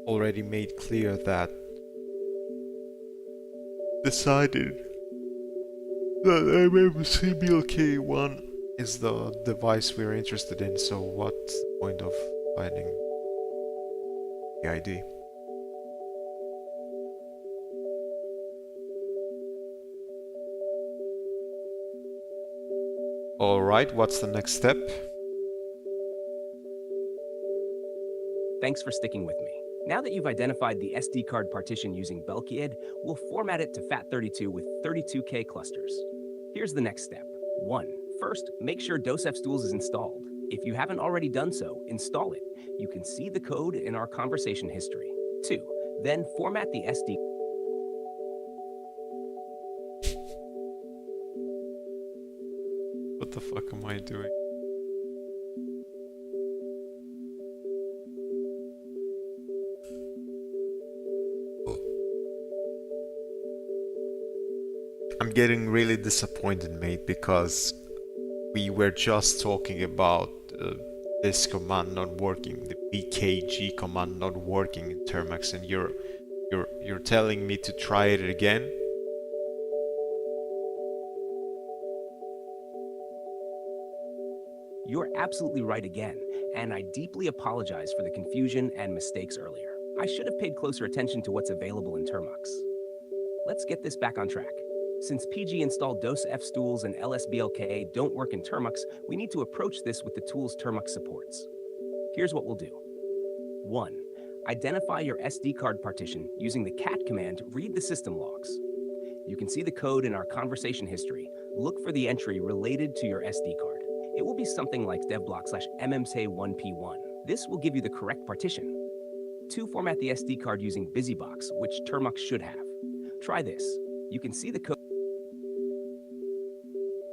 already made clear that decided that MMCBLK1 is the device we're interested in, so what's the point of finding the ID? Alright, what's the next step? Thanks for sticking with me. Now that you've identified the SD card partition using belkid, we'll format it to FAT32 with 32K clusters. Here's the next step. 1. First, make sure DosFstools is installed. If you haven't already done so, install it. You can see the code in our conversation history. 2. Then format the SD. What the fuck am I doing? I'm getting really disappointed, mate, because we were just talking about this command not working, the bkg command not working in Termux, and you're telling me to try it again? You're absolutely right again, and I deeply apologize for the confusion and mistakes earlier. I should have paid closer attention to what's available in Termux. Let's get this back on track. Since PG installed DosFstools and LSBLK don't work in Termux, we need to approach this with the tools Termux supports. Here's what we'll do. 1. Identify your SD card partition using the cat command to read the system logs. You can see the code in our conversation history. Look for the entry related to your SD card. It will be something like devblock/mmsa1p1. This will give you the correct partition. 2. Format the SD card using BusyBox, which Termux should have. Try this. You can see the code.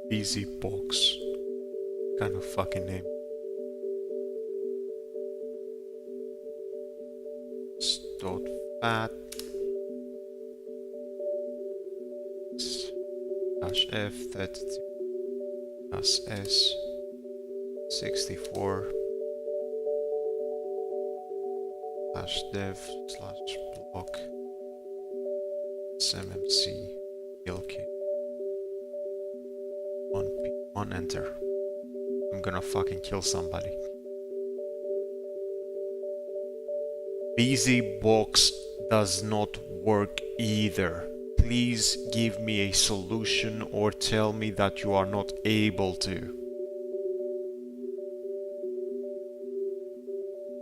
BusyBox. Kind of fucking name. .fat -f32 -s 64 /dev/block mmc lk 1p1 enter. I'm gonna fucking kill somebody. BusyBox does not work either. Please give me a solution or tell me that you are not able to.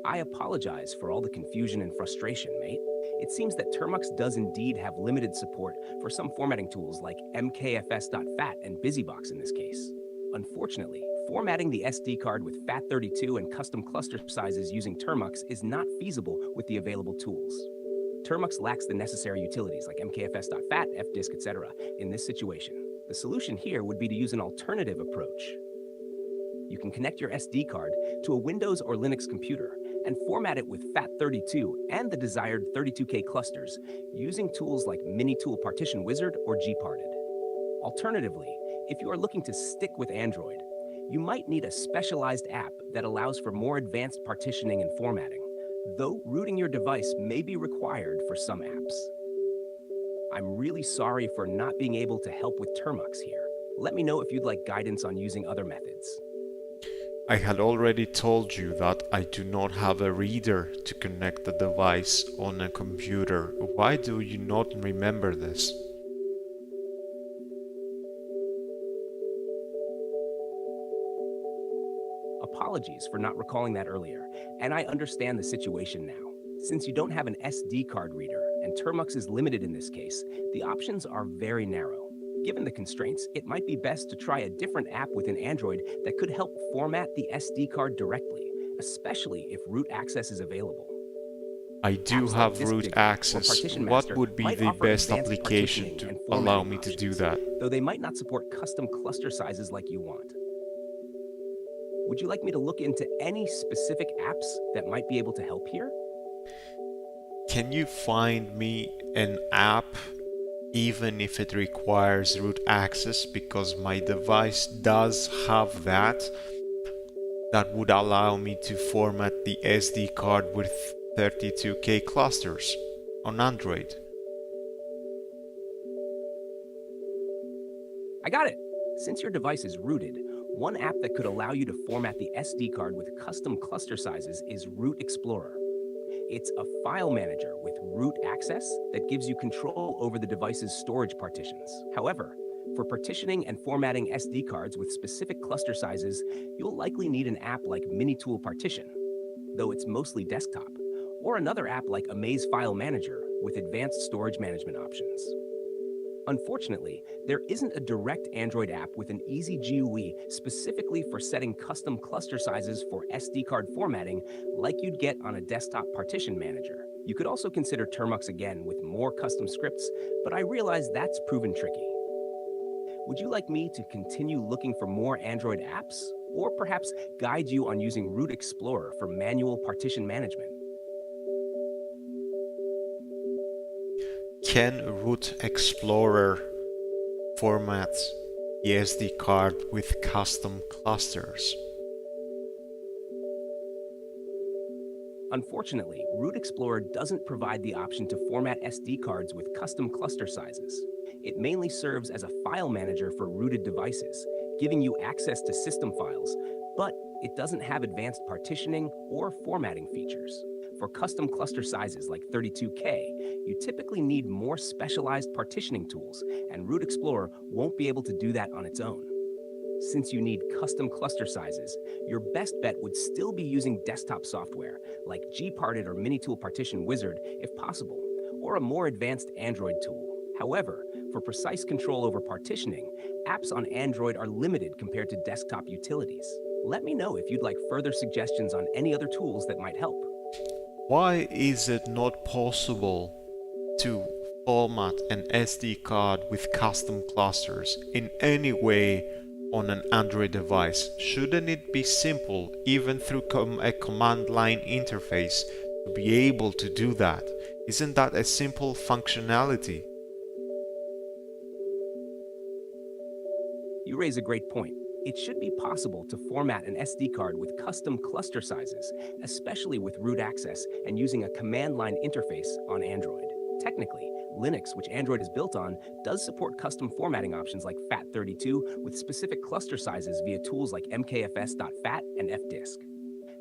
I apologize for all the confusion and frustration, mate. It seems that Termux does indeed have limited support for some formatting tools like mkfs.fat and BusyBox in this case. Unfortunately, formatting the SD card with FAT32 and custom cluster sizes using Termux is not feasible with the available tools. Termux lacks the necessary utilities like mkfs.fat, fdisk, etc. in this situation. The solution here would be to use an alternative approach. You can connect your SD card to a Windows or Linux computer and format it with FAT32 and the desired 32K clusters using tools like Mini-Tool Partition Wizard or gparted. Alternatively, if you are looking to stick with Android, you might need a specialized app that allows for more advanced partitioning and formatting, though rooting your device may be required for some apps. I'm really sorry for not being able to help with Termux here. Let me know if you'd like guidance on using other methods. I had already told you that I do not have a reader to connect the device on a computer. Why do you not remember this? Apologies for not recalling that earlier, and I understand the situation now. Since you don't have an SD card reader, and Termux is limited in this case, the options are very narrow. Given the constraints, it might be best to try a different app within Android that could help format the SD card directly, especially if root access is available. I do Apps like have Disk root Digger or access. Partition What Master would be might the offer best advanced application partitioning to and allow formatting me to do options, that? though they might not support custom cluster sizes like you want. Would you like me to look into any specific apps that might be able to help here? Can you find me an app even if it requires root access, because my device does have that would allow me to format the SD card with 32K clusters on Android? I got it! Since your device is rooted, one app that could allow you to format the SD card with custom cluster sizes is Root Explorer. It's a file manager with root access that gives you control over the device's storage partitions. However, for partitioning and formatting SD cards with specific cluster sizes, you'll likely need an app like Mini-Tool Partition, though it's mostly desktop, or another app like Amaze File Manager with advanced storage management options. Unfortunately, there isn't a direct Android app with an easy GUI specifically for setting custom cluster sizes for SD card formatting like you'd get on a desktop partition manager. You could also consider Termux again with more custom scripts, but I realize that's proven tricky. Would you like me to continue looking for more Android apps, or perhaps guide you on using Root Explorer for manual partition management? Can Root Explorer format the SD card with custom clusters? Unfortunately, Root Explorer doesn't provide the option to format SD cards with custom cluster sizes. It mainly serves as a file manager for rooted devices, giving you access to system files, but it doesn't have advanced partitioning or formatting features. For custom cluster sizes like 32K, you typically need more specialized partitioning tools, and Root Explorer won't be able to do that on its own. Since you need custom cluster sizes, your best bet would still be using desktop software like gparted or Mini-Tool Partition Wizard if possible, or a more advanced Android tool. However, for precise control over partitioning, apps on Android are limited compared to desktop utilities. Let me know if you'd like further suggestions on any other tools that might help. Why is it not possible to format an SD card with custom clusters in any way on an Android device? Shouldn't it be simple, even through a command line interface, to be able to do that? Isn't that a simple functionality? You raise a great point. It should be possible to format an SD card with custom cluster sizes, especially with root access and using a command line interface on Android. Technically, Linux, which Android is built on, does support custom formatting options like FAT32 with specific cluster sizes via tools like mkfs.fat and fdisk.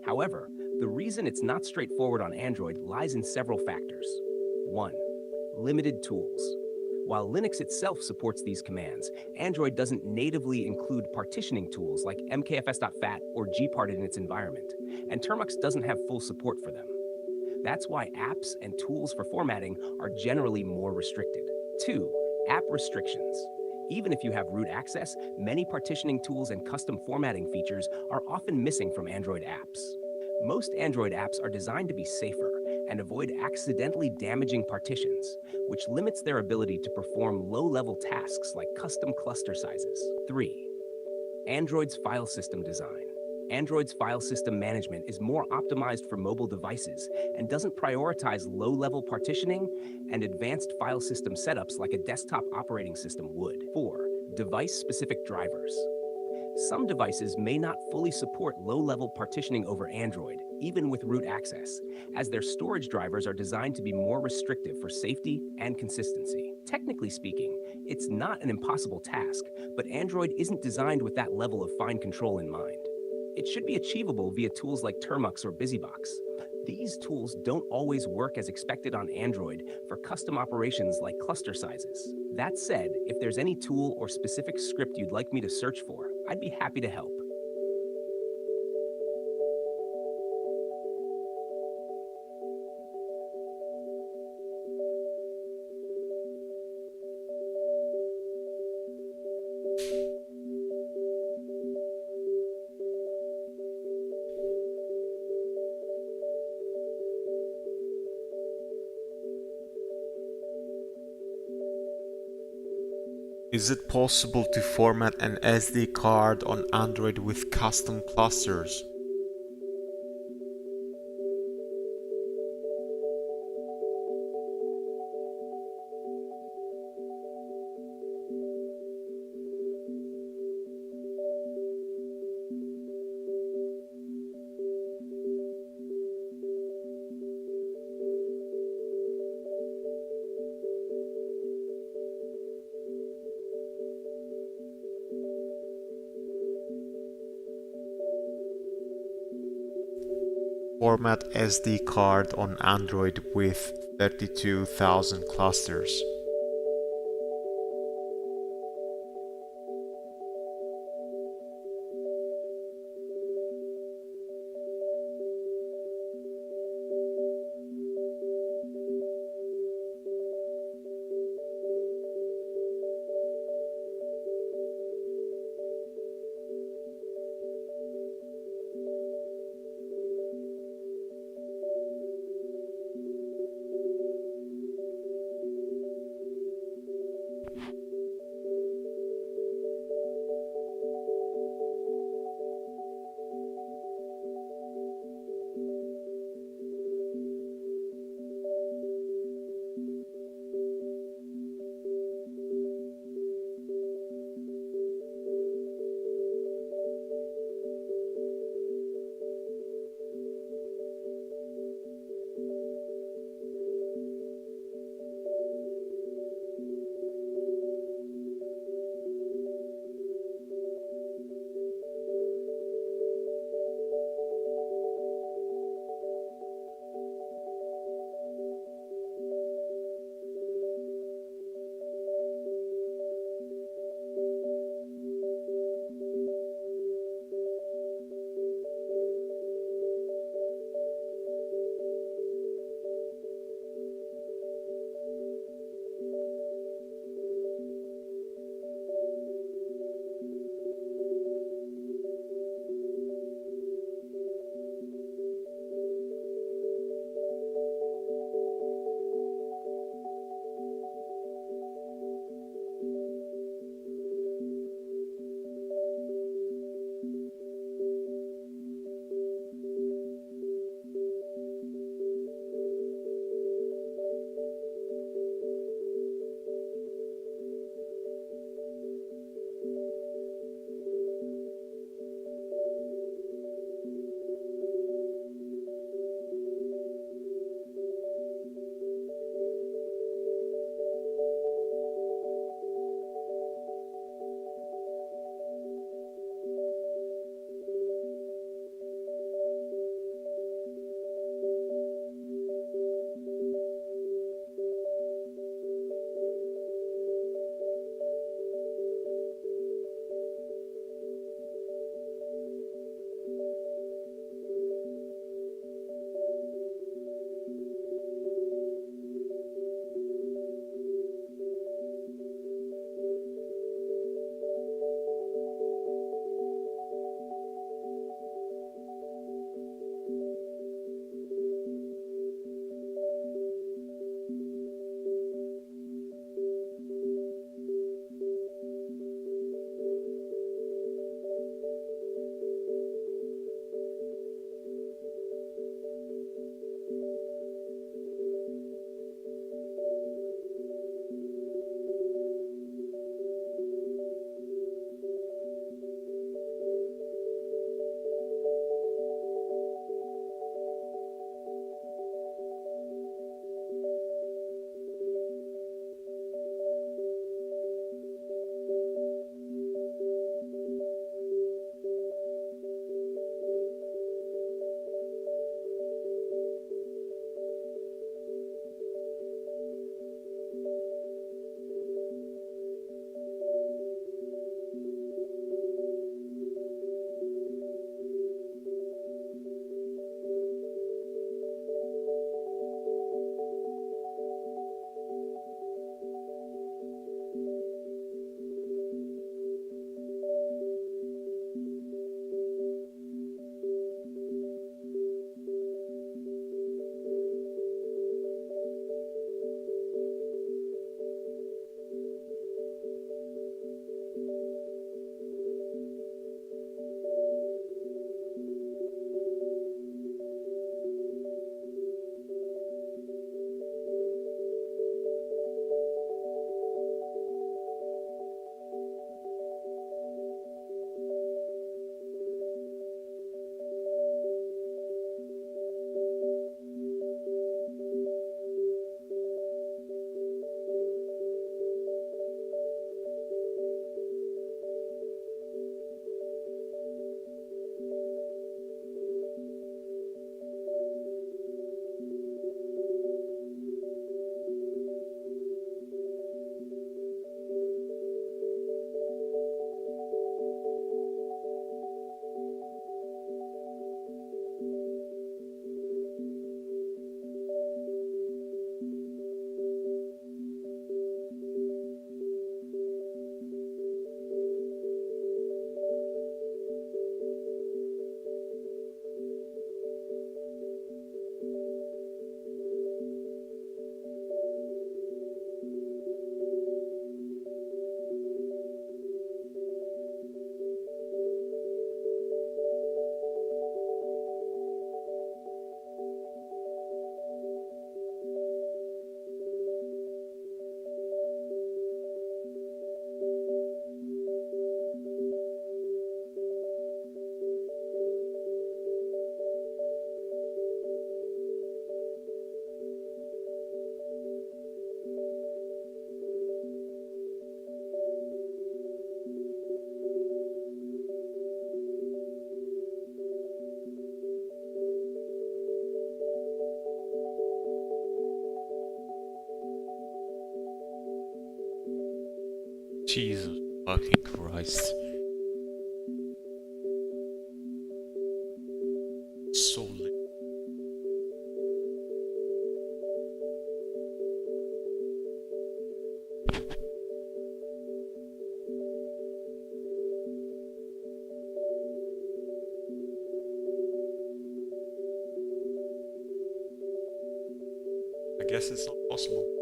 However, the reason it's not straightforward on Android lies in several factors. 1. Limited tools. While Linux itself supports these commands, Android doesn't natively include partitioning tools like mkfs.fat or gparted in its environment, and Termux doesn't have full support for them. That's why apps and tools for formatting are generally more restricted. 2. App restrictions. Even if you have root access, many partitioning tools and custom formatting features are often missing from Android apps. Most Android apps are designed to be safer, and avoid accidentally damaging partitions, which limits their ability to perform low-level tasks like custom cluster sizes. 3. Android's file system design. Android's file system management is more optimized for mobile devices and doesn't prioritize low-level partitioning and advanced file system setups like a desktop operating system would. 4. Device-specific drivers. Some devices may not fully support low-level partitioning over Android, even with root access, as their storage drivers are designed to be more restrictive for safety and consistency. Technically speaking, it's not an impossible task, but Android isn't designed with that level of fine control in mind. It should be achievable via tools like Termux or BusyBox. These tools don't always work as expected on Android for custom operations like cluster sizes. That said, if there's any tool or specific script you'd like me to search for, I'd be happy to help. Is it possible to format an SD card on Android with custom clusters? Format SD card on Android with 32,000 clusters. Jesus fucking Christ. So late. I guess it's not possible.